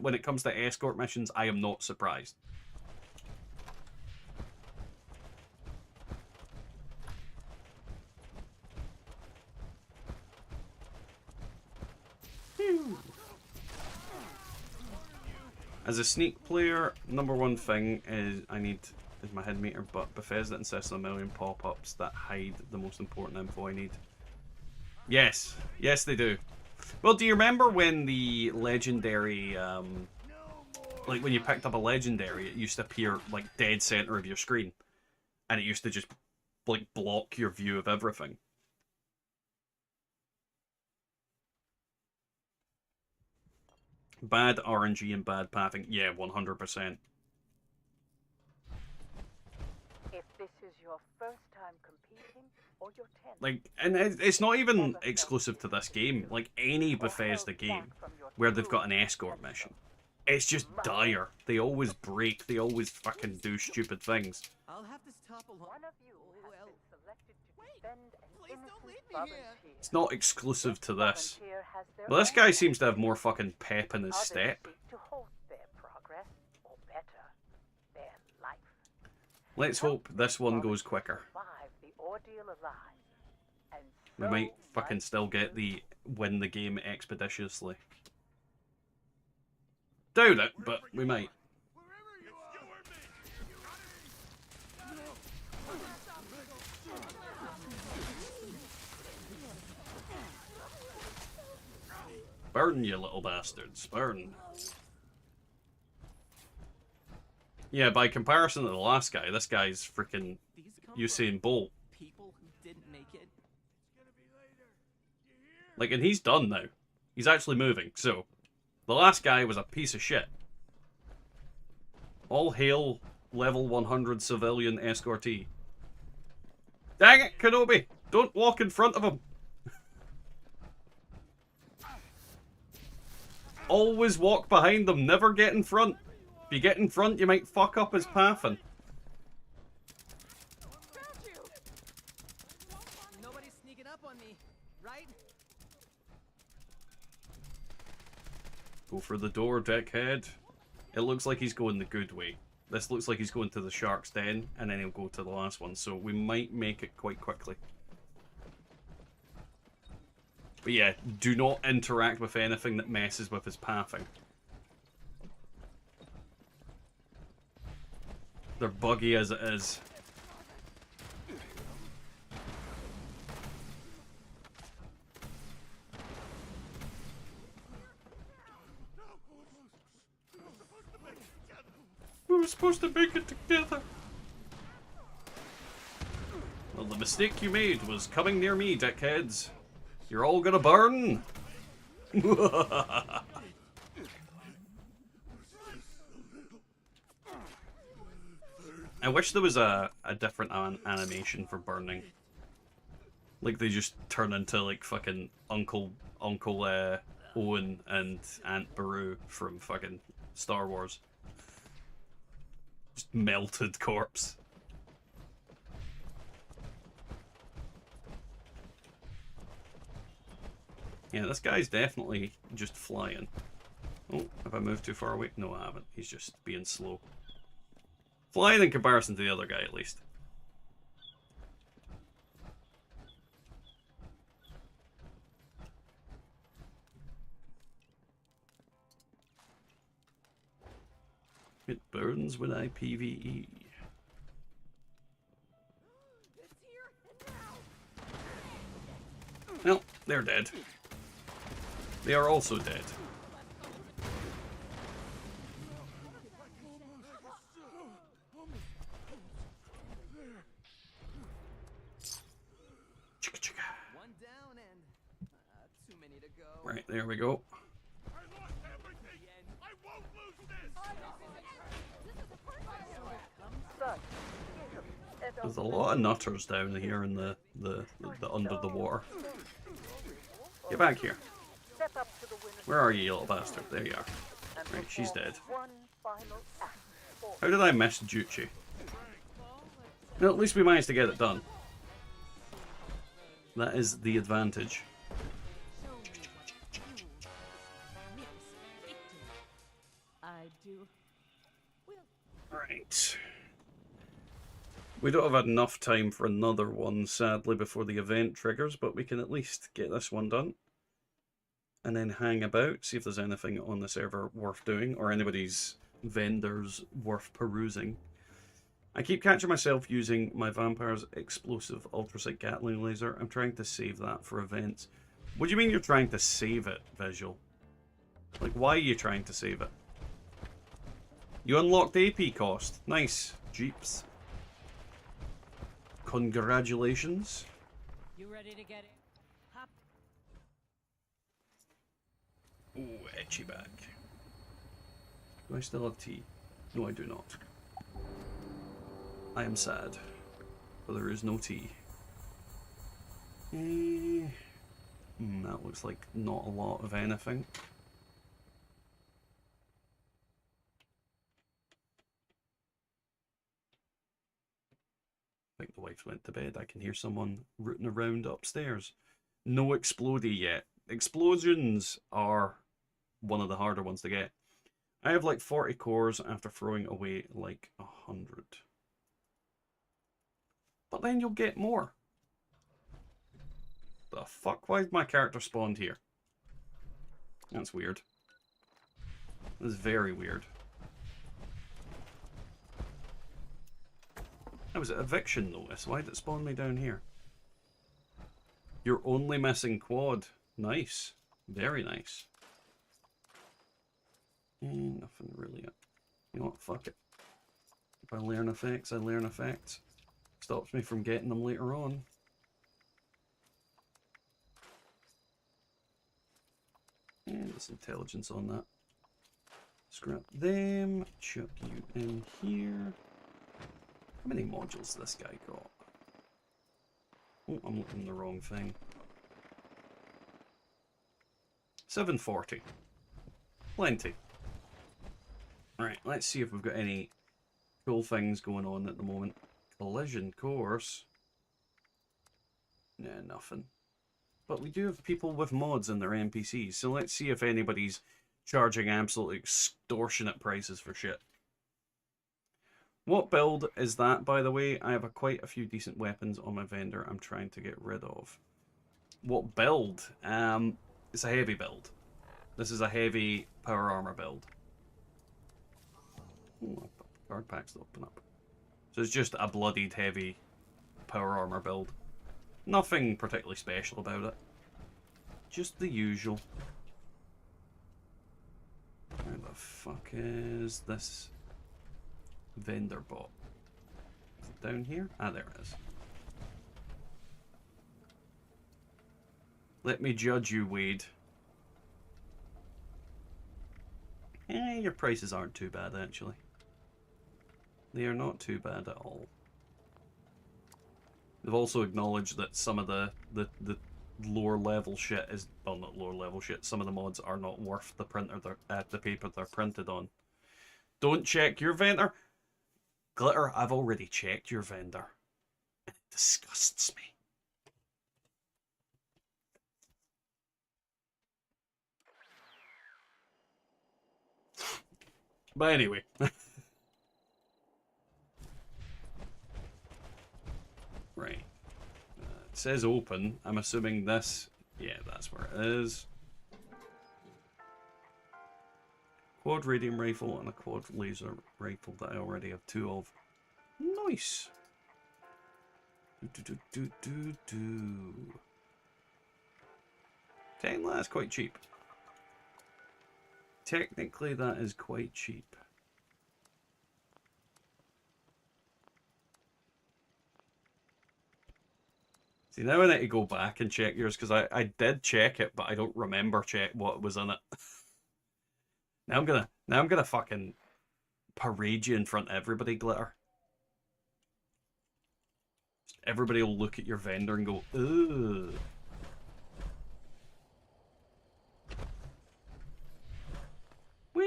when it comes to escort missions, I am not surprised. As a sneak player, number one thing is is my head meter, but Bethesda insists on a million pop-ups that hide the most important info I need. Yes, yes they do. Well, do you remember when the legendary, like when you picked up a legendary, it used to appear like dead center of your screen, and it used to just like block your view of everything. Bad RNG and bad pathing. Yeah, 100%. If this is your first time competing or your 10th, Like, and it's not even exclusive to this game. Like, any Bethesda game where they've got an escort mission, it's just dire. They always break. They always fucking do stupid things. I'll have to stop along. one of you has been selected to defend an innocent volunteer. It's not exclusive to this. Volunteer has their Well, this own guy seems to have more fucking pep in his Others step. seek to halt their progress, or better, their life. Let's hope this one goes quicker. Survive the ordeal alive. And We so might fucking must still get you. the win the game expeditiously. Doubt it, but we might. Burn, you little bastards. Burn. Yeah, by comparison to the last guy, this guy's freaking These come Usain from Bolt. people who didn't make it. Like, and he's done now. He's actually moving, so... The last guy was a piece of shit. All hail level 100 civilian escortee. Dang it, Kenobi! Don't walk in front of him! Always walk behind them, never get in front. If you get in front, you might fuck up his pathing. Nobody's sneaking up on me, right? Go for the door, dickhead. It looks like he's going the good way. This looks like he's going to the shark's den, and then he'll go to the last one, so we might make it quite quickly. But yeah, do not interact with anything that messes with his pathing. They're buggy as it is. We were supposed to make it together. Well, the mistake you made was coming near me, dickheads. You're all gonna burn! I wish there was a different animation for burning. Like they just turn into like fucking Uncle Owen and Aunt Beru from fucking Star Wars. Just melted corpse. Yeah, this guy's definitely just flying. Oh, have I moved too far away? No, I haven't. He's just being slow. Flying in comparison to the other guy, at least. It burns when I PvE. Well, they're dead. They are also dead. Chicka chicka. One down and too many to go. Right, there we go. I lost everything! I won't lose this! Such is There's a lot of nutters down here in the under the water. Get back here. Step up to the winner's Where are you, you little bastard? There you are. and Right, she's perform dead. One final act for How did I miss Juchi? Well, at least we managed to get it done. That is the advantage. I do. Right. We don't have enough time for another one, sadly, before the event triggers, but we can at least get this one done. And then hang about, see if there's anything on the server worth doing, or anybody's vendors worth perusing. I keep catching myself using my Vampire's explosive ultrasight Gatling laser. I'm trying to save that for events. What do you mean you're trying to save it, Visual? Like, why are you trying to save it? You unlocked AP cost. Nice. Jeeps. Congratulations. You ready to get it? Hop. Ooh, etchy back. Do I still have tea? No, I do not. I am sad, but there is no tea. That looks like not a lot of anything. I think the wife went to bed. I can hear someone rooting around upstairs. No explodey yet. Explosions are one of the harder ones to get. I have like 40 cores after throwing away like 100. But then you'll get more. The fuck? Why is my character spawned here? That's weird. That's very weird. That was an eviction notice. Why did it spawn me down here? You're only missing quad. Nice. Very nice. Nothing really. You know what? Fuck it. If I learn effects, I learn effects. Stops me from getting them later on. And there's intelligence on that. Scrap them. Chuck you in here. How many modules this guy got? Oh, I'm looking at the wrong thing. 740. Plenty. Right, let's see if we've got any cool things going on at the moment. Collision course. Nah, nothing. But we do have people with mods in their NPCs, so let's see if anybody's charging absolutely extortionate prices for shit. What build is that, by the way? I have quite a few decent weapons on my vendor I'm trying to get rid of. What build? It's a heavy build. This is a heavy power armor build. Oh, card packs to open up. So it's just a bloodied heavy power armor build. Nothing particularly special about it. Just the usual. Where the fuck is this vendor bot? Is it down here? Ah, there it is. Let me judge you, Wade. Your prices aren't too bad, actually. They are not too bad at all. They've also acknowledged that some of the lower level shit is, well, not lower level shit, some of the mods are not worth the printer the paper they're printed on. Don't check your vendor. Glitter, I've already checked your vendor. And it disgusts me. But anyway. Right. It says open. I'm assuming this... Yeah, that's where it is. Quad radium rifle and a quad laser rifle that I already have 2 of. Nice. Technically, that's quite cheap. Technically, that is quite cheap. See, now I need to go back and check yours, because I did check it, but I don't remember what was in it. Now I'm gonna fucking parade you in front of everybody, Glitter. Everybody will look at your vendor and go, ugh. Whee!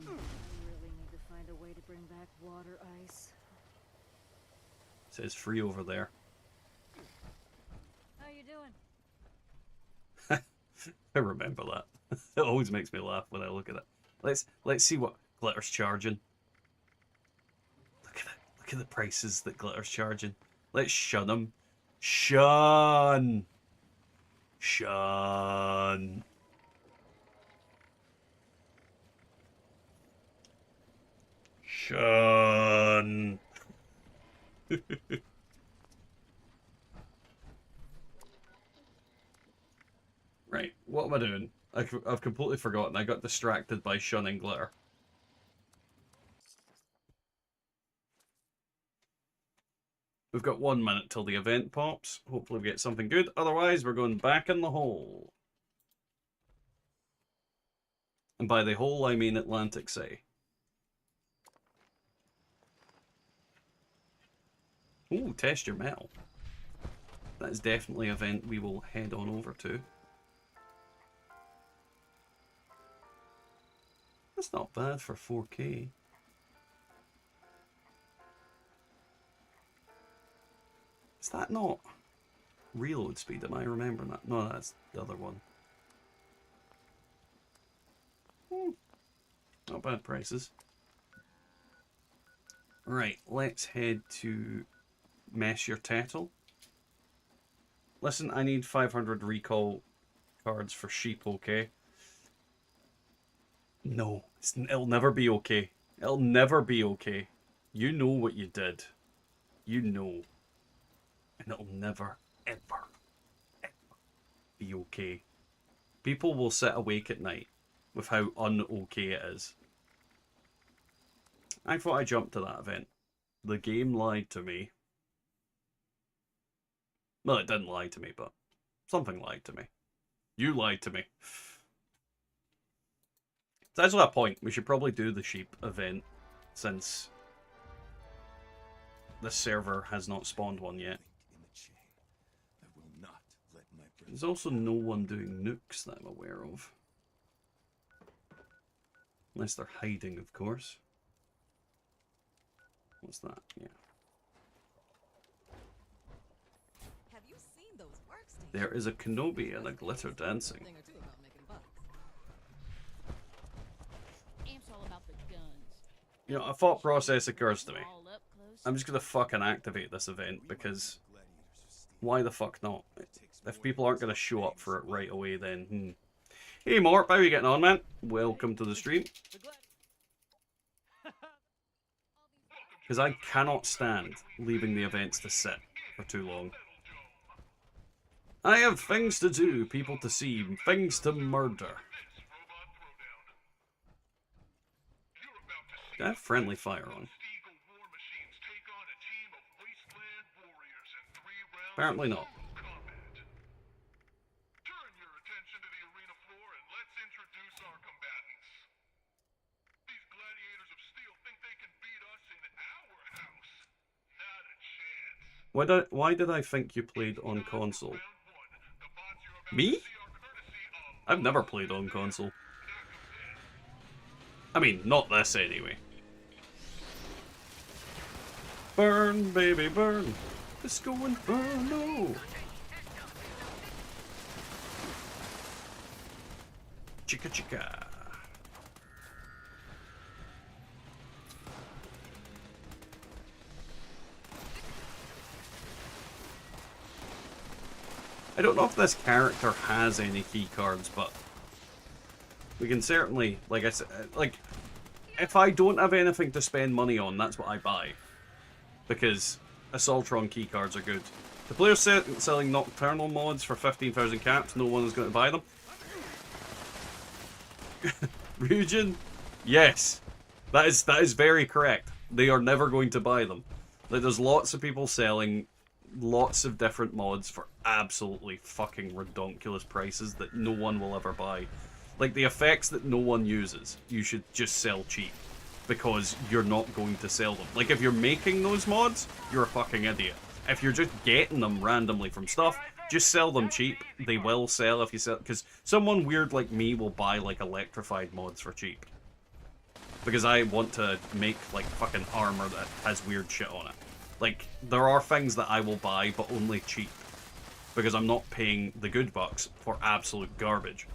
I really need to find a way to bring back water ice. It says free over there. How you doing? I remember that. It always makes me laugh when I look at it. Let's see what Glitter's charging. Look at it. Look at the prices that Glitter's charging. Let's shun him. Shun. Shun. Shun. Right, what am I doing? I've completely forgotten. I got distracted by shunning Glitter. We've got 1 minute till the event pops. Hopefully we get something good. Otherwise, we're going back in the hole. And by the hole, I mean Atlantic City. Ooh, test your metal. That is definitely an event we will head on over to. That's not bad for 4K. Is that not reload speed? Am I remembering that? No, that's the other one. Not bad prices. Right, let's head to Mess Your Tettle. Listen, I need 500 recall cards for sheep, okay? No, it'll never be okay. It'll never be okay. You know what you did. You know. And it'll never, ever, ever be okay. People will sit awake at night with how un-okay it is. I thought I jumped to that event. The game lied to me. Well, it didn't lie to me, but something lied to me. You lied to me. It's actually a point. We should probably do the sheep event, since the server has not spawned one yet. There's also no one doing nukes that I'm aware of. Unless they're hiding, of course. What's that? Yeah. Have you seen those workstations? There is a Kenobi and a glitter dancing. Thing or two about making bucks. Amp's all about the guns. You know, a thought process occurs to me. All up close. I'm just gonna fucking activate this event, because why the fuck not? If people aren't gonna show up for it right away, then Hey Mort, how are you getting on, man? Welcome to the stream. Because I cannot stand leaving the events to sit for too long. I have things to do, people to see, things to murder. Do I have friendly fire on? Apparently not. Why did I think you played on console? Me? I've never played on console. I mean, not this anyway. Burn, baby, burn. Disco Inferno. Chica chica. I don't know if this character has any key cards, but we can certainly, like I said, like, if I don't have anything to spend money on, that's what I buy. Because Assaultron key cards are good. The players selling Nocturnal mods for 15,000 caps, no one is going to buy them. Ryujin? Yes. That is very correct. They are never going to buy them. Like, there's lots of people selling lots of different mods for absolutely fucking redonkulous prices that no one will ever buy. Like, the effects that no one uses, you should just sell cheap. Because you're not going to sell them. Like, if you're making those mods, you're a fucking idiot. If you're just getting them randomly from stuff, just sell them cheap. They will sell if you sell... Because someone weird like me will buy, like, electrified mods for cheap. Because I want to make, like, fucking armor that has weird shit on it. Like, there are things that I will buy, but only cheap. Because I'm not paying the good bucks for absolute garbage.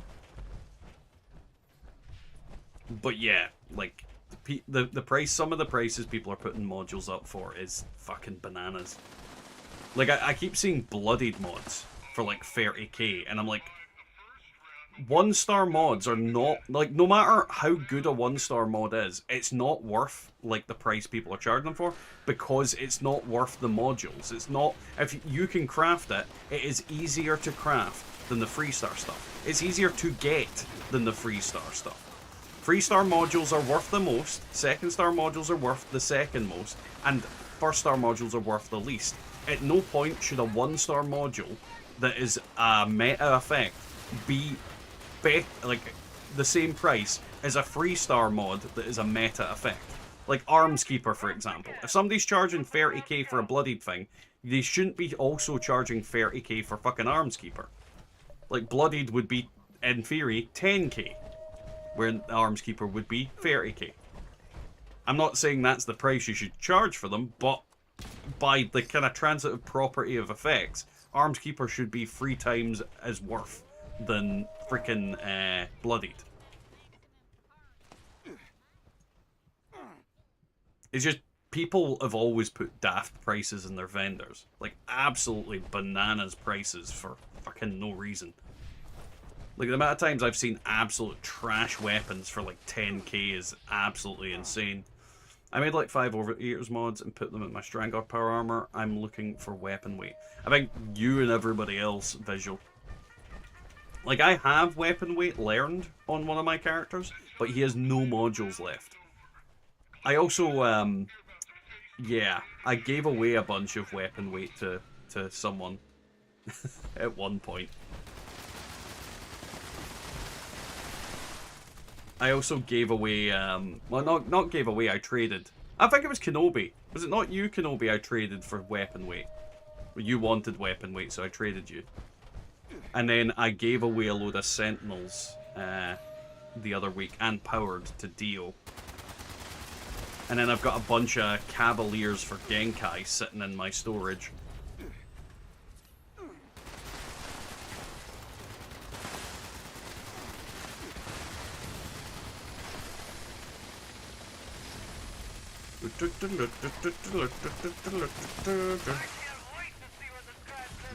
But yeah, like... The price, some of the prices people are putting modules up for is fucking bananas. Like, I keep seeing bloodied mods for like 30k, and I'm like, 1-star mods are not, like, no matter how good a 1-star mod is, it's not worth, like, the price people are charging them for, because it's not worth the modules. It's not, if you can craft it, it is easier to craft than the 3-star stuff. It's easier to get than the 3-star stuff. 3-star modules are worth the most, 2nd-star modules are worth the second most, and 1st-star modules are worth the least. At no point should a 1-star module that is a meta effect be like the same price as a 3-star mod that is a meta effect. Like Arms Keeper, for example. If somebody's charging 30k for a bloodied thing, they shouldn't be also charging 30k for fucking Arms Keeper. Like, bloodied would be, in theory, 10k. Where the Arms Keeper would be 30k. I'm not saying that's the price you should charge for them, but by the kind of transitive property of effects, Arms Keeper should be 3 times as worth than freaking Bloodied. It's just, people have always put daft prices in their vendors. Like, absolutely bananas prices for fucking no reason. Like, the amount of times I've seen absolute trash weapons for, like, 10k is absolutely insane. I made, like, 5 Overeaters mods and put them in my Strangler Power Armor. I'm looking for weapon weight. I think you and everybody else, Visual. Like, I have weapon weight learned on one of my characters, but he has no modules left. I also, yeah, I gave away a bunch of weapon weight to someone at one point. I also gave away, well, not gave away, I traded. I think it was Kenobi. Was it not you, Kenobi, I traded for weapon weight? Well, you wanted weapon weight, so I traded you. And then I gave away a load of Sentinels the other week, and Powered to Dio. And then I've got a bunch of Cavaliers for Genkai sitting in my storage.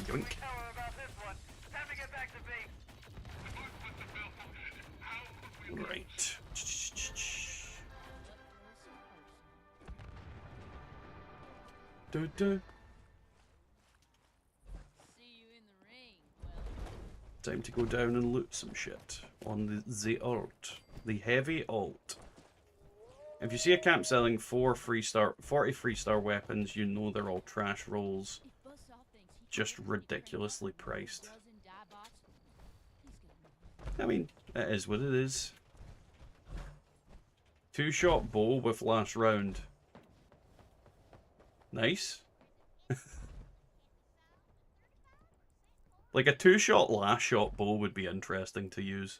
Yoink. Right. Time to go down and loot some shit on the alt. The heavy alt. If you see a camp selling 40 3-star weapons, you know they're all trash rolls. Just ridiculously priced. I mean, it is what it is. 2-shot bow with last round. Nice. Like a 2-shot last shot bow would be interesting to use.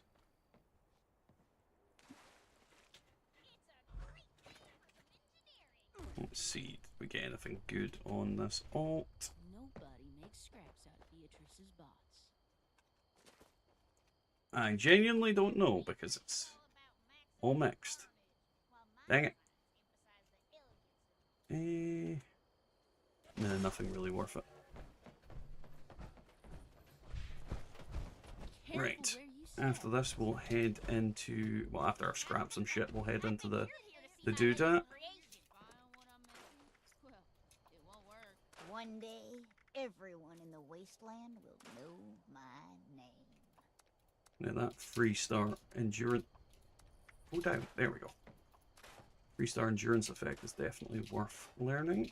Let's see, did we get anything good on this alt? Nobody makes scraps out of Beatrice's bots. I genuinely don't know because it's all mixed. Dang it. Nah, nothing really worth it. Right. After this, we'll head into... Well, after I've scrapped some shit, we'll head into the doodah. One day, everyone in the wasteland will know my name. Now that 3-star endurance... Go down. There we go. 3-star endurance effect is definitely worth learning.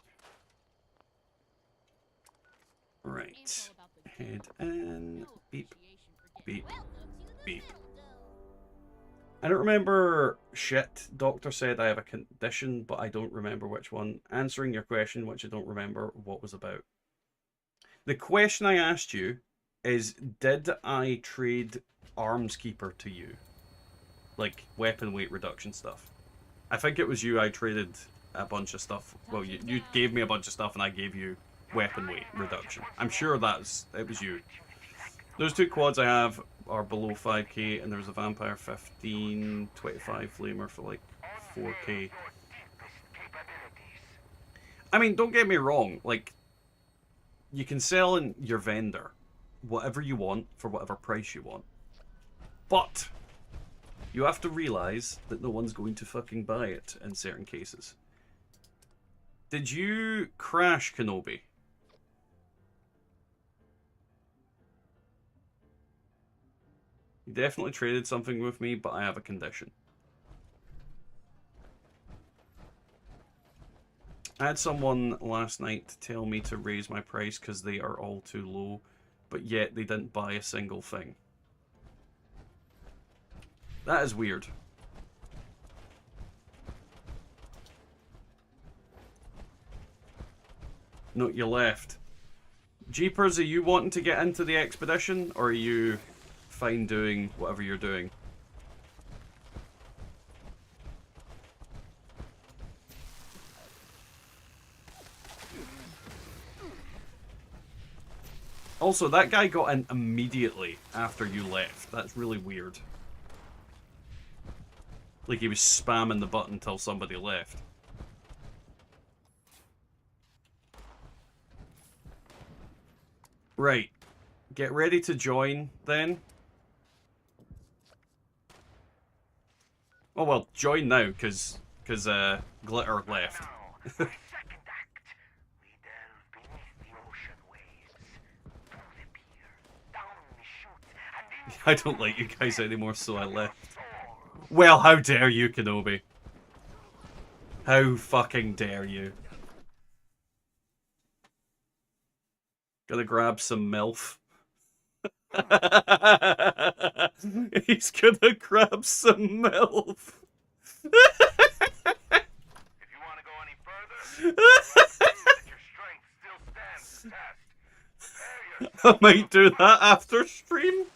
Right. Head in. Beep. Beep. Beep. I don't remember shit. Doctor said I have a condition, but I don't remember which one. Answering your question, which I don't remember what was about. The question I asked you is, did I trade Arms Keeper to you? Like, weapon weight reduction stuff. I think it was you I traded a bunch of stuff. Well, you gave me a bunch of stuff and I gave you weapon weight reduction. I'm sure it was you. Those 2 quads I have are below 5k, and there's a Vampire 15, 25 Flamer for like 4k. I mean, don't get me wrong, like, you can sell in your vendor whatever you want for whatever price you want. But you have to realize that no one's going to fucking buy it in certain cases. Did you crash, Kenobi? You definitely traded something with me, but I have a condition. I had someone last night tell me to raise my price because they are all too low, but yet they didn't buy a single thing. That is weird. No, you left. Jeepers, are you wanting to get into the expedition, or are you fine doing whatever you're doing? Also, that guy got in immediately after you left. That's really weird. Like he was spamming the button until somebody left. Right. Get ready to join, then. Oh, well, join now, because Glitter left. I don't like you guys anymore, so I left. Well, how dare you, Kenobi? How fucking dare you? Gonna grab some MILF. He's gonna grab some MILF. If you want to go any further, your strength still stands the test. Prepare yourself. I might do that after stream.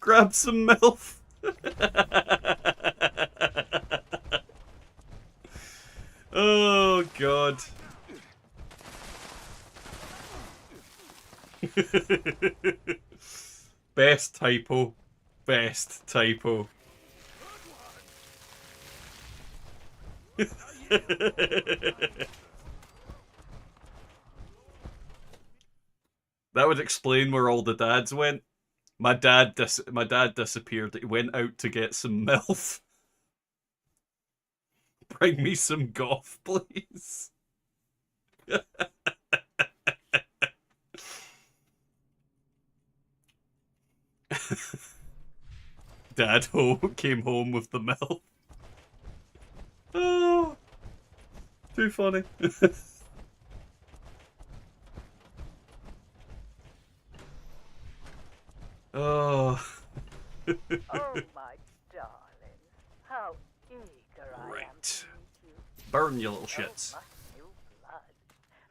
Grab some MILF. Oh, God. Best typo. Best typo. That would explain where all the dads went. My dad disappeared. He went out to get some MILF. Bring me some goth, please. Dad came home with the MILF. Oh, too funny. Oh. Oh, my darling. How eager I am Right. to meet you. Burn, you little So shits. much new blood.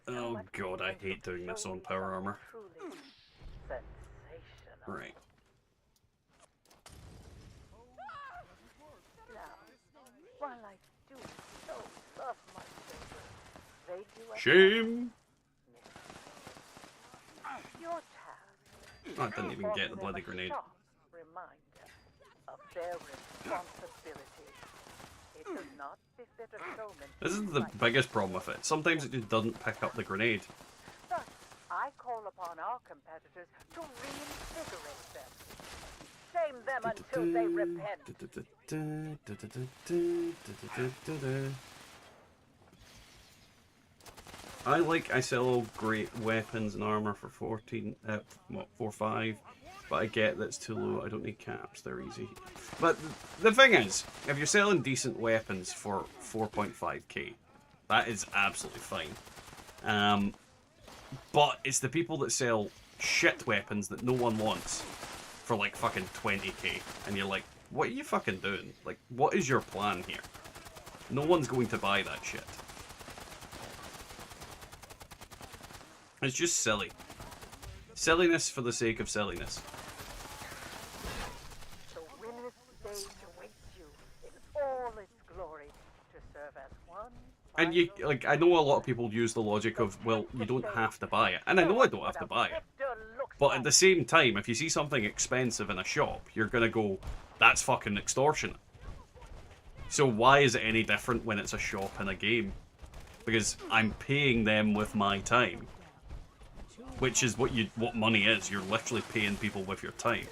So Oh much God, I potential hate to doing this show on you power something armor. truly sensational. Right. Now, while I do so love my children, they do as Shame. well. Your task. I didn't even get the bloody Offer them a grenade. sharp reminder. their responsibility. It does not befit a showman. This is the biggest problem with it. Sometimes it just doesn't pick up the grenade. Thus, I call upon our competitors to reinvigorate them. Shame them until they repent. I sell great weapons and armor for 14, what, 4.5, but I get that's too low. I don't need caps, they're easy. But the thing is, if you're selling decent weapons for 4.5k, that is absolutely fine. But it's the people that sell shit weapons that no one wants for like fucking 20k, and you're like, what are you fucking doing? Like, what is your plan here? No one's going to buy that shit. It's just silly. Silliness for the sake of silliness. The winner's stage awaits you in all its glory to serve as one. And you, like, I know a lot of people use the logic of, well, you don't have to buy it. And I know I don't have to buy it. But at the same time, if you see something expensive in a shop, you're gonna go, that's fucking extortionate. So why is it any different when it's a shop in a game? Because I'm paying them with my time. Which is what money is. You're literally paying people with your time.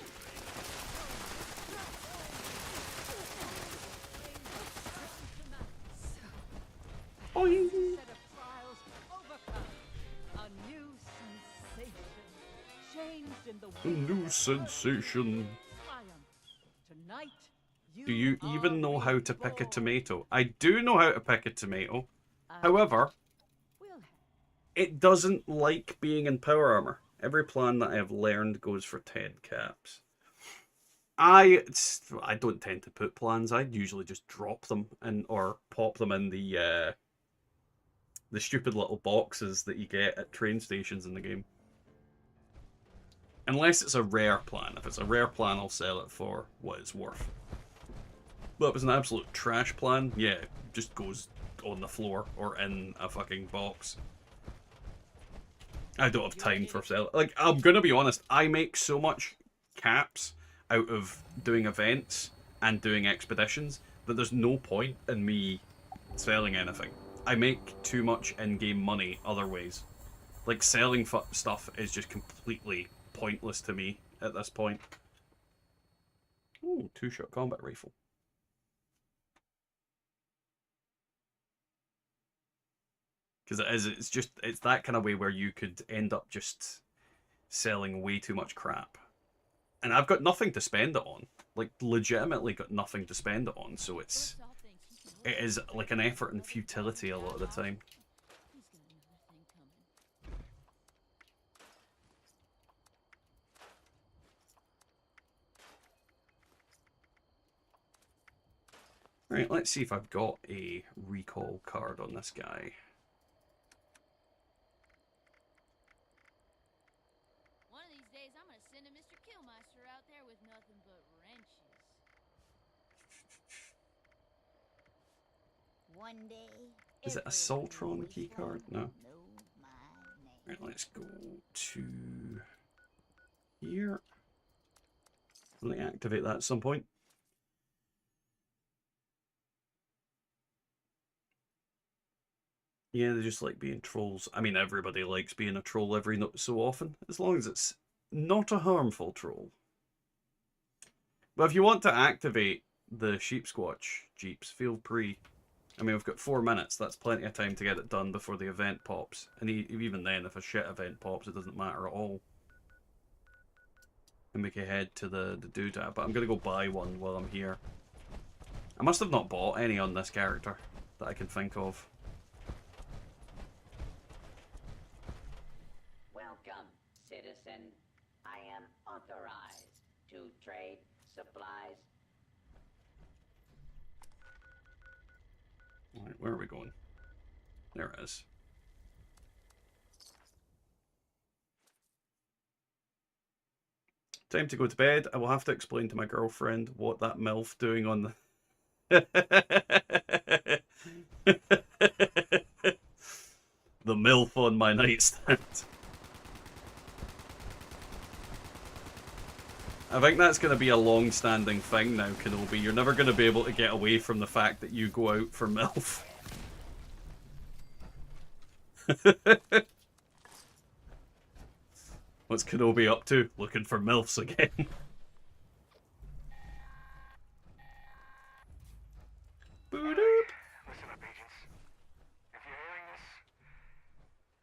Boing. Set of trials overcome. A new sensation. Changed in the A new sensation. triumph. Tonight, Do you even know how to pick a tomato? I do know how to pick a tomato. However, it doesn't like being in power armor. Every plan that I have learned goes for 10 caps. I don't tend to put plans. I usually just drop them or pop them in the stupid little boxes that you get at train stations in the game. Unless it's a rare plan. If it's a rare plan, I'll sell it for what it's worth. But if it's an absolute trash plan, yeah, it just goes on the floor or in a fucking box. I don't have time for sale. Like, I'm gonna be honest, I make so much caps out of doing events and doing expeditions that there's no point in me selling anything. I make too much in-game money other ways. Like, selling stuff is just completely pointless to me at this point. Ooh, 2-shot combat rifle. Because it's that kind of way where you could end up just selling way too much crap. And I've got nothing to spend it on. Like, legitimately got nothing to spend it on, so it is like an effort in futility a lot of the time. Right, let's see if I've got a recall card on this guy. One day, Is it a Soltron keycard? No. know my name. Right, let's go to here. Let me activate that at some point. Yeah, they just like being trolls. I mean, everybody likes being a troll every so often, as long as it's not a harmful troll. But if you want to activate the Sheep Squatch Jeeps, feel free. I mean, we've got 4 minutes. That's plenty of time to get it done before the event pops. And even then, if a shit event pops, it doesn't matter at all. And we can head to the doodad. But I'm going to go buy one while I'm here. I must have not bought any on this character that I can think of. Welcome, citizen. I am authorized to trade supplies. Alright, where are we going? There it is. Time to go to bed. I will have to explain to my girlfriend what that MILF doing on the... the MILF on my nightstand. I think that's going to be a long-standing thing now, Kenobi. You're never going to be able to get away from the fact that you go out for MILF. What's Kenobi up to? Looking for MILFs again. Boot-oop. Listen up, agents. If you're hearing this,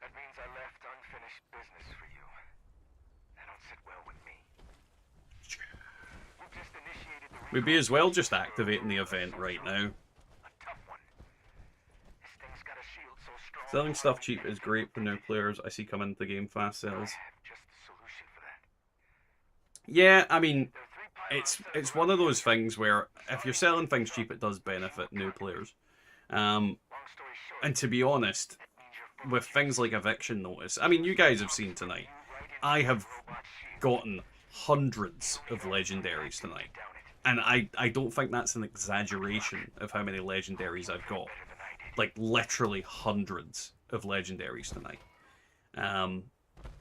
that means I left unfinished business for you. That don't sit well with me. We've just initiated the We'd be as well just activating the event right now. a tough one. This thing's got a shield so strong. Selling stuff cheap is great for new players. I see come into the game fast sales. Just the solution for that. Yeah, I mean, There are 3 pylons it's one of those things where if you're selling things cheap, it does benefit new players. Long story short, And to be honest, with things like Eviction Notice, I mean, you guys have seen tonight. I have gotten hundreds of legendaries tonight. And I don't think that's an exaggeration of how many legendaries I've got. Like, literally hundreds of legendaries tonight.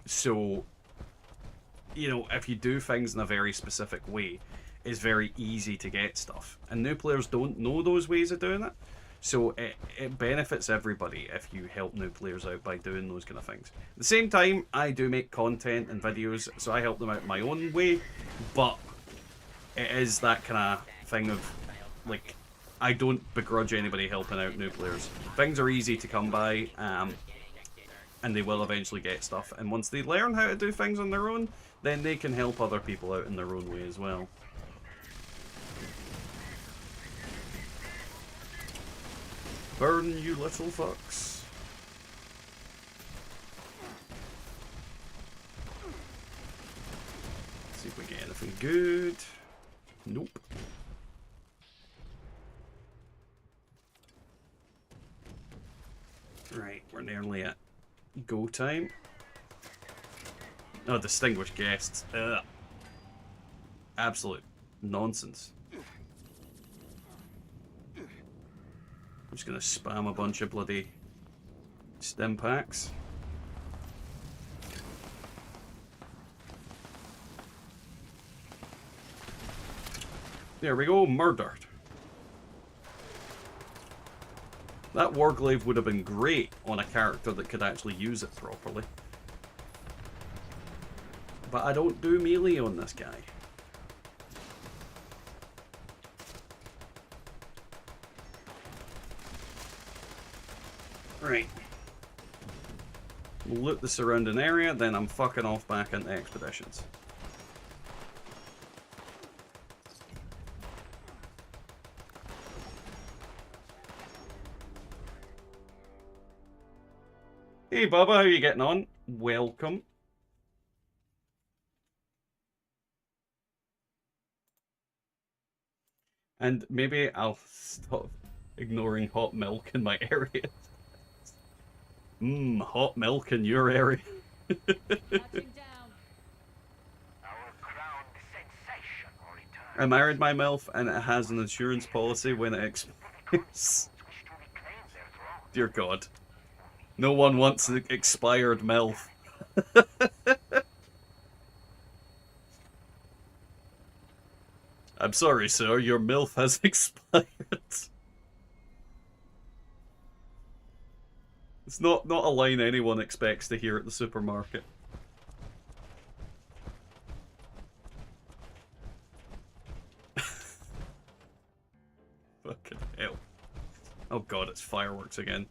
So, you know, if you do things in a very specific way, it's very easy to get stuff. And new players don't know those ways of doing it. So it benefits everybody if you help new players out by doing those kind of things. At the same time, I do make content and videos, so I help them out my own way. But it is that kind of thing of, like, I don't begrudge anybody helping out new players. Things are easy to come by, and they will eventually get stuff. And once they learn how to do things on their own, then they can help other people out in their own way as well. Burn, you little fucks. Let's see if we get anything good. Nope. Right, we're nearly at go time. Oh, distinguished guests. Ugh. Absolute nonsense. I'm just gonna spam a bunch of bloody stim packs. There we go, murdered. That Warglaive would have been great on a character that could actually use it properly. But I don't do melee on this guy. Right. We'll loot the surrounding area, then I'm fucking off back into expeditions. Hey Bubba, how are you getting on? Welcome. And maybe I'll stop ignoring hot milk in my area. Hot milk in your area. Touching down. our crowned sensation will return. I married my MILF and it has an insurance policy when it expires. Wish to reclaim their throne. Dear God. No one wants an expired MILF. I'm sorry, sir. Your MILF has expired. It's not a line anyone expects to hear at the supermarket. Fucking hell. Oh god, it's fireworks again.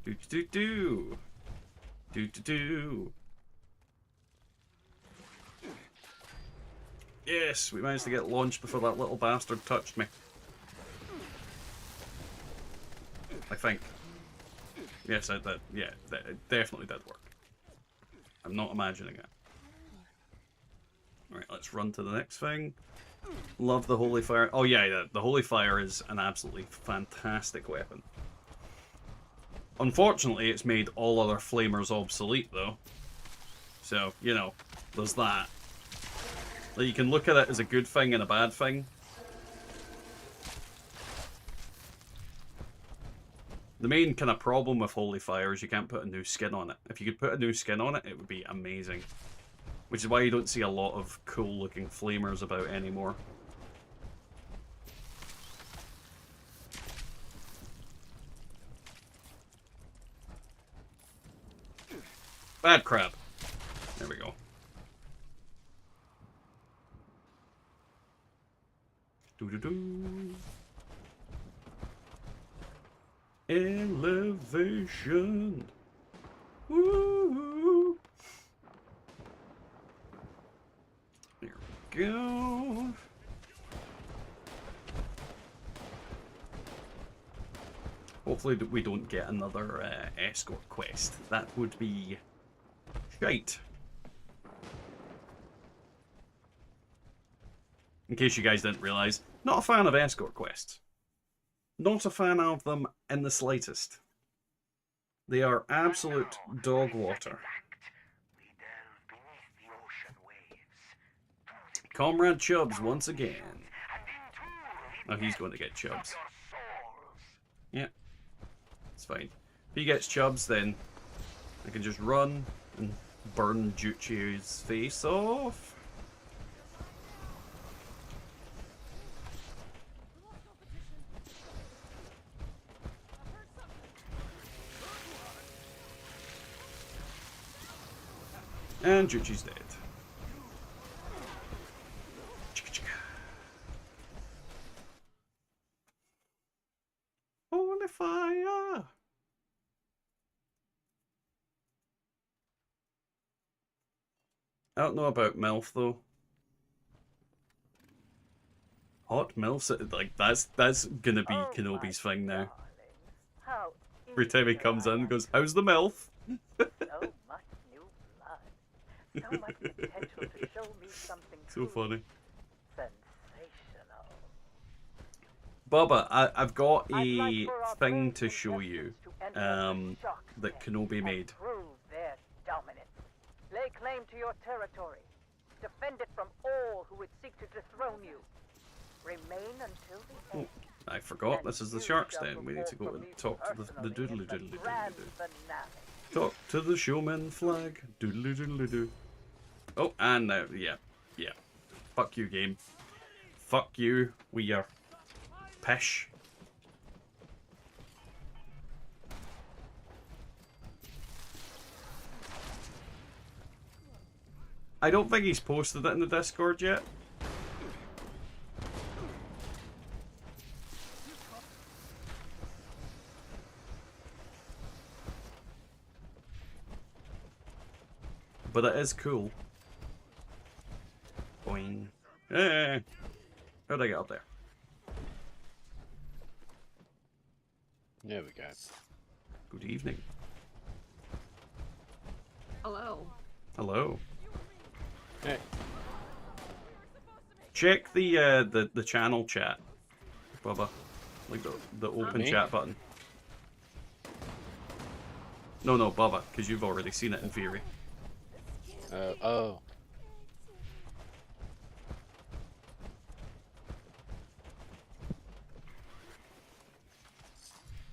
Do-do-do-do. Do-do-do. Yes, we managed to get launched before that little bastard touched me. I think. Yes, I did. Yeah, it definitely did work. I'm not imagining it. Alright, let's run to the next thing. Love the Holy Fire. Oh yeah, the Holy Fire is an absolutely fantastic weapon. Unfortunately, it's made all other flamers obsolete, though. So, you know, there's that. Like, you can look at it as a good thing and a bad thing. The main kind of problem with Holy Fire is you can't put a new skin on it. If you could put a new skin on it, it would be amazing. Which is why you don't see a lot of cool looking flamers about anymore. Bad crab. There we go. Doo-doo-doo. Elevation. Woo! There we go. Hopefully we don't get another escort quest. That would be shite. In case you guys didn't realise, not a fan of escort quests. Not a fan of them in the slightest. They are absolute dog water. Comrade Chubbs once again. Oh, he's going to get Chubbs. Yeah, it's fine. If he gets Chubbs, then I can just run and burn Juchi's face off. And Juchi's dead. Holy fire! I don't know about MILF though. Hot MILF, like that's gonna be Kenobi's thing now. How Every time he comes in and goes, "How's the MILF?" so much new blood. So much potential to show me something So funny. sensational. Bubba, I've got I'd a like for our thing brave to show you contestants to enter the shock that zone Kenobi and made. prove their dominance. Lay claim to your territory. Defend it from all who would seek to dethrone you. Remain until the end. I forgot, And this is the you Shark's shall Den. We need report to go from and me talk to the personally doodly in the doodly grand doodly doo. finale. Talk to the showman flag. Doodly doodly doo. Oh, and now, yeah. Fuck you, game. Fuck you. We are pish. I don't think he's posted it in the Discord yet. But it is cool. Boing. Hey. How'd I get up there? There we go. Good evening. Hello. Hello. Hey. Check the channel chat, Bubba. Like the open Me? chat button. No, Bubba, because you've already seen it in theory. Oh.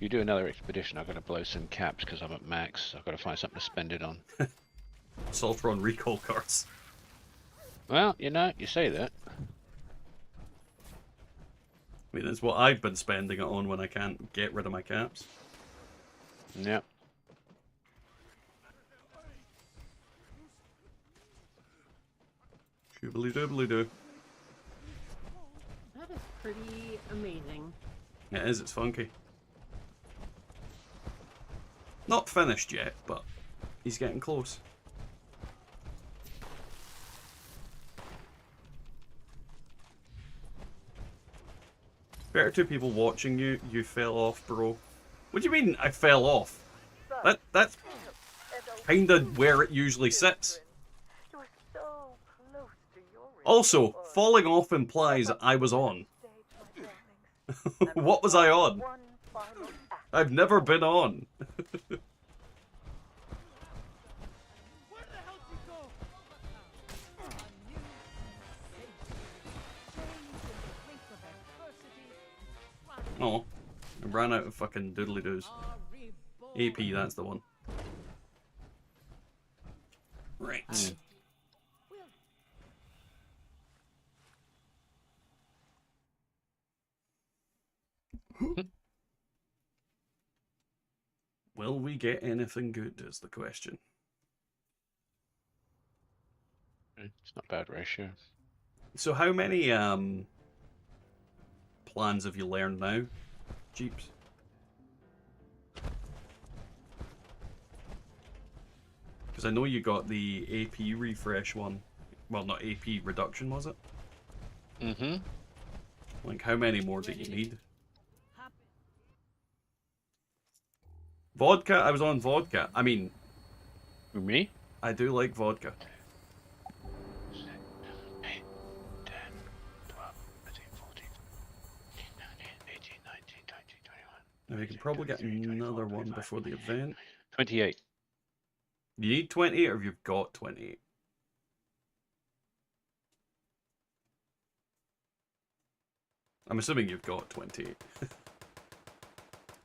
You do another expedition, I've got to blow some caps because I'm at max. I've got to find something to spend it on. Saltron recall cards. Well, you know, you say that. I mean, it's what I've been spending it on when I can't get rid of my caps. Yep. Shoobly doobly doo. That is pretty amazing. It is, it's funky. Not finished yet, but he's getting close. Better to people watching you, you fell off, bro. What do you mean I fell off? That's kinda where it usually sits. You are so close to your Also, reward. falling off implies I was on. Stage, my darlings. And What was I on? one final act. I've never been on. Oh, I ran out of fucking doodly doos. Our AP, that's the one. Right. Will we get anything good is the question. It's not a bad ratio. So how many plans have you learned now, Jeeps? Because I know you got the AP refresh one. Well, not AP reduction, was it? Mm-hmm. Like, how many more do you need? Vodka? I was on vodka. I mean... Me? I do like vodka. 7, 8, 10, 12, 13, 14, 15, 18, 19, 20, 21. Now, we can probably get another one before the event. 28. You need 28 or you've got 28? I'm assuming you've got 28.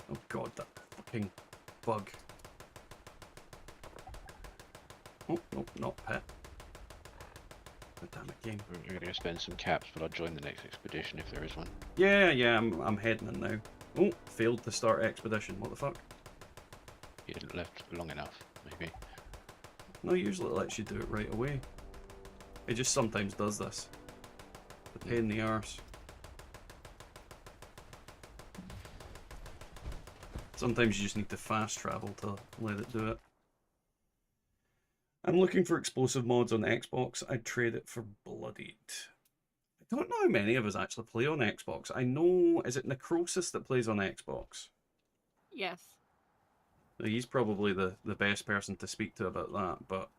Oh god, that fucking bug. Oh, no, not pet. God damn it, game. We're going to spend some caps, but I'll join the next expedition if there is one. Yeah, I'm heading in now. Oh, failed to start expedition. What the fuck? You didn't left long enough, maybe. No, usually it lets you do it right away. It just sometimes does this. The pain in the arse. Sometimes you just need to fast travel to let it do it. I'm looking for explosive mods on Xbox. I'd trade it for Bloodied. I don't know how many of us actually play on Xbox. I know, is it Necrosis that plays on Xbox? Yes. He's probably the best person to speak to about that, but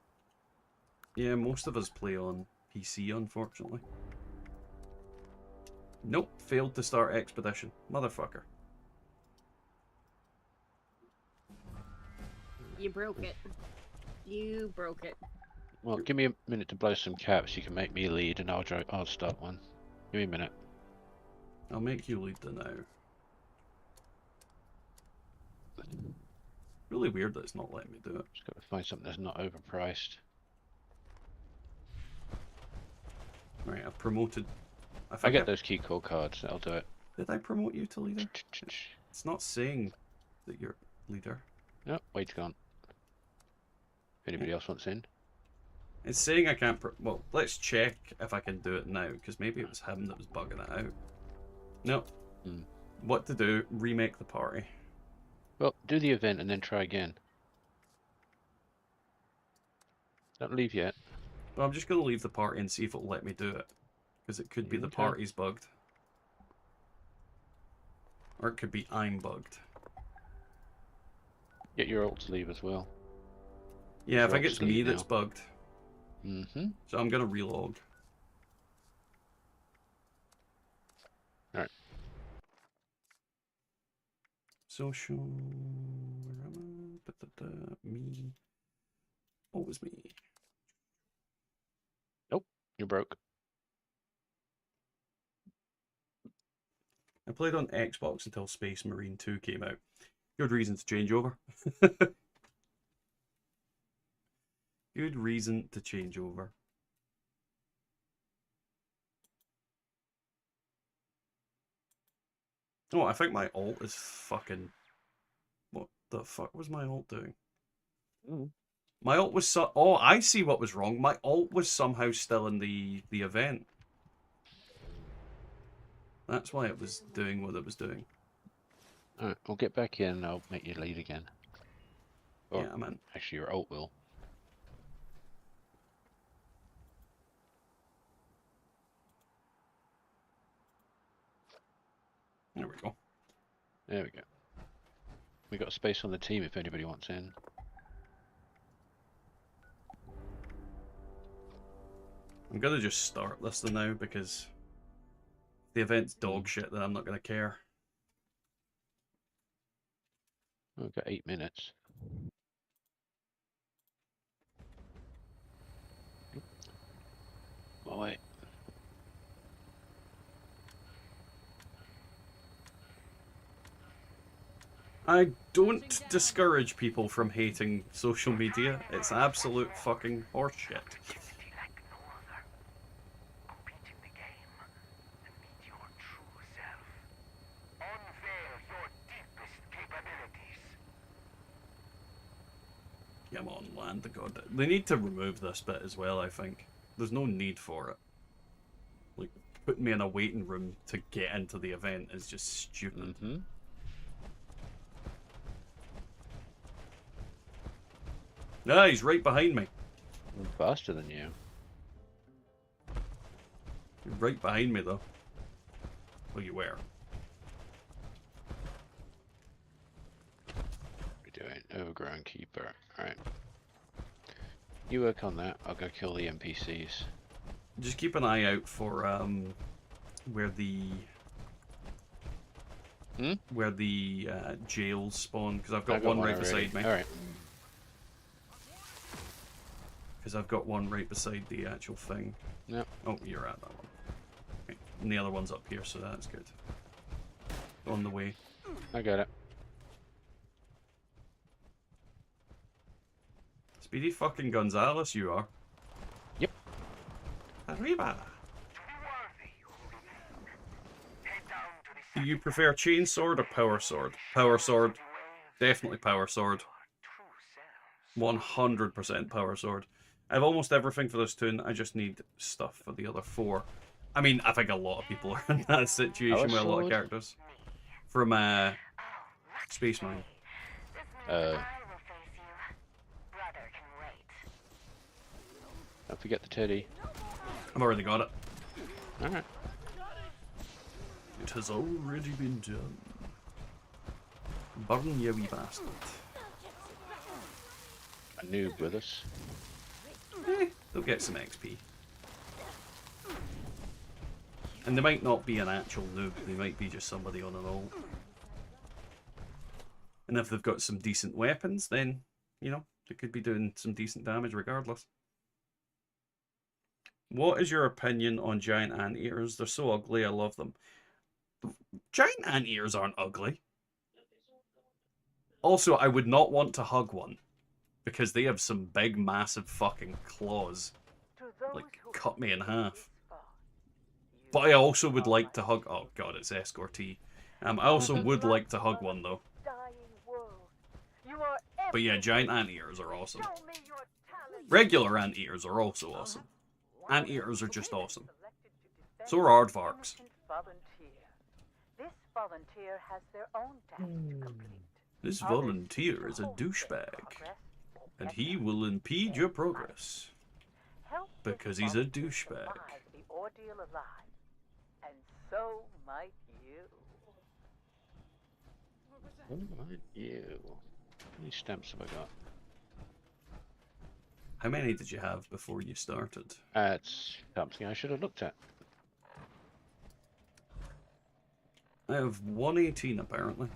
yeah, most of us play on PC, unfortunately. Nope, failed to start expedition. Motherfucker. You broke it. You broke it. Well, give me a minute to blow some caps. You can make me lead, and I'll start one. Give me a minute. I'll make you lead the now. Really weird that it's not letting me do it. Just got to find something that's not overpriced. Right, I've promoted. I get those key code cards. That'll do it. Did I promote you to leader? It's not saying that you're leader. No, wade's gone. If anybody else wants in. It's saying I can't. Well, let's check if I can do it now, because maybe it was him that was bugging it out. No. What to do? Remake the party. Well, do the event and then try again. Don't leave yet. Well, I'm just going to leave the party and see if it'll let me do it. Because it could be the party's bugged. Or it could be I'm bugged. Get your ult to leave as well. Yeah, I think it's me that's bugged. Mm-hmm. So I'm going to relog. Alright. Social... Where am I? Me. Always me. Nope, you're broke. I played on Xbox until Space Marine 2 came out. Good reason to change over. Good reason to change over. Oh, I think my ult is fucking... What the fuck was my ult doing? My ult was oh, I see what was wrong. My ult was somehow still in the event. That's why it was doing what it was doing. Alright, we'll get back in and I'll make you lead again. Or, yeah, man. Actually, your ult will. There we go. There we go. We got space on the team if anybody wants in. I'm gonna just start this now because if the event's dog shit, then I'm not gonna care. We've got 8 minutes. Oh wait. I don't discourage people from hating social media. It's absolute fucking horseshit. Like no other. Compete in the game and meet your true self. Unveil your deepest capabilities. Come on, land the god. They need to remove this bit as well, I think. There's no need for it. Like, putting me in a waiting room to get into the event is just stupid. Ah, he's right behind me. I'm faster than you. You're right behind me, though. Well, you were. We're doing overgrown keeper. Alright. You work on that. I'll go kill the NPCs. Just keep an eye out for where the jails spawn, because I've got one right already. beside me. Alright. Because I've got one right beside the actual thing. Yep. Oh, you're at that one. Okay. And the other one's up here, so that's good. On the way. I got it. Speedy fucking Gonzalez, you are. Yep. Arriba. Do you prefer chainsword or power sword? Power sword. Definitely power sword. 100% power sword. I have almost everything for this toon. I just need stuff for the other 4. I mean, I think a lot of people are in that situation with a lot of characters. From Space Marine. Don't forget the teddy. I've already got it. Alright. It has already been done. Burn, you wee bastard. A noob with us. They'll get some XP. And they might not be an actual noob, they might be just somebody on an ult. And if they've got some decent weapons, then, you know, they could be doing some decent damage regardless. What is your opinion on giant anteaters? They're so ugly, I love them. Giant anteaters aren't ugly. Also, I would not want to hug one, because they have some big, massive fucking claws. Like, cut me in half. But I also would like to hug... Oh god, it's escortee. I also would like to hug one, though. But yeah, giant anteaters are awesome. Regular anteaters are also awesome. Anteaters are just awesome. So are aardvarks. This volunteer has their own task to complete. This volunteer is a douchebag, and he will impede your progress. Because he's a douchebag. The ordeal alive, and so might you. What might you? How many stamps have I got? How many did you have before you started? It's something I should have looked at. I have 118 apparently.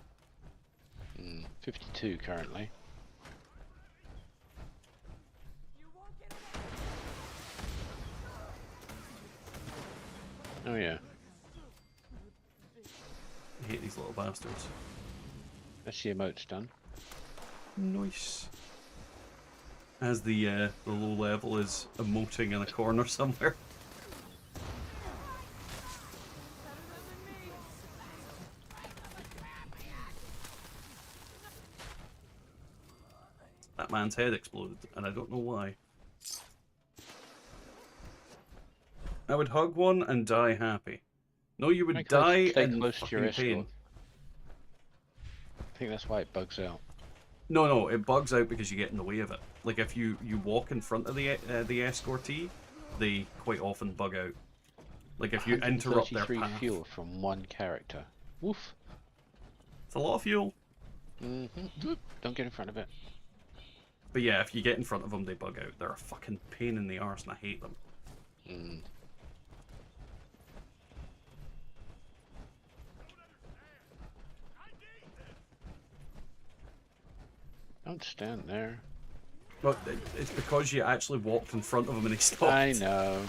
52 currently. Oh yeah. I hate these little bastards. That's the emote's done. Nice. As the low level is emoting in a corner somewhere. That man's head exploded, and I don't know why. I would hug one and die happy. No, you would die in fucking pain. I think that's why it bugs out. No, it bugs out because you get in the way of it. Like if you walk in front of the escortee, they quite often bug out. Like if you interrupt their path. Fuel from one character. Woof. It's a lot of fuel. Don't get in front of it. But yeah, if you get in front of them, they bug out. They're a fucking pain in the arse, and I hate them. Don't stand there. But it's because you actually walked in front of him and he stopped. I know.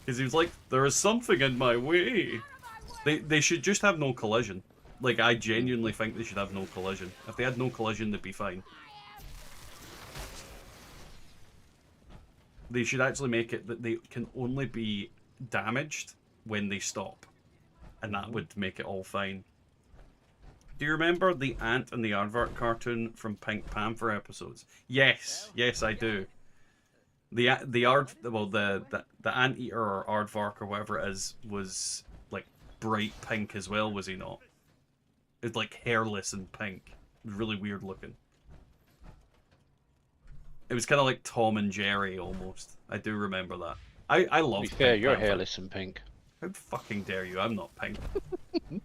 Because he was like, there is something in my way. They should just have no collision. Like, I genuinely think they should have no collision. If they had no collision, they'd be fine. They should actually make it that they can only be damaged when they stop. And that would make it all fine. Do you remember the Ant and the Aardvark cartoon from Pink Panther episodes? Yes, yes, I do. The Anteater or Aardvark or whatever it is was like bright pink as well, was he not? It's like hairless and pink. It was really weird looking. It was kind of like Tom and Jerry almost. I do remember that. I love. To be fair, Pink you're Panther. hairless and pink. How fucking dare you? I'm not pink. You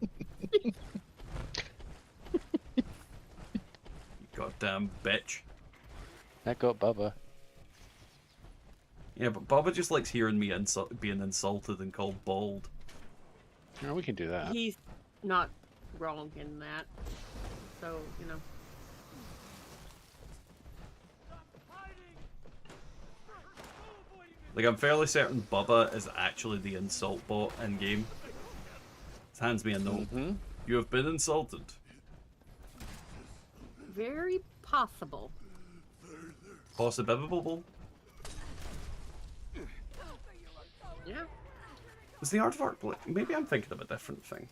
goddamn bitch. That got Bubba. Yeah, but Bubba just likes hearing me being insulted and called bald. No, we can do that. He's not wrong in that. So, you know. Like, I'm fairly certain Bubba is actually the insult bot in game. It hands me a note. You have been insulted. Very possible. Possible. Yeah. Is the Aardvark like, maybe I'm thinking of a different thing.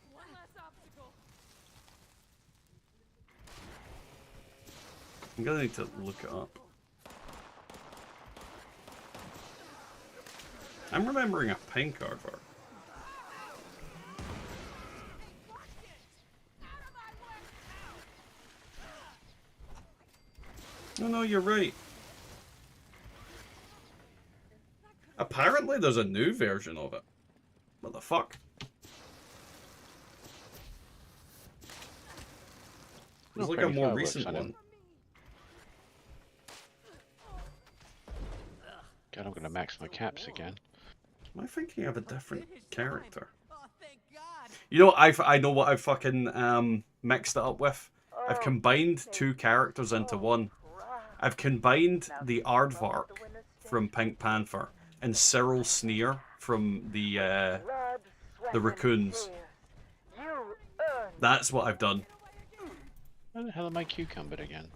I'm gonna need to look it up. I'm remembering a pink Aardvark. Oh no, you're right. Apparently there's a new version of it. What the fuck? There's like a more recent one. God, I'm gonna max my caps again. Am I thinking of a different character? You know, I know what I've fucking mixed it up with. I've combined two characters into one. I've combined the Aardvark from Pink Panther and Cyril Sneer from the Raccoons. That's what I've done. Where the hell am I cucumbered again?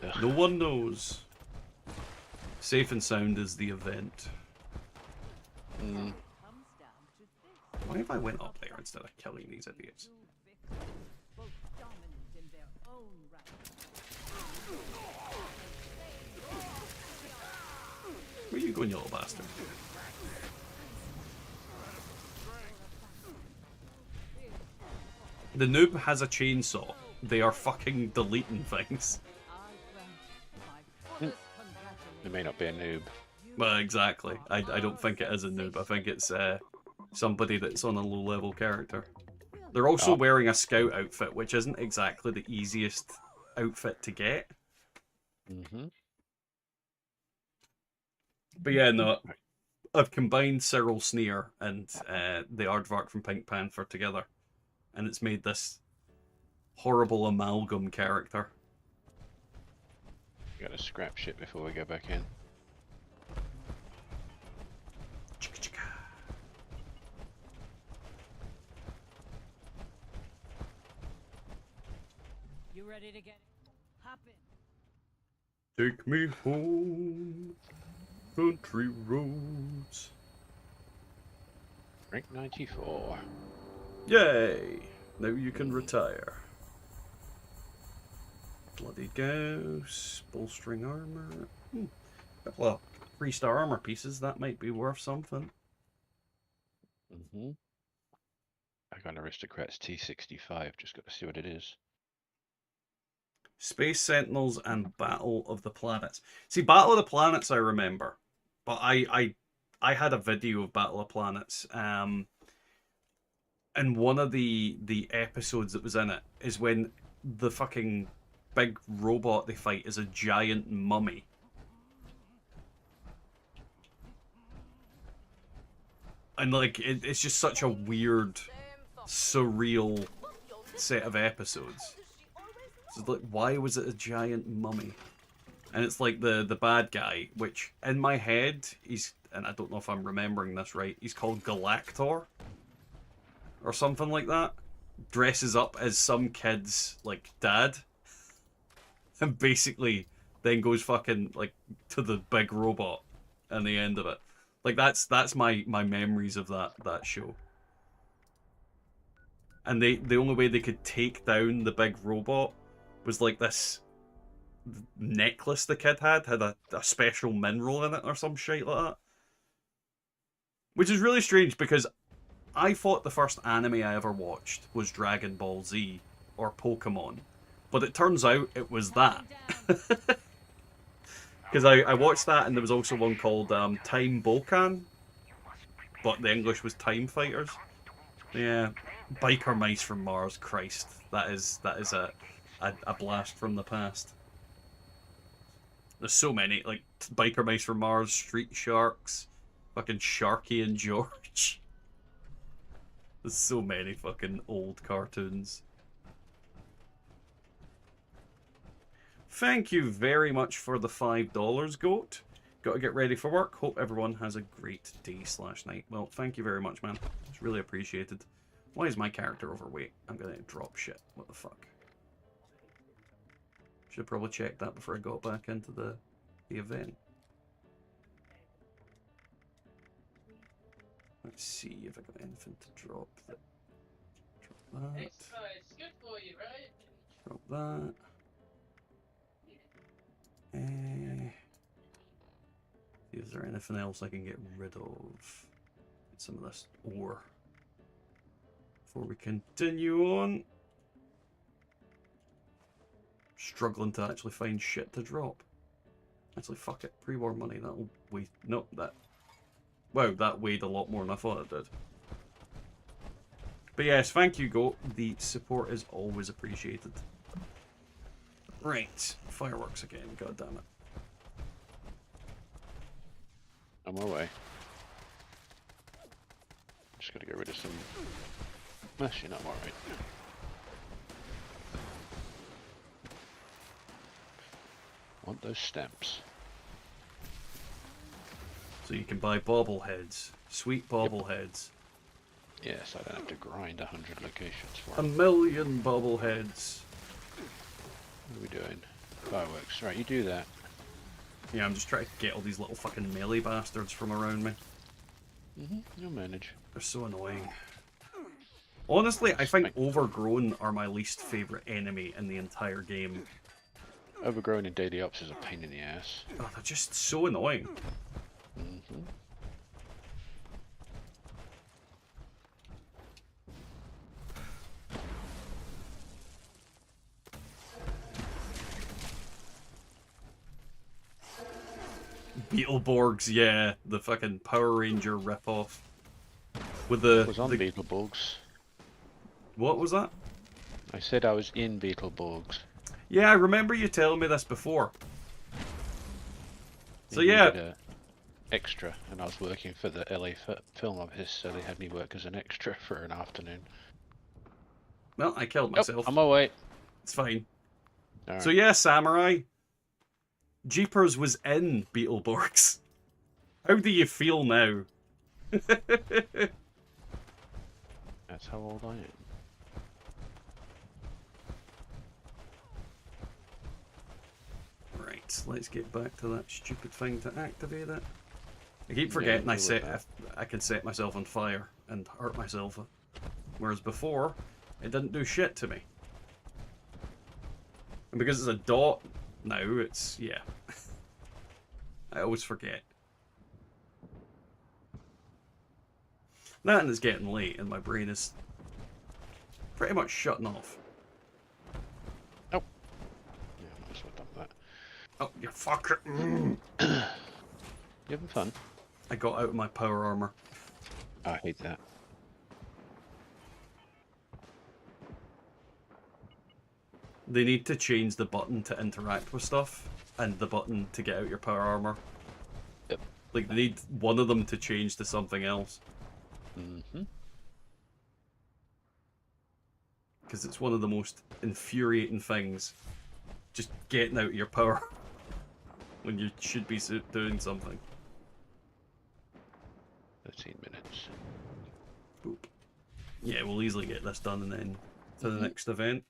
Ugh. No one knows. Safe and sound is the event. Why if I went up there instead of killing these idiots? Where you going, you little bastard? The noob has a chainsaw. They are fucking deleting things. It may not be a noob. Well, exactly. I don't think it is a noob. I think it's somebody that's on a low-level character. They're also wearing a scout outfit, which isn't exactly the easiest outfit to get. But yeah, no. I've combined Cyril Sneer and the Aardvark from Pink Panther together. And it's made this horrible amalgam character. Gotta scrap shit before we go back in. You ready to get hop in? Take me home, country roads. Rank 94. Yay! Now you can retire. Bloody Ghost, bolstering armor. Well, 3-star armor pieces, that might be worth something. I got an Aristocrats T65, just got to see what it is. Space Sentinels and Battle of the Planets. See, Battle of the Planets I remember, but I had a video of Battle of Planets. And one of the episodes that was in it is when the fucking big robot they fight is a giant mummy. And like it's just such a weird, surreal set of episodes. So like, why was it a giant mummy? And it's like the bad guy, which in my head he's, and I don't know if I'm remembering this right, he's called Galactor or something like that. dresses up as some kid's like dad, and basically then goes fucking like to the big robot and the end of it. Like that's my memories of that show. And the only way they could take down the big robot was like this necklace the kid had a special mineral in it or some shit like that. Which is really strange because I thought the first anime I ever watched was Dragon Ball Z or Pokemon. But it turns out it was that. Because I watched that, and there was also one called Time Bokan, but the English was Time Fighters. Yeah, Biker Mice from Mars. Christ, that is a blast from the past. There's so many, like Biker Mice from Mars, Street Sharks, fucking Sharky and George. There's so many fucking old cartoons. Thank you very much for the $5, Goat. Got to get ready for work. Hope everyone has a great day/night. Well, thank you very much, man. It's really appreciated. Why is my character overweight? I'm gonna drop shit. What the fuck? Should probably check that before I got back into the event. Let's see if I got anything to drop. Drop that. It's good for you, right? Drop that. Is there anything else I can get rid of? Get some of this ore before we continue on. Struggling to actually find shit to drop. Actually, fuck it. Pre-war money. That'll weigh. Nope, that. Wow, that weighed a lot more than I thought it did. But yes, thank you, Goat. The support is always appreciated. Right, fireworks again. God damn it. On my way. Just gotta get rid of some. Actually, not alright. Want those stamps. So you can buy bobbleheads. Sweet bobbleheads. Yes, I don't have to grind 100 locations for A them. million bobbleheads. What are we doing? Fireworks. Right, you do that. Yeah, I'm just trying to get all these little fucking melee bastards from around me. You'll manage. They're so annoying. Honestly, I think Overgrown are my least favourite enemy in the entire game. Overgrown in daily ops is a pain in the ass. Oh, they're just so annoying. Beetleborgs, yeah, the fucking Power Ranger ripoff. With the. I was on Beetleborgs. What was that? I said I was in Beetleborgs. Yeah, I remember you telling me this before. So You yeah. needed a extra, and I was working for the LA film office, so they had me work as an extra for an afternoon. Well, I killed myself. I'm away. It's fine. All right. So yeah, Samurai. Jeepers was in Beetleborgs. How do you feel now? That's how old I am. Right, let's get back to that stupid thing to activate it. I keep forgetting I can set myself on fire and hurt myself. Whereas before, it didn't do shit to me. And because it's a dot now, it's, yeah. I always forget. That and it's getting late and my brain is pretty much shutting off. Oh. Yeah, I might as well dump that. Oh, you fucker. You having fun? I got out of my power armor. I hate that. They need to change the button to interact with stuff and the button to get out your power armor. Yep. Like, they need one of them to change to something else. Because it's one of the most infuriating things. Just getting out of your power when you should be doing something. 13 minutes. Boop. Yeah, we'll easily get this done and then to the next event.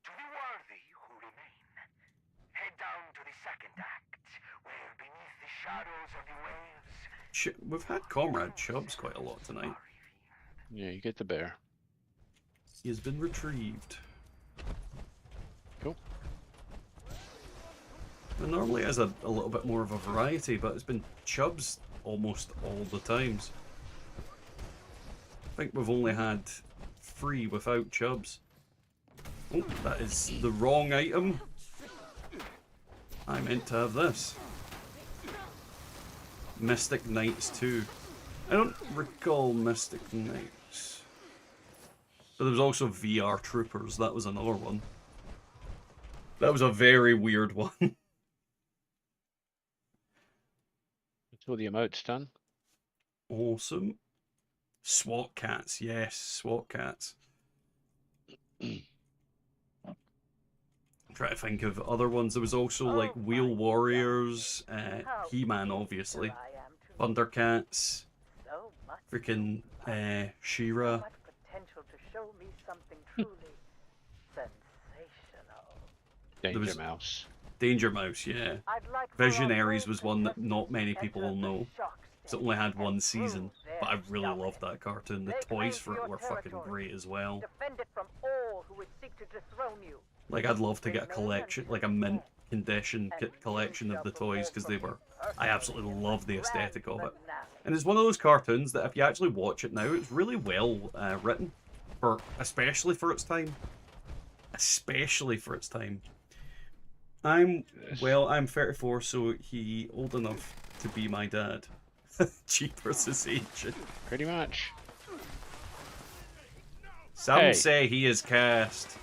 To the worthy who remain, head down to the second act, where beneath the shadows of the waves, We've had Comrade Chubbs quite a lot tonight. Yeah, you get the bear. He has been retrieved. Cool. It normally has a little bit more of a variety, but it's been Chubbs almost all the times. I think we've only had 3 without Chubbs. Oh, that is the wrong item. I meant to have this. Mystic Knights 2. I don't recall Mystic Knights. But there was also VR Troopers. That was another one. That was a very weird one. That's all the emotes done. Awesome. SWAT cats, yes, SWAT cats. Try to think of other ones. There was also like Wheel Warriors, He-Man, obviously, Thundercats, freaking She-Ra. Potential to show me something truly sensational. Danger Mouse. Danger Mouse, yeah. Visionaries was one that not many people will know. It only had 1 season, but I really loved that cartoon. The toys for it were fucking great as well. Defend it from all who would seek to dethrone you. Like, I'd love to get a collection, like a mint condition collection of the toys, because they were, I absolutely love the aesthetic of it. And it's one of those cartoons that if you actually watch it now, it's really well written, especially for its time. Especially for its time. I'm 34, so he old enough to be my dad. Jeepers is ancient. Pretty much. Some say he is cast.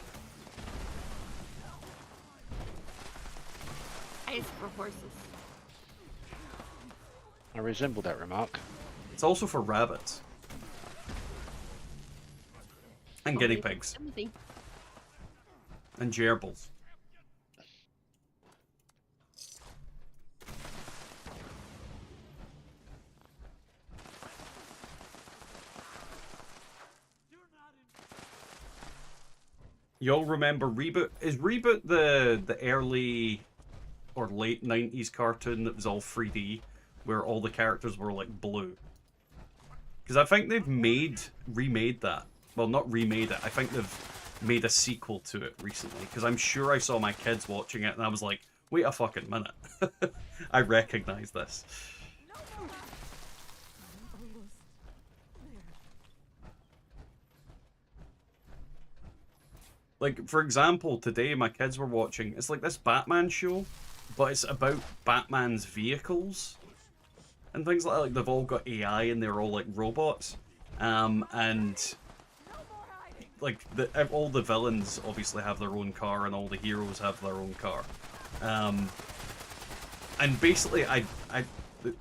Ice for horses. I resemble that remark. It's also for rabbits. And guinea pigs. Timothy. And gerbils. Y'all remember Reboot? Is Reboot the early or late 90s cartoon that was all 3D, where all the characters were like blue? Because I think they've remade that. Well, not remade it. I think they've made a sequel to it recently. Because I'm sure I saw my kids watching it and I was like, wait a fucking minute. I recognize this. Like, for example, today my kids were watching, it's like this Batman show, but it's about Batman's vehicles and things like that. Like, they've all got AI and they're all like robots. And like all the villains obviously have their own car and all the heroes have their own car. And basically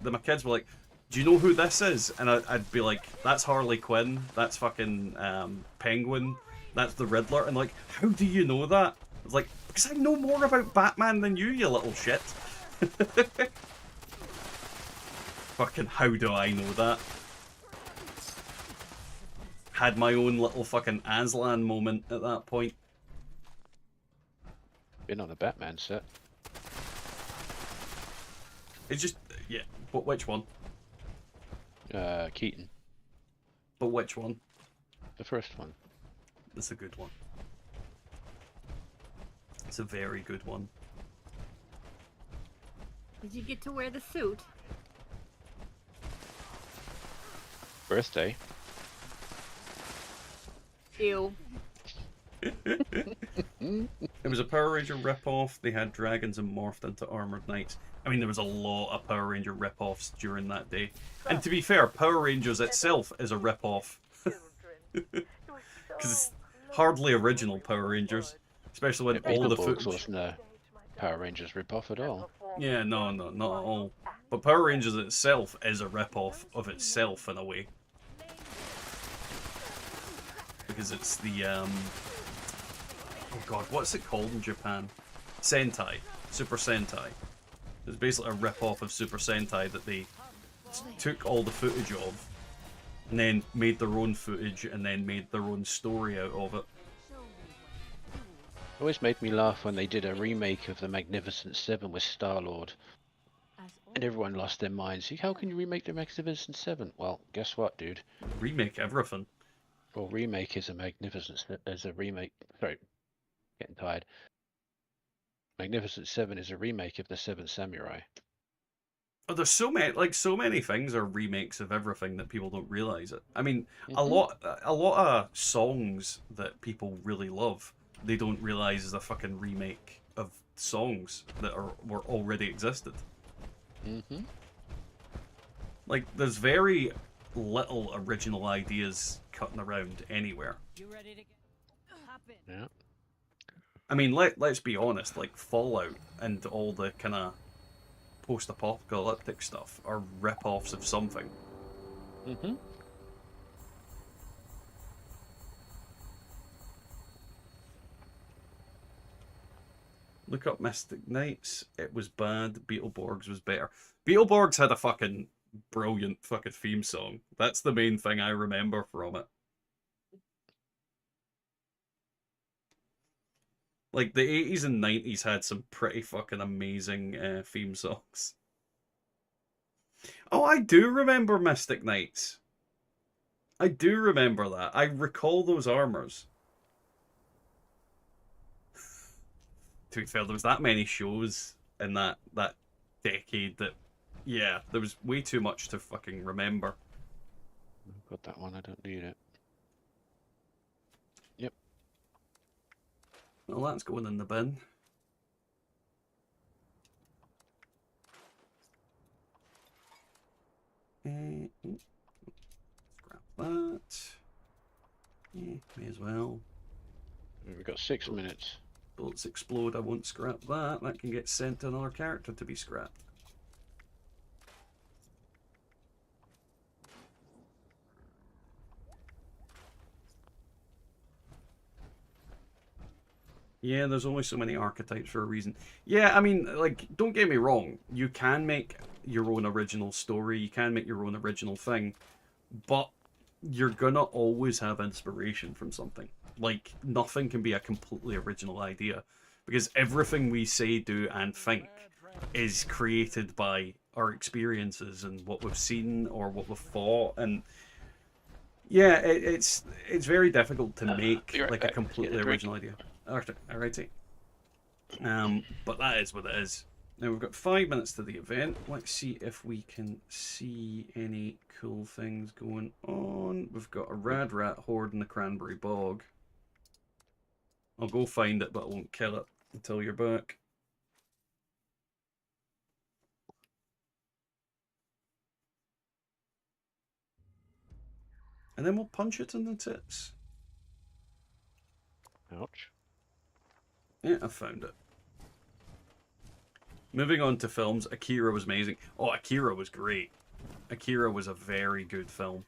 my kids were like, do you know who this is? And I'd be like, that's Harley Quinn, that's fucking Penguin, that's the Riddler. And like, how do you know that? I was like, because I know more about Batman than you little shit. Fucking how do I know that? Had my own little fucking Aslan moment at that point. Been on a Batman set. It's just, yeah, but which one? Keaton. But which one? The first one. That's a good one. It's a very good one. Did you get to wear the suit? Birthday. Ew. It was a Power Ranger ripoff. They had dragons and morphed into armored knights. I mean, there was a lot of Power Ranger ripoffs during that day. And to be fair, Power Rangers itself is a ripoff. Because it's hardly original Power Rangers. Especially when all the footage wasn't a Power Rangers ripoff at all. Yeah, no, not at all. But Power Rangers itself is a ripoff of itself in a way. Because it's the, oh god, what's it called in Japan? Sentai. Super Sentai. It's basically a rip-off of Super Sentai that they took all the footage of and then made their own footage, and then made their own story out of it. It always made me laugh when they did a remake of the Magnificent Seven with Star-Lord. And everyone lost their minds. See, how can you remake the Magnificent Seven? Well, guess what, dude? Remake everything. Well, remake is a remake. Sorry, getting tired. Magnificent Seven is a remake of the Seven Samurai. Oh, there's so many things are remakes of everything that people don't realize it. I mean, Mm-hmm. a lot of songs that people really love, they don't realize is a fucking remake of songs that were already existed. Mm-hmm. Like, there's very little original ideas cutting around anywhere. You ready to get hop in? Yeah. I mean, let's be honest, like Fallout and all the kind of post-apocalyptic stuff are rip-offs of something. Mm-hmm. Look up Mystic Knights. It was bad. Beetleborgs was better. Beetleborgs had a fucking brilliant fucking theme song. That's the main thing I remember from it. Like, the 80s and 90s had some pretty fucking amazing theme songs. Oh, I do remember Mystic Knights. I do remember that. I recall those armors. To be fair, there was that many shows in that decade that, yeah, there was way too much to fucking remember. I've got that one, I don't need it. Yep. Well, that's going in the bin. Scrap that. Yeah, may as well. We've got 6 minutes. Bullets explode, I won't scrap that. That can get sent to another character to be scrapped. Yeah, there's only so many archetypes for a reason. Yeah, I mean, like, don't get me wrong. You can make your own original story. You can make your own original thing. But you're gonna always have inspiration from something. Like, nothing can be a completely original idea. Because everything we say, do, and think is created by our experiences and what we've seen or what we've thought. And yeah, it's very difficult to make like a completely original idea. Alrighty. But that is what it is. Now we've got 5 minutes to the event. Let's see if we can see any cool things going on. We've got a rad rat horde in the cranberry bog. I'll go find it, but I won't kill it until you're back. And then we'll punch it in the tits. Ouch. Yeah, I found it. Moving on to films, Akira was amazing. Oh, Akira was great. Akira was a very good film.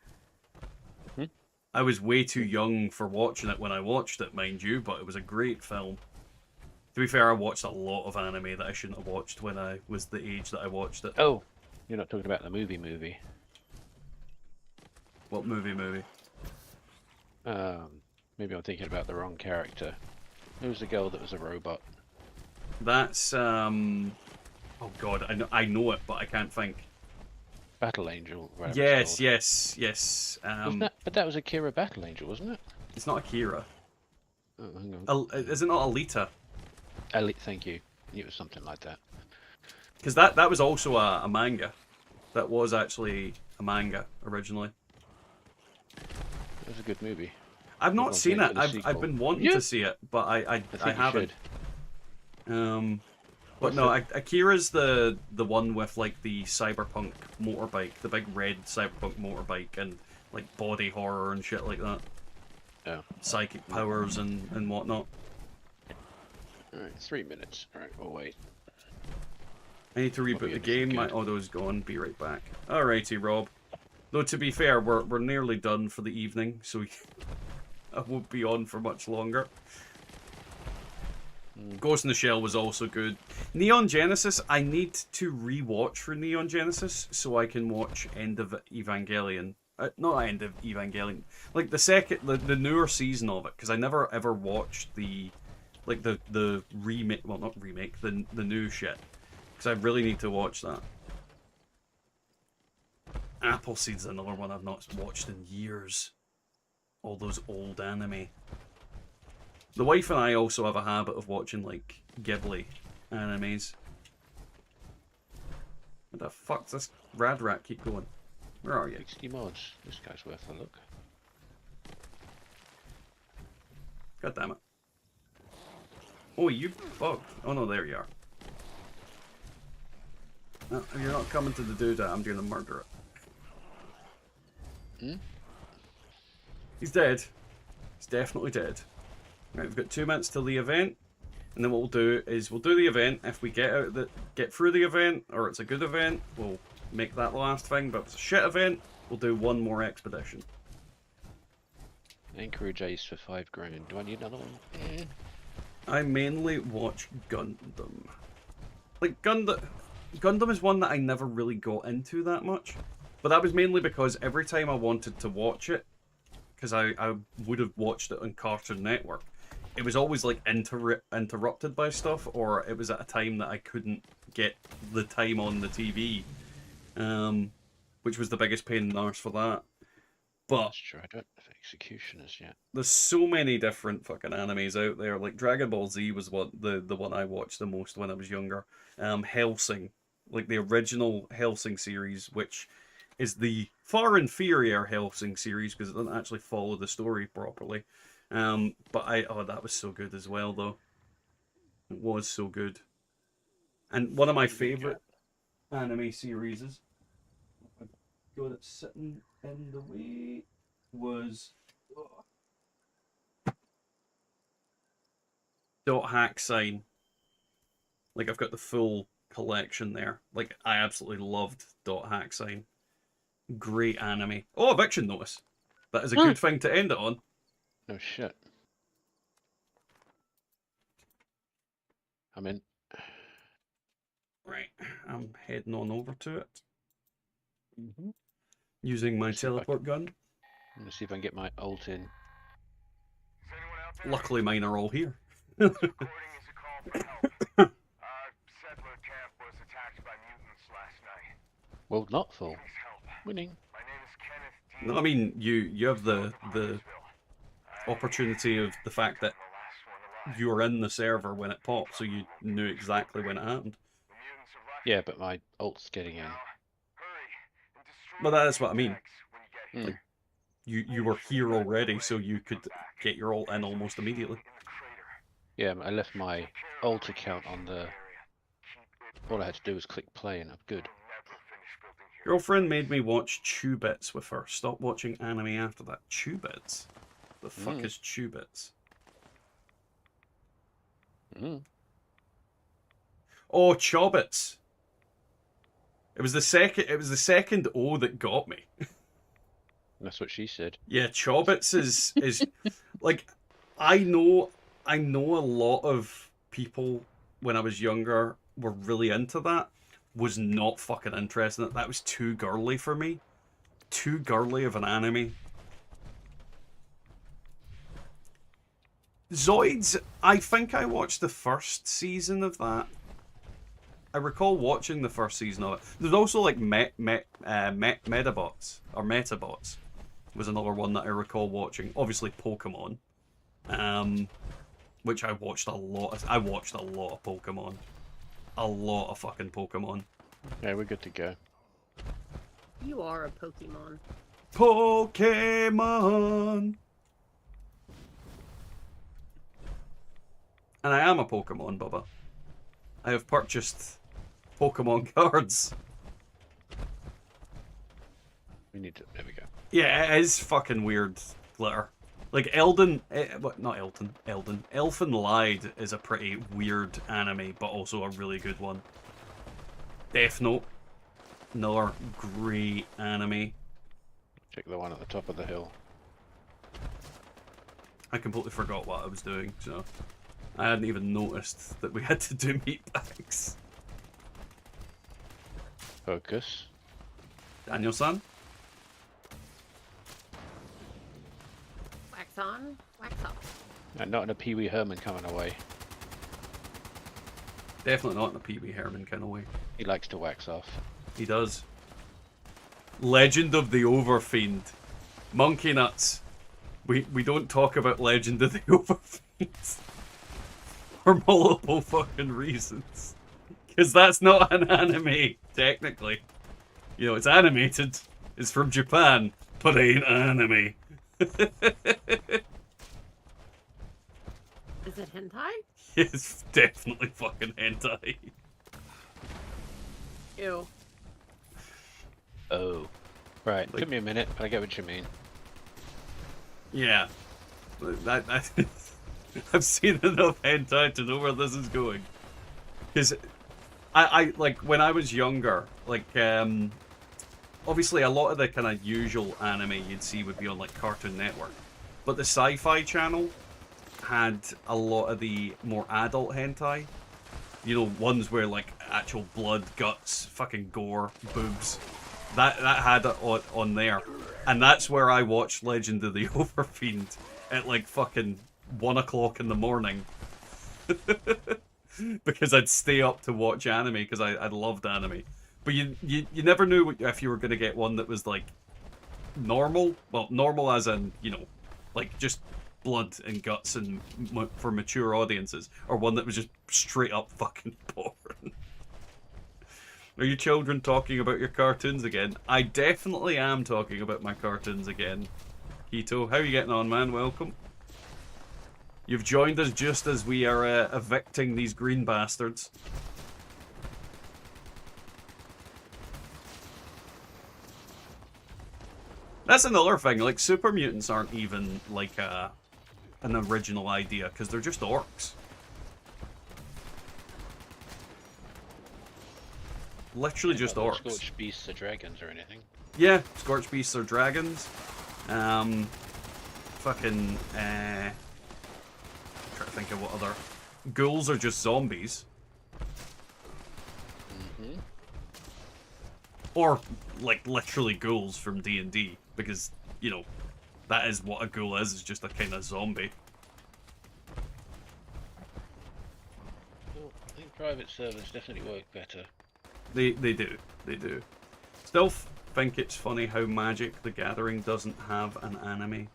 I was way too young for watching it when I watched it, mind you, but it was a great film. To be fair, I watched a lot of anime that I shouldn't have watched when I was the age that I watched it. Oh, you're not talking about the movie. What movie? Maybe I'm thinking about the wrong character. Who was the girl that was a robot? That's, oh god, I know it, but I can't think. Battle Angel. Yes. But that was Akira Battle Angel, wasn't it? It's not Akira. Oh, hang on. Is it not Alita? Thank you. It was something like that. Because that was also a manga. That was actually a manga originally. It was a good movie. I've not seen it. I've been wanting to see it, but I haven't. But no, Akira's the one with like the cyberpunk motorbike, the big red cyberpunk motorbike, and like body horror and shit like that. Oh. Psychic powers and whatnot. Alright, 3 minutes. Alright, we'll wait. I need to reboot the game. My auto's gone. Be right back. Alrighty, Rob. Though to be fair, we're nearly done for the evening, so I won't be on for much longer. Ghost in the Shell was also good. Neon Genesis, I need to rewatch for Neon Genesis so I can watch End of Evangelion not end of Evangelion, like the newer season of it, because I never ever watched the remake, well, not remake, the new shit, because I really need to watch that. Appleseed's another one I've not watched in years. All those old anime. The wife and I also have a habit of watching, like, Ghibli animes. Where the fuck does this rad rat keep going? Where are you? 60 mods. This guy's worth a look. God damn it. Oh, you bugged. Oh no, there you are. No, if you're not coming to the doodah, I'm gonna murder it. Hmm? He's dead. He's definitely dead. Right, we've got 2 minutes till the event, and then what we'll do is we'll do the event. If we get through the event, or it's a good event, we'll make that the last thing. But if it's a shit event, we'll do one more expedition. Anchorage Ace for 5 grand. Do I need another one? I mainly watch Gundam. Like Gundam is one that I never really got into that much, but that was mainly because every time I wanted to watch it, because I would have watched it on Cartoon Network, it was always like interrupted by stuff, or it was at a time that I couldn't get the time on the TV, which was the biggest pain in the arse for that. But That's true, I don't have Executioners yet. there's so many different fucking animes out there. Like Dragon Ball Z was the one I watched the most when I was younger. Hellsing, like the original Hellsing series, which is the far inferior Hellsing series because it doesn't actually follow the story properly. But that was so good as well, though. It was so good. And one of my favorite anime series is, I've got it sitting in the way, was Dot Hack Sign. Like, I've got the full collection there. Like, I absolutely loved Dot Hack Sign. Great anime. Oh, Eviction Notice. That is a good thing to end it on. No shit. I'm in. Right, I'm heading on over to it. Mm-hmm. Using my teleport gun. I'm gonna see if I can get my ult in. Luckily, mine are all here. Settler camp was attacked by mutants last night. World not full. Winning. My name is Kenneth D. No, I mean, you have the opportunity of the fact that you were in the server when it popped, so you knew exactly when it happened. Yeah, but my ult's getting in. But that's what I mean. Mm. Like, you were here already, so you could get your ult in almost immediately. Yeah, I left my ult account on the... All I had to do was click play and I'm good. Girlfriend made me watch Chubits with her. Stop watching anime after that. Chubits? The fuck is Chubits? Oh, Chobits. It was the second O that got me. That's what she said. Yeah, Chobits is like, I know a lot of people when I was younger were really into that. Was not fucking interested in it. That was too girly for me. Too girly of an anime. Zoids, I think I watched the first season of that. I recall watching the first season of it. There's also like Metabots, or Metabots, was another one that I recall watching. Obviously Pokemon, which I watched a lot. I watched a lot of Pokemon. A lot of fucking Pokemon. Yeah, we're good to go. You are a Pokemon. Pokemon! And I am a Pokemon, Bubba. I have purchased Pokemon cards. We need to... There we go. Yeah, it is fucking weird, Glitter. Like, Elden... not Elden. Elfen Lied is a pretty weird anime, but also a really good one. Death Note. Another great anime. Check the one at the top of the hill. I completely forgot what I was doing, so... I hadn't even noticed that we had to do meatbags. Focus. Daniel-san? Wax on, wax off. Not in a Pee Wee Herman coming away. Definitely not in a Pee Wee Herman kind of way. He likes to wax off. He does. Legend of the Overfiend. Monkey nuts. We don't talk about Legend of the Overfiend. For multiple fucking reasons. Because that's not an anime, technically. You know, it's animated. It's from Japan. But it ain't anime. Is it hentai? It's definitely fucking hentai. Ew. Oh. Right, took me a minute, but I get what you mean. Yeah. I've seen enough hentai to know where this is going. Because I like, when I was younger, like, obviously a lot of the kind of usual anime you'd see would be on, like, Cartoon Network. But the Sci-Fi Channel had a lot of the more adult hentai. You know, ones where, like, actual blood, guts, fucking gore, boobs. That had it on there. And that's where I watched Legend of the Overfiend at, like, fucking 1 o'clock in the morning. Because I'd stay up to watch anime, because I loved anime. But you never knew if you were going to get one that was, like, normal. Well, normal as in, you know, like, just blood and guts and for mature audiences. Or one that was just straight up fucking porn. Are you children talking about your cartoons again? I definitely am talking about my cartoons again. Keto, how are you getting on, man? Welcome. You've joined us just as we are evicting these green bastards. That's another thing, like, super mutants aren't even, like, an original idea, because they're just orcs. Literally just orcs. Scorched beasts or dragons or anything. Yeah, scorched beasts or dragons. Fucking, try to think of what other... Ghouls are just zombies. Mm-hmm. Or, like, literally ghouls from D&D. Because, you know, that is what a ghoul is. It's just a kind of zombie. Well, I think private servers definitely work better. They do. They do. Still think it's funny how Magic the Gathering doesn't have an anime.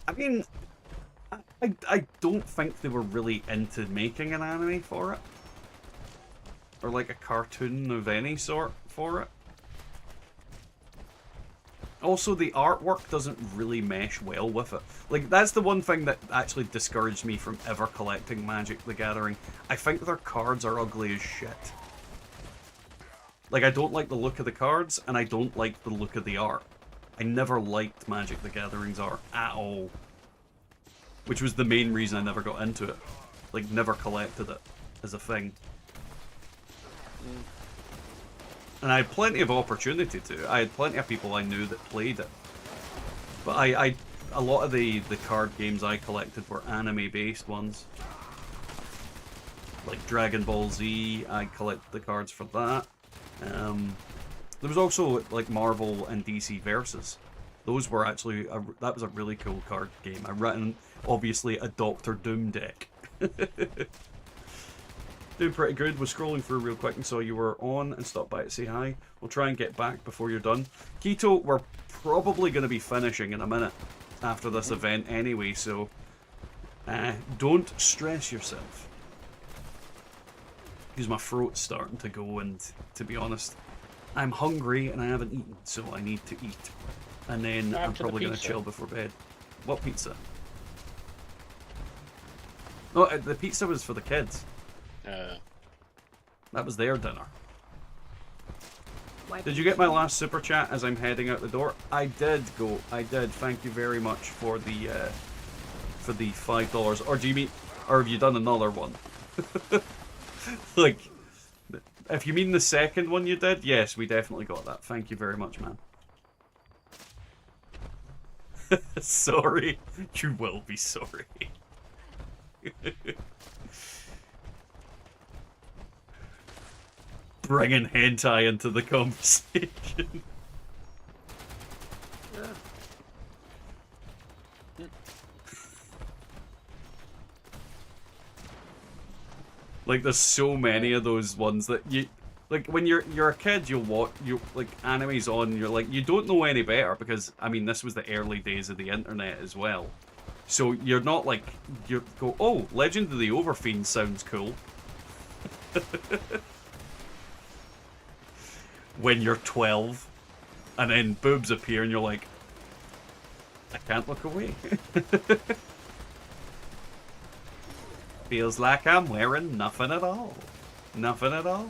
I mean, I don't think they were really into making an anime for it. Or like a cartoon of any sort for it. Also, the artwork doesn't really mesh well with it. Like, that's the one thing that actually discouraged me from ever collecting Magic the Gathering. I think their cards are ugly as shit. Like, I don't like the look of the cards, and I don't like the look of the art. I never liked Magic the Gathering's art at all. Which was the main reason I never got into it. Like, never collected it as a thing. And I had plenty of opportunity to. I had plenty of people I knew that played it. But a lot of the card games I collected were anime-based ones. Like Dragon Ball Z, I collected the cards for that. There was also like Marvel and DC Versus. Those were actually that was a really cool card game. I ran obviously a Doctor Doom deck. Doing pretty good. Was scrolling through real quick and saw you were on and stopped by to say hi. We'll try and get back before you're done. Keto, we're probably going to be finishing in a minute after this event anyway, so don't stress yourself. Because my throat's starting to go, and to be honest, I'm hungry and I haven't eaten, so I need to eat. And then I'm probably going to chill before bed. What pizza? No, the pizza was for the kids. That was their dinner. Did you get my last super chat as I'm heading out the door? I did go. I did. Thank you very much for the $5. Or do you mean? Or have you done another one? Like, if you mean the second one you did, yes, we definitely got that. Thank you very much, man. Sorry. You will be sorry. Bringing hentai into the conversation. Like, there's so many of those ones that you... Like, when you're a kid, you'll watch... like, anime's on, you're like, you don't know any better, because, I mean, this was the early days of the internet as well. So, you're not like... You go, oh, Legend of the Overfiend sounds cool. When you're 12, and then boobs appear, and you're like, I can't look away. Feels like I'm wearing nothing at all. Nothing at all.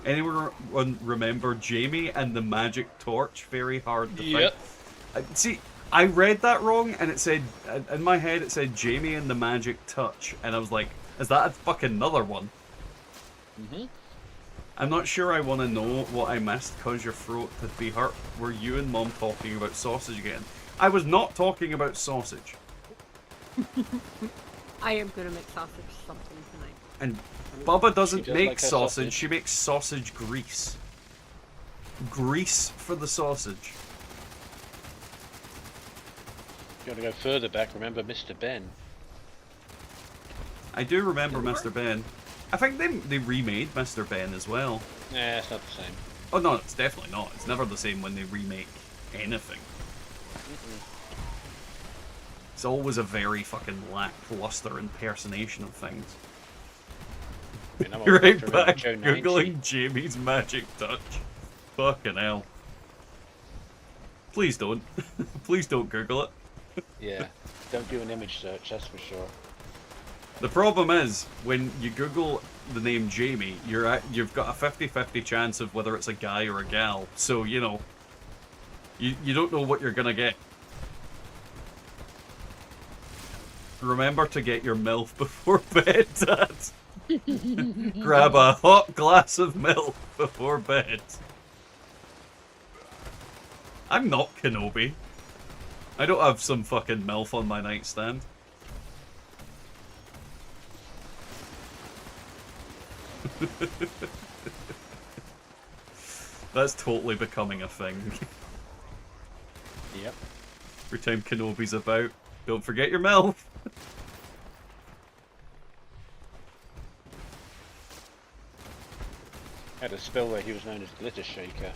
Anyone remember Jamie and the Magic Torch? Very hard to Yep. find. See, I read that wrong, and it said, in my head, it said Jamie and the Magic Touch, and I was like, is that a fucking another one? Mm-hmm. I'm not sure I want to know what I missed, cause your throat to be hurt. Were you and Mom talking about sausage again? I was not talking about sausage. I am gonna make sausage something tonight. And Bubba doesn't does make like her sausage, sausage. she makes sausage grease. Grease for the sausage. If you want to go further back, remember Mr. Ben? I do remember Mr. Ben. I think they remade Mr. Ben as well. Nah, it's not the same. Oh no, it's definitely not. It's never the same when they remake anything. It's always a very fucking lackluster impersonation of things. I mean, I'm old Right enough to remember back, Joe 90. googling Jamie's magic touch. Fucking hell. Please don't. Please don't Google it. Yeah, don't do an image search, that's for sure. The problem is, when you Google the name Jamie, you've got a 50-50 chance of whether it's a guy or a gal. So, you know, you don't know what you're gonna get. Remember to get your MILF before bed, Dad. Grab a hot glass of milk before bed. I'm not Kenobi. I don't have some fucking MILF on my nightstand. That's totally becoming a thing. Yep. Every time Kenobi's about, don't forget your MILF. Had a spell where he was known as Glitter Shaker.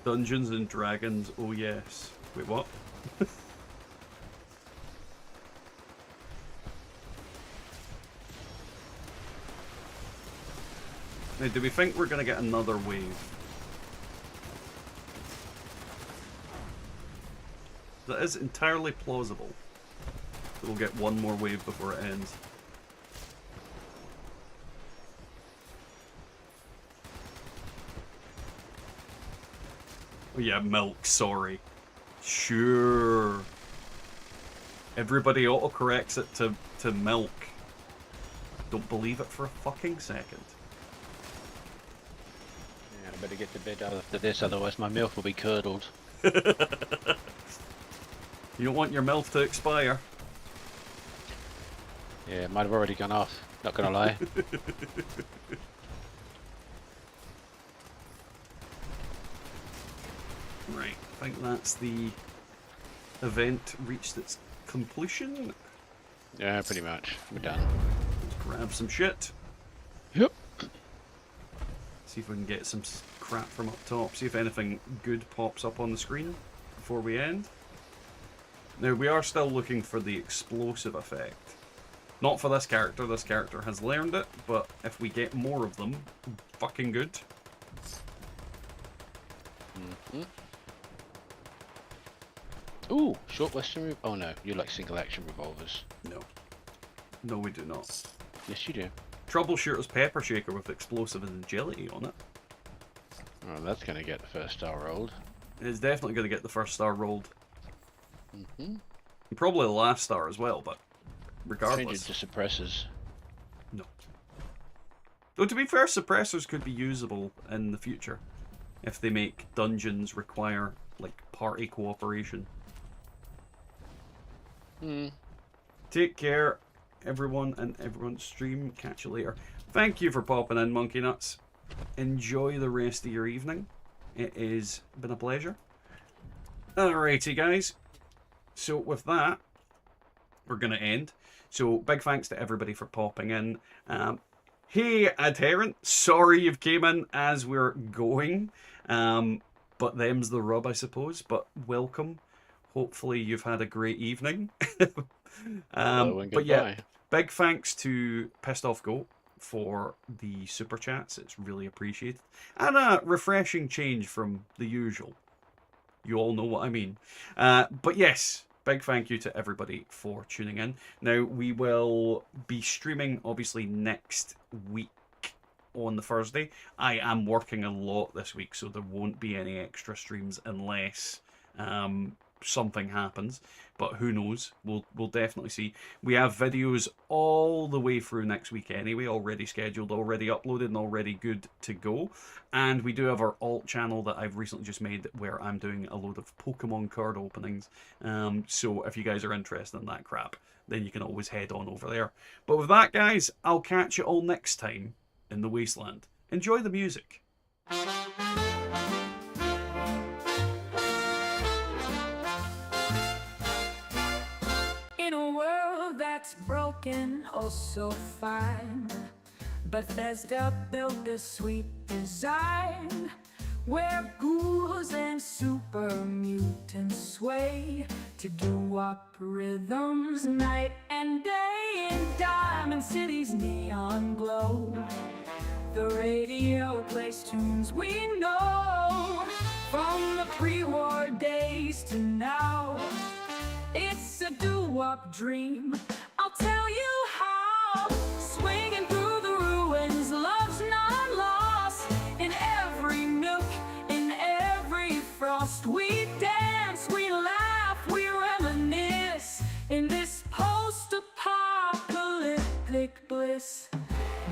Dungeons and Dragons, oh yes. Wait, what? Now, do we think we're gonna get another wave? That is entirely plausible. We'll get one more wave before it ends. Oh yeah, milk, sorry. Sure. Everybody autocorrects it to milk. Don't believe it for a fucking second. Yeah, I better get to bed after this, otherwise my milk will be curdled. You don't want your milk to expire. Yeah, it might have already gone off, not gonna lie. Right, I think that's the event reached its completion. Yeah, pretty much. We're done. Let's grab some shit. Yep. See if we can get some crap from up top. See if anything good pops up on the screen before we end. Now, we are still looking for the explosive effect. Not for this character has learned it, but if we get more of them, fucking good. Mm-hmm. Ooh, short western. Oh no, you like single action revolvers. No. No, we do not. Yes, you do. Troubleshooter's pepper shaker with explosive and agility on it. Oh, that's gonna get the first star rolled. It's definitely going to get the first star rolled. Mm-hmm. And probably the last star as well, but regardless. Change it to suppressors. No. Though to be fair, suppressors could be usable in the future if they make dungeons require like party cooperation. Hmm. Take care, everyone, and everyone's stream. Catch you later. Thank you for popping in, Monkey Nuts. Enjoy the rest of your evening. It has been a pleasure. Alrighty, guys. So with that, we're going to end. So big thanks to everybody for popping in. Hey, Adherent, sorry you've came in as we're going. But them's the rub, I suppose. But welcome. Hopefully you've had a great evening. Hello and but yeah, goodbye. big thanks to Pissed Off Goat for the super chats. It's really appreciated. And a refreshing change from the usual. You all know what I mean. But yes, big thank you to everybody for tuning in. Now, we will be streaming, obviously, next week on the Thursday. I am working a lot this week, so there won't be any extra streams unless something happens. But who knows? We'll definitely see. We have videos all the way through next week anyway, already scheduled, already uploaded, and already good to go. And we do have our alt channel that I've recently just made where I'm doing a load of Pokemon card openings. So if you guys are interested in that crap, then you can always head on over there. But with that, guys, I'll catch you all next time in the Wasteland. Enjoy the music. In a world that's broken, oh so fine, Bethesda built a sweet design where ghouls and super mutants sway to doo-wop rhythms night and day. In Diamond City's neon glow, the radio plays tunes we know from the pre-war days to now. It's a doo-wop dream, I'll tell you how. Swinging through the ruins, love's not lost. In every nook, in every frost, we dance, we laugh, we reminisce in this post-apocalyptic bliss.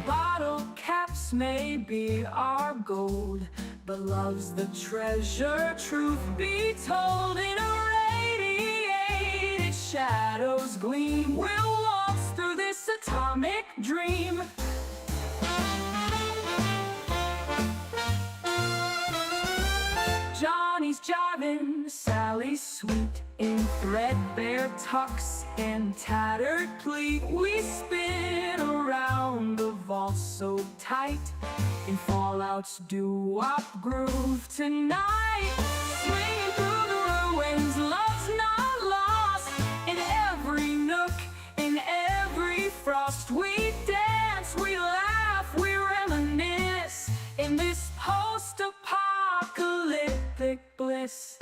Bottle caps may be our gold, but love's the treasure, truth be told. In a radiated shadows gleam, we'll waltz through this atomic dream. Johnny's jiving, Sally's sweet, in threadbare tux and tattered pleat. We spin around the vault so tight in Fallout's doo-wop groove tonight. Swinging through the ruins, love's not lost. In every nook, in every frost, we dance, we laugh, we reminisce in this post-apocalyptic bliss.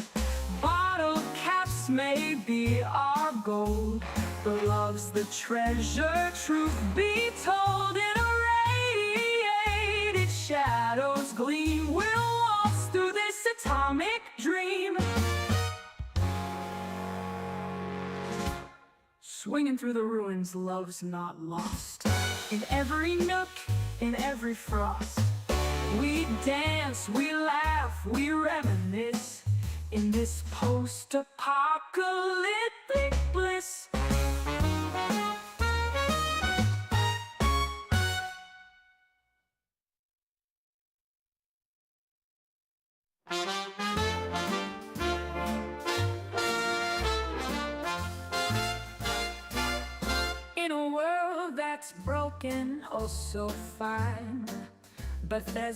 Bottle caps may be our gold, but love's the treasure, truth be told. In a radiated shadows gleam, we'll waltz through this atomic dream. Swinging through the ruins, love's not lost. In every nook, in every frost, we dance, we laugh, we reminisce in this post-apocalyptic bliss. In a world that's broken, oh so fine, Bethesda